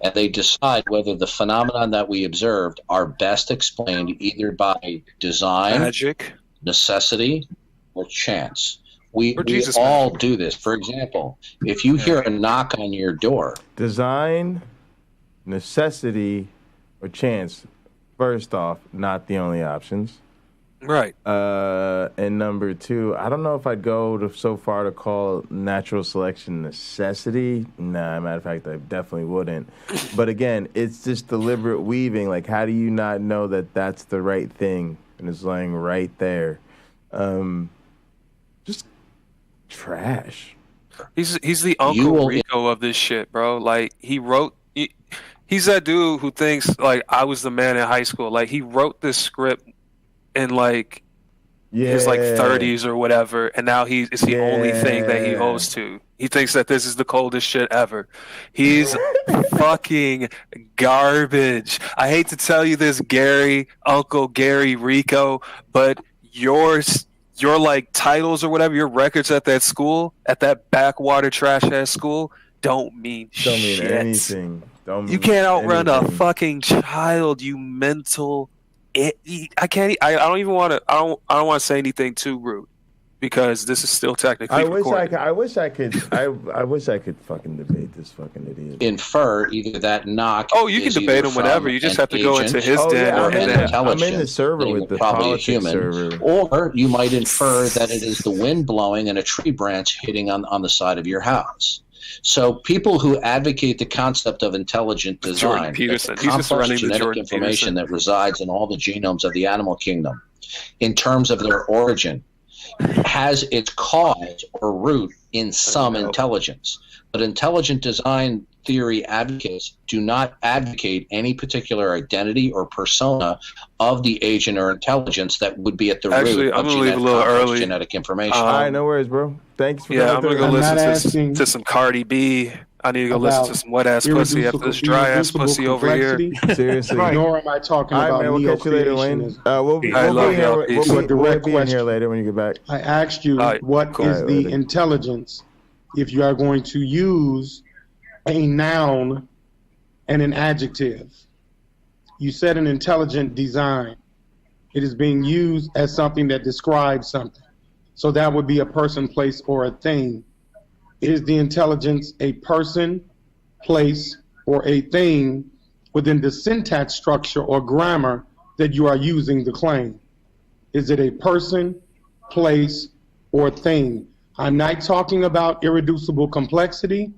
and they decide whether the phenomenon that we observed are best explained either by design, magic, necessity, or chance. We all do this. For example, if you hear a knock on your door, design, necessity, or chance. First off, not the only options. Right. And number two, I don't know if I'd go so far to call natural selection necessity. Nah, matter of fact, I definitely wouldn't. But again, it's just deliberate weaving. Like, how do you not know that that's the right thing? And it's laying right there. Just trash. He's the Uncle Rico of this shit, bro. Like, he's that dude who thinks, like, I was the man in high school. Like, he wrote this script in like his like 30s or whatever, and now it's the only thing that he owes to. He thinks that this is the coldest shit ever. He's fucking garbage. I hate to tell you this, Uncle Gary Rico, but your like titles or whatever, your records at that school, at that backwater trash ass school, don't mean shit. Anything. You can't outrun a fucking child, you mental. I can't. I don't even want to. I don't want to say anything too rude, because this is still technically recorded. I wish I could fucking debate this fucking idiot. Infer either that knock. Oh, you can debate him whenever. You just have to go into his den. I'm in the server with the politics server. Or you might infer that it is the wind blowing and a tree branch hitting on the side of your house. So people who advocate the concept of intelligent design, the complex genetic information that resides in all the genomes of the animal kingdom, in terms of their origin, has its cause or root in some intelligence. But intelligent design theory advocates do not advocate any particular identity or persona of the agent or intelligence that would be at the root of genetic information. All right, no worries, bro. Thanks for I'm going to go listen to some Cardi B. I need to go listen to some wet-ass pussy after this dry-ass pussy over here. Seriously. Nor am I talking about man, we'll catch you later, Wayne. We'll be in here later when you get back. I asked you what is the intelligence if you are going to use a noun and an adjective. You said an intelligent design. It is being used as something that describes something. So that would be a person, place, or a thing. Is the intelligence a person, place, or a thing within the syntax structure or grammar that you are using to claim? Is it a person, place, or thing? I'm not talking about irreducible complexity,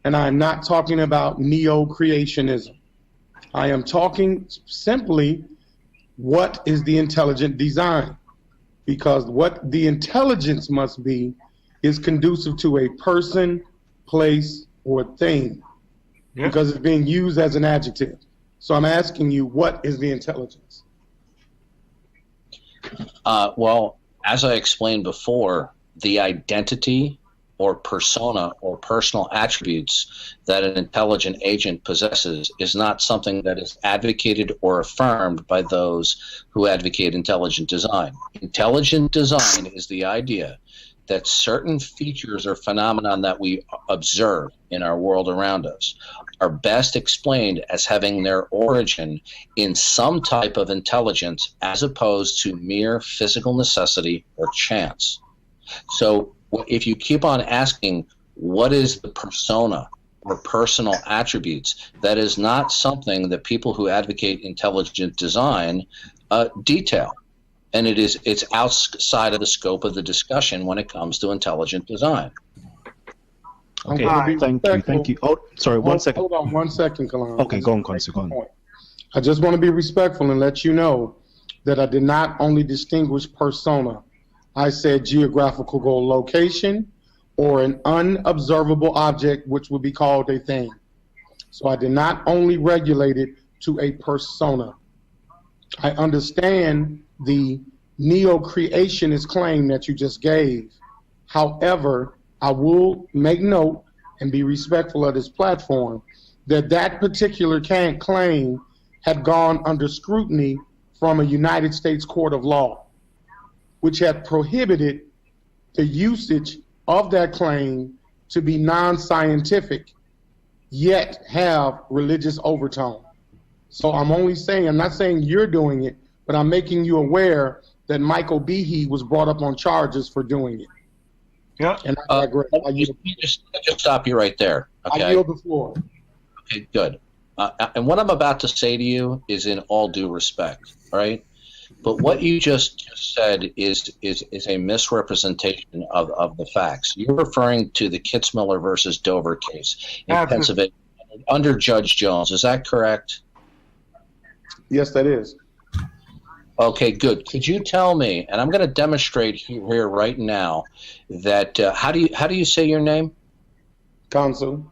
and I'm not talking about neo-creationism. I am talking simply, what is the intelligent design? Because what the intelligence must be is conducive to a person, place, or thing, because it's being used as an adjective. So I'm asking you, what is the intelligence? Well, as I explained before, the identity or persona or personal attributes that an intelligent agent possesses is not something that is advocated or affirmed by those who advocate intelligent design. Intelligent design is the idea that certain features or phenomenon that we observe in our world around us are best explained as having their origin in some type of intelligence as opposed to mere physical necessity or chance. So if you keep on asking, what is the persona or personal attributes, that is not something that people who advocate intelligent design detail. And it's outside of the scope of the discussion when it comes to intelligent design. Okay, thank you. Oh, sorry, 1 second. Hold on 1 second, Kalan. Okay, go on, Consi, go on. I just want to be respectful and let you know that I did not only distinguish persona. I said geographical location or an unobservable object, which would be called a thing. So I did not only regulate it to a persona. I understand the neo-creationist claim that you just gave. However, I will make note and be respectful of this platform that that particular claim had gone under scrutiny from a United States court of law, which had prohibited the usage of that claim to be non-scientific. yet have religious overtone. So I'm not saying you're doing it, but I'm making you aware that Michael Behe was brought up on charges for doing it. Yeah. And I digress. Let me just stop you right there. Okay. I yield the floor. Okay, good. And what I'm about to say to you is in all due respect, all right? But what you just said is a misrepresentation of the facts. You're referring to the Kitzmiller versus Dover case in Pennsylvania under Judge Jones. Is that correct? Yes, that is. Okay, good. Could you tell me, and I'm going to demonstrate here right now, that how do you say your name? Consul.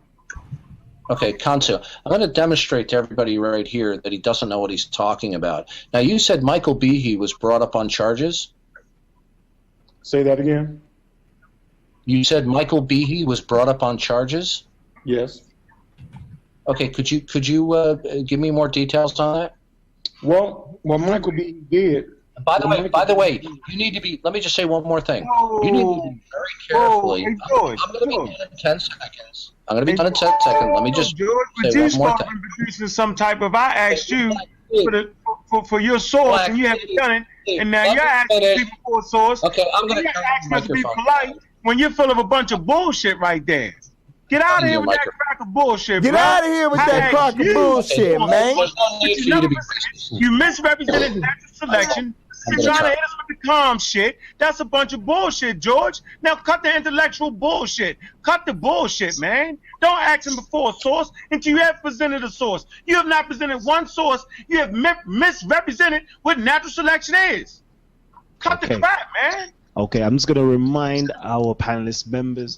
Okay, Consul. I'm going to demonstrate to everybody right here that he doesn't know what he's talking about. Now, you said Michael Behe was brought up on charges? Say that again. You said Michael Behe was brought up on charges? Yes. Okay, could you give me more details on that? Well, Michael Behe did. By the way, you need to be. Let me just say one more thing. You need to be very carefully. I'm going to be done in 10 seconds. Let me just George, but you supposed to be producing some type of. I asked you for your source, and you haven't done it, and now you're asking people for a source. Okay, I'm going to ask us to be polite when you're full of a bunch of bullshit right there. Get out of here with that crack of bullshit, Get bro. out of here with that crack of bullshit, man. You misrepresented natural selection. You're trying to hit us with the calm shit. That's a bunch of bullshit, George. Now cut the intellectual bullshit. Cut the bullshit, man. Don't ask him before a source until you have presented a source. You have not presented one source. You have misrepresented what natural selection is. Cut the crap, man. Okay, I'm just going to remind our panelist members.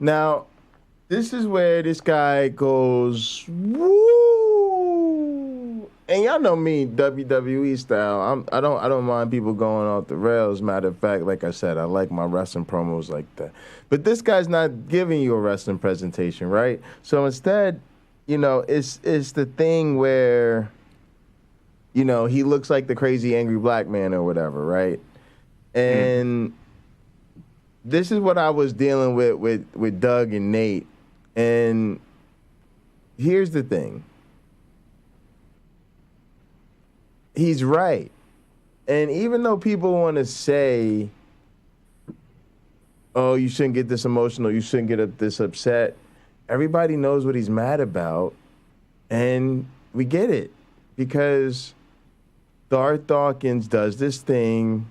Now, this is where this guy goes, woo, and y'all know me, WWE style. I don't mind people going off the rails. Matter of fact, like I said, I like my wrestling promos like that. But this guy's not giving you a wrestling presentation, right? So instead, it's the thing where, he looks like the crazy angry black man or whatever, right? And this is what I was dealing with Doug and Nate. And here's the thing. He's right. And even though people want to say, oh, you shouldn't get this emotional, you shouldn't get this upset, everybody knows what he's mad about. And we get it. Because Darth Dawkins does this thing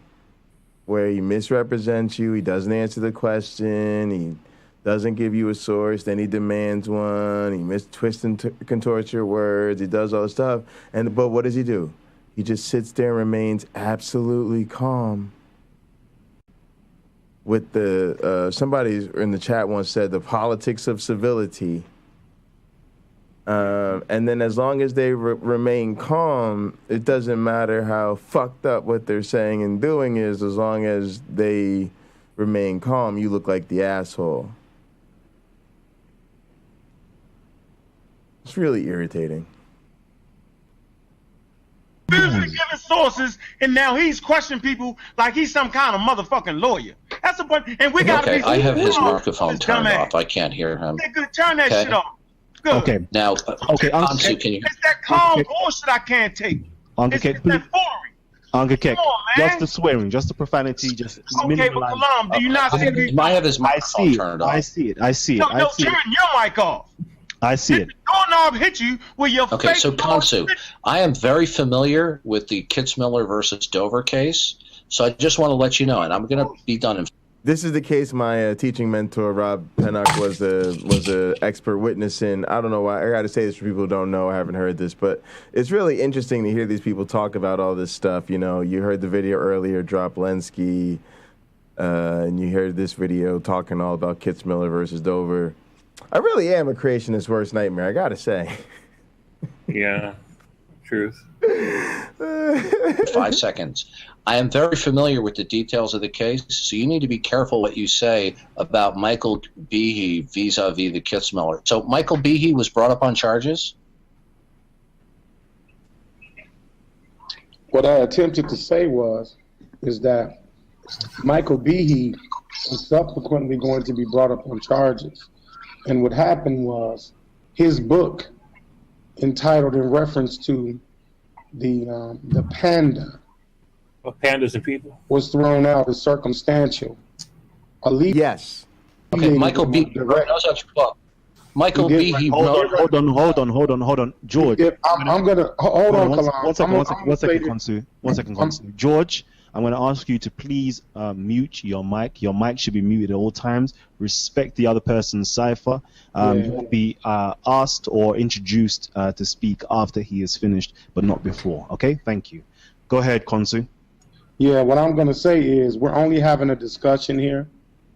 where he misrepresents you, he doesn't answer the question, he doesn't give you a source, then he demands one, he twists and contorts your words, he does all this stuff. But what does he do? He just sits there and remains absolutely calm. With somebody in the chat once said the politics of civility. And then as long as they remain calm, it doesn't matter how fucked up what they're saying and doing is, as long as they remain calm, you look like the asshole. It's really irritating. Giving sources, and now he's questioning people like he's some kind of motherfucking lawyer. That's a bunch, and we got to be. I have his microphone turned off. I can't hear him. Good, turn that shit off. Good. Okay. Now, Ansu, can you? It's that calm bullshit I can't take. It's that foolery. Uncle Keck, Come on, man. just the swearing, just the profanity, just Okay, but Kalam, do you not see the? I have his microphone turned off. I see it. No, turn your mic off. I see it. The doorknob hit you with your Okay, so Kansu, I am very familiar with the Kitzmiller versus Dover case, so I just want to let you know, and I'm going to be done in. This is the case my teaching mentor, Rob Pennock, was a expert witness in. I don't know why. I got to say this for people who don't know, I haven't heard this, but it's really interesting to hear these people talk about all this stuff. You heard the video earlier, Drop Lenski, and you heard this video talking all about Kitzmiller versus Dover. I really am a creationist's worst nightmare, I got to say. Yeah, truth. 5 seconds. I am very familiar with the details of the case, so you need to be careful what you say about Michael Behe vis-a-vis the Kitzmiller. So Michael Behe was brought up on charges? What I attempted to say is that Michael Behe was subsequently going to be brought up on charges. And what happened was his book, entitled in reference to the panda, pandas and people, was thrown out as circumstantial. Yes. Okay, Michael B. Michael B. Hold on. George. I'm gonna hold on, Kalam. One second, Consu. George, I'm gonna ask you to please mute your mic. Your mic should be muted at all times. Respect the other person's cipher. You will be asked or introduced to speak after he is finished, but not before. Okay? Thank you. Go ahead, Consu. Yeah, what I'm gonna say is we're only having a discussion here,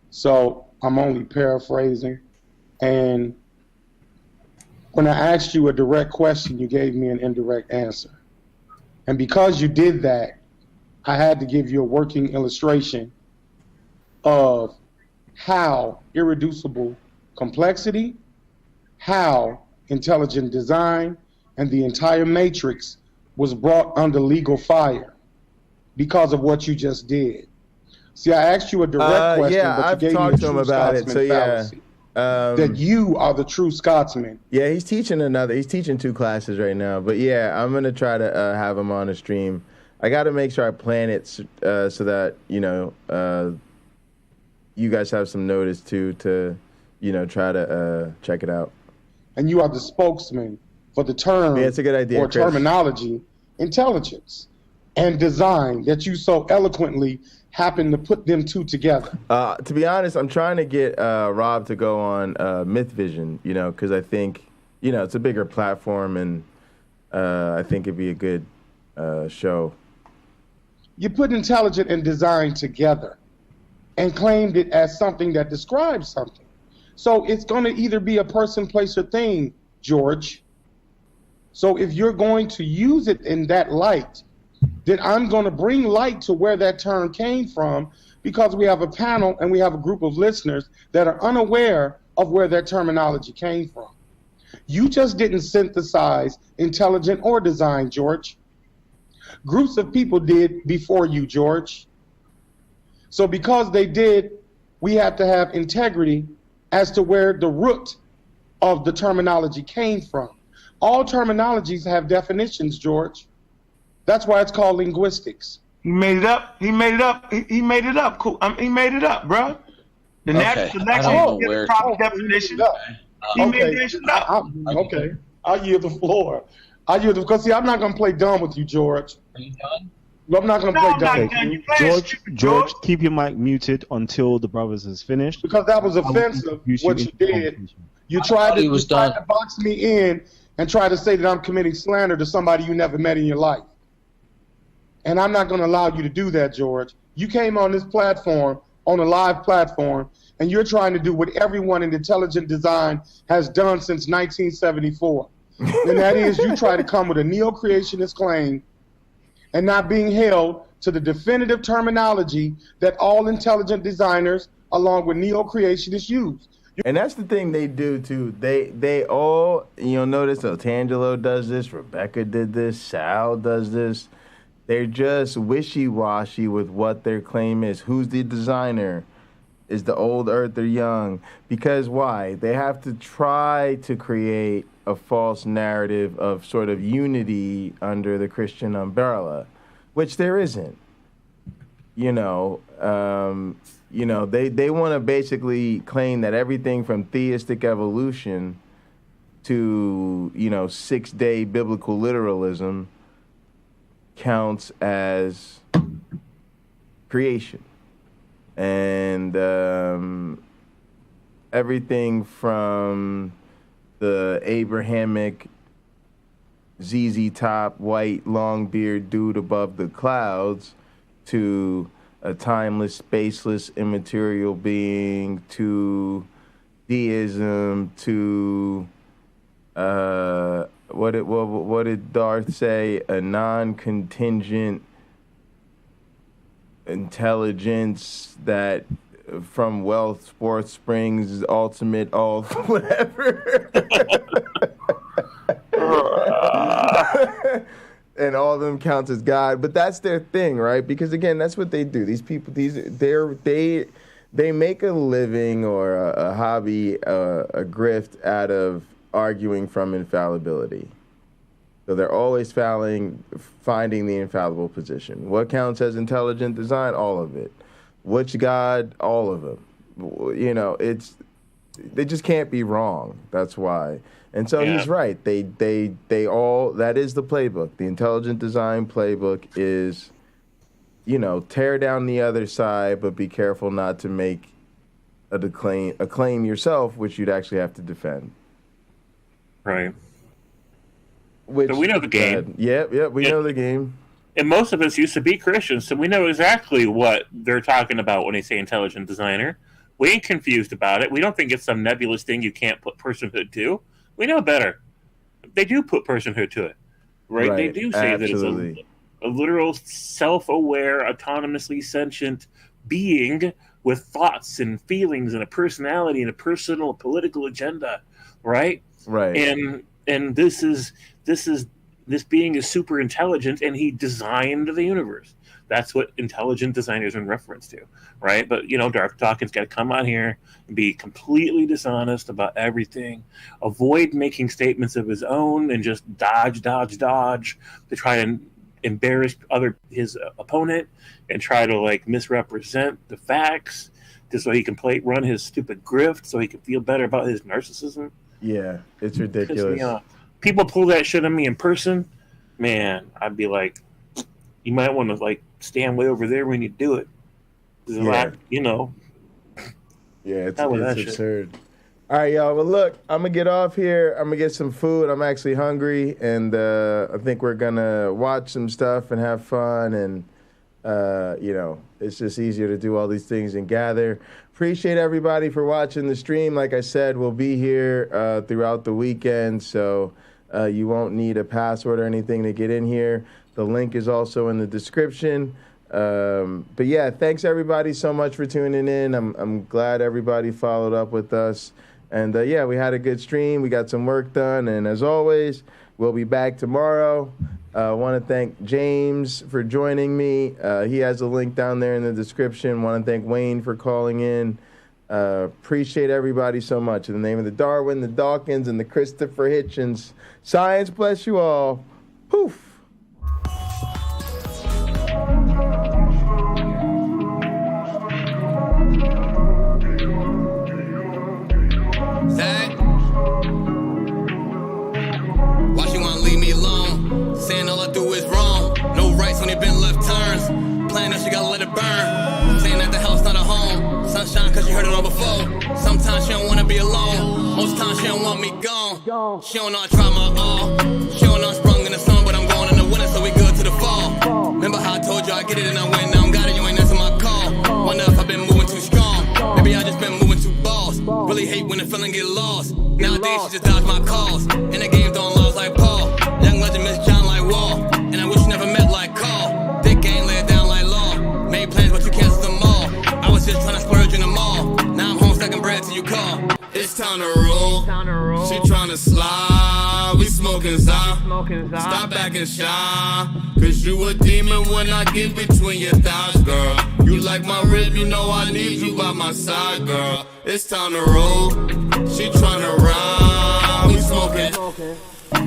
so I'm only paraphrasing. And when I asked you a direct question, you gave me an indirect answer. And because you did that, I had to give you a working illustration of how irreducible complexity, how intelligent design, and the entire matrix was brought under legal fire because of what you just did. See, I asked you a direct question, but you gave me a true Scotsman fallacy. That you are the true Scotsman. Yeah, he's teaching 2 classes right now. But yeah, I'm gonna try to have him on a stream. I got to make sure I plan it so that you guys have some notice to try to check it out. And you are the spokesman for the term. Yeah, it's a good idea, or Chris. Terminology, intelligence, and design that you so eloquently happen to put them two together. To be honest, I'm trying to get Rob to go on Mythvision, because I think, it's a bigger platform, and I think it'd be a good show. You put intelligent and design together and claimed it as something that describes something. So it's going to either be a person, place, or thing, George. So if you're going to use it in that light, then I'm going to bring light to where that term came from, because we have a panel and we have a group of listeners that are unaware of where that terminology came from. You just didn't synthesize intelligent or design, George. Groups of people did before you, George. So because they did, we have to have integrity as to where the root of the terminology came from. All terminologies have definitions, George. That's why it's called linguistics. He made it up. He made it up. He made it up. Cool. He made it up, bro. The natural selection is the proper definition. He made that up. Okay. I'll yield the floor. Because see, I'm not going to play dumb with you, George. Are you done? I'm not going to play dumb. George, keep your mic muted until the brothers is finished. Because that was offensive, what you did. You tried to box me in and try to say that I'm committing slander to somebody you never met in your life. And I'm not going to allow you to do that, George. You came on this platform, on a live platform, and you're trying to do what everyone in intelligent design has done since 1974. And that is, you try to come with a neo-creationist claim and not being held to the definitive terminology that all intelligent designers, along with neo-creationists, use. And that's the thing they do too. They all, notice Tangelo does this, Rebecca did this, Sal does this. They're just wishy-washy with what their claim is. Who's the designer? Is the old earth or young? Because why? They have to try to create a false narrative of sort of unity under the Christian umbrella, which there isn't. They want to basically claim that everything from theistic evolution to, 6-day biblical literalism counts as creation. And everything from the Abrahamic ZZ Top, white, long beard dude above the clouds to a timeless, spaceless, immaterial being to deism to what did Darth say? A non-contingent intelligence that from wealth, sports springs, ultimate, all whatever. And all of them counts as God, but that's their thing, right? Because again, that's what they do. These people, they make a living or a hobby, a grift out of arguing from infallibility. So they're always finding the infallible position. What counts as intelligent design? All of it. Which God? All of them. You know, they just can't be wrong. That's why. And so he's right. They all, that is the playbook. The intelligent design playbook is, you know, tear down the other side, but be careful not to make a claim yourself, which you'd actually have to defend. Right. Which, so we know the game. Yep, we know the game. And most of us used to be Christians, so we know exactly what they're talking about when they say intelligent designer. We ain't confused about it. We don't think it's some nebulous thing you can't put personhood to. We know better. They do put personhood to it, right? They do say absolutely. that it's a literal, self-aware, autonomously sentient being with thoughts and feelings and a personality and a personal political agenda, right? Right. And this being is super intelligent, and he designed the universe. That's what intelligent designers in reference to, right? But, you know, Dawkins got to come out here and be completely dishonest about everything, avoid making statements of his own, and just dodge to try and embarrass his opponent and try to, like, misrepresent the facts just so he can run his stupid grift so he can feel better about his narcissism. Yeah, it's ridiculous. People pull that shit on me in person, man, I'd be like, you might want to, like, stand way over there when you do it. There's a lot, you know. Yeah, it's absurd. All right, y'all. Well, look, I'm going to get off here. I'm going to get some food. I'm actually hungry, and I think we're going to watch some stuff and have fun, and, you know, it's just easier to do all these things and gather. Appreciate everybody for watching the stream. Like I said, we'll be here throughout the weekend, so you won't need a password or anything to get in here. The link is also in the description. But yeah, thanks everybody so much for tuning in. I'm glad everybody followed up with us. And yeah, we had a good stream. We got some work done. And as always, we'll be back tomorrow. I want to thank James for joining me. He has a link down there in the description. Want to thank Wayne for calling in. Appreciate everybody so much. In the name of the Darwin, the Dawkins, and the Christopher Hitchens, science bless you all. Poof. Zach, why she wanna leave me alone? Saying all I do is wrong. No rights when they been left turns. Playing that she gotta let it burn. Saying that the hell's not a home. Sunshine cause you heard it all before. Sometimes she don't wanna be alone. Most times she don't want me gone. She don't know I try my all. She don't know I sprung in the sun, but I'm going in the winter, so we good to the fall. Remember how I told you I get it and I win. Now I got it, you ain't answer my call. Wonder if I've been moving too strong. Maybe I just been moving too boss. Really hate when the feeling get lost. Nowadays she just dodge my calls. In the game throwing laws like Paul. Young legend Miss John like Wall. And I wish you never met like Carl. Thick game lay it down like law. Made plans but you canceled them all. I was just trying to splurge in the mall. Now I'm home stacking bread till you call. It's time to roll. She tryna slide. We smoking Zah. Stop back and shine. Cause you a demon when I get between your thighs, girl. You like my rib, you know I need you by my side, girl. It's time to roll. She tryna ride. We smoking.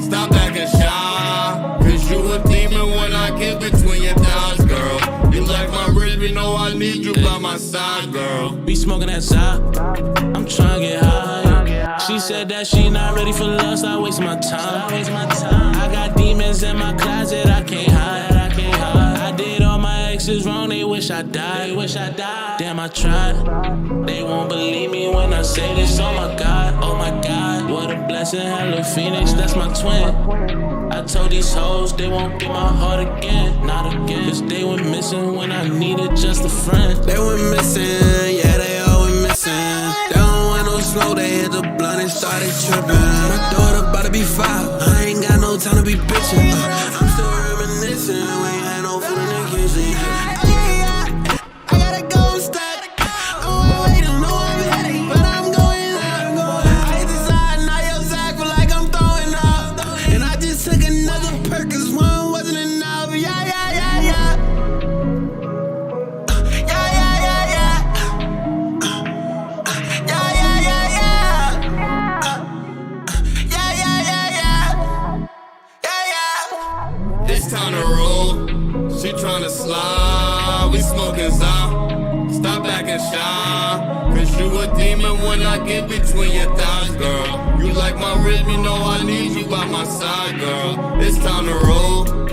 Stop back and shine. Cause you a demon when I get between your thighs, girl. You like my rib, you know I need you by my side, girl. Be smoking that side. I'm trying to get high. She said that she not ready for lust. I waste my time. I got demons in my closet. I can't hide. I did all my exes wrong. They wish I died. Damn, I tried. They won't believe me when I say this. Oh my God, what a blessing. Hello Phoenix, that's my twin. I told these hoes they won't get my heart again. Not again. Cause they were missing when I needed just a friend. They were missing, yeah, they always missing. They don't want no smoke, they hit the blunt and started tripping. My daughter about to be 5, I ain't got no time to be bitching. I'm still reminiscing, we ain't had no food in the kitchen. I gotta go stack. I'm waiting, know I'm heading, but I'm going out. I hit the side, now your sack feel like I'm throwing up. And I just took another perk, cause one wasn't enough. Yeah. tryna slide, we smoking some. Stop acting shy, cause you a demon when I get between your thighs, girl. You like my rhythm, you know I need you by my side, girl. It's time to roll.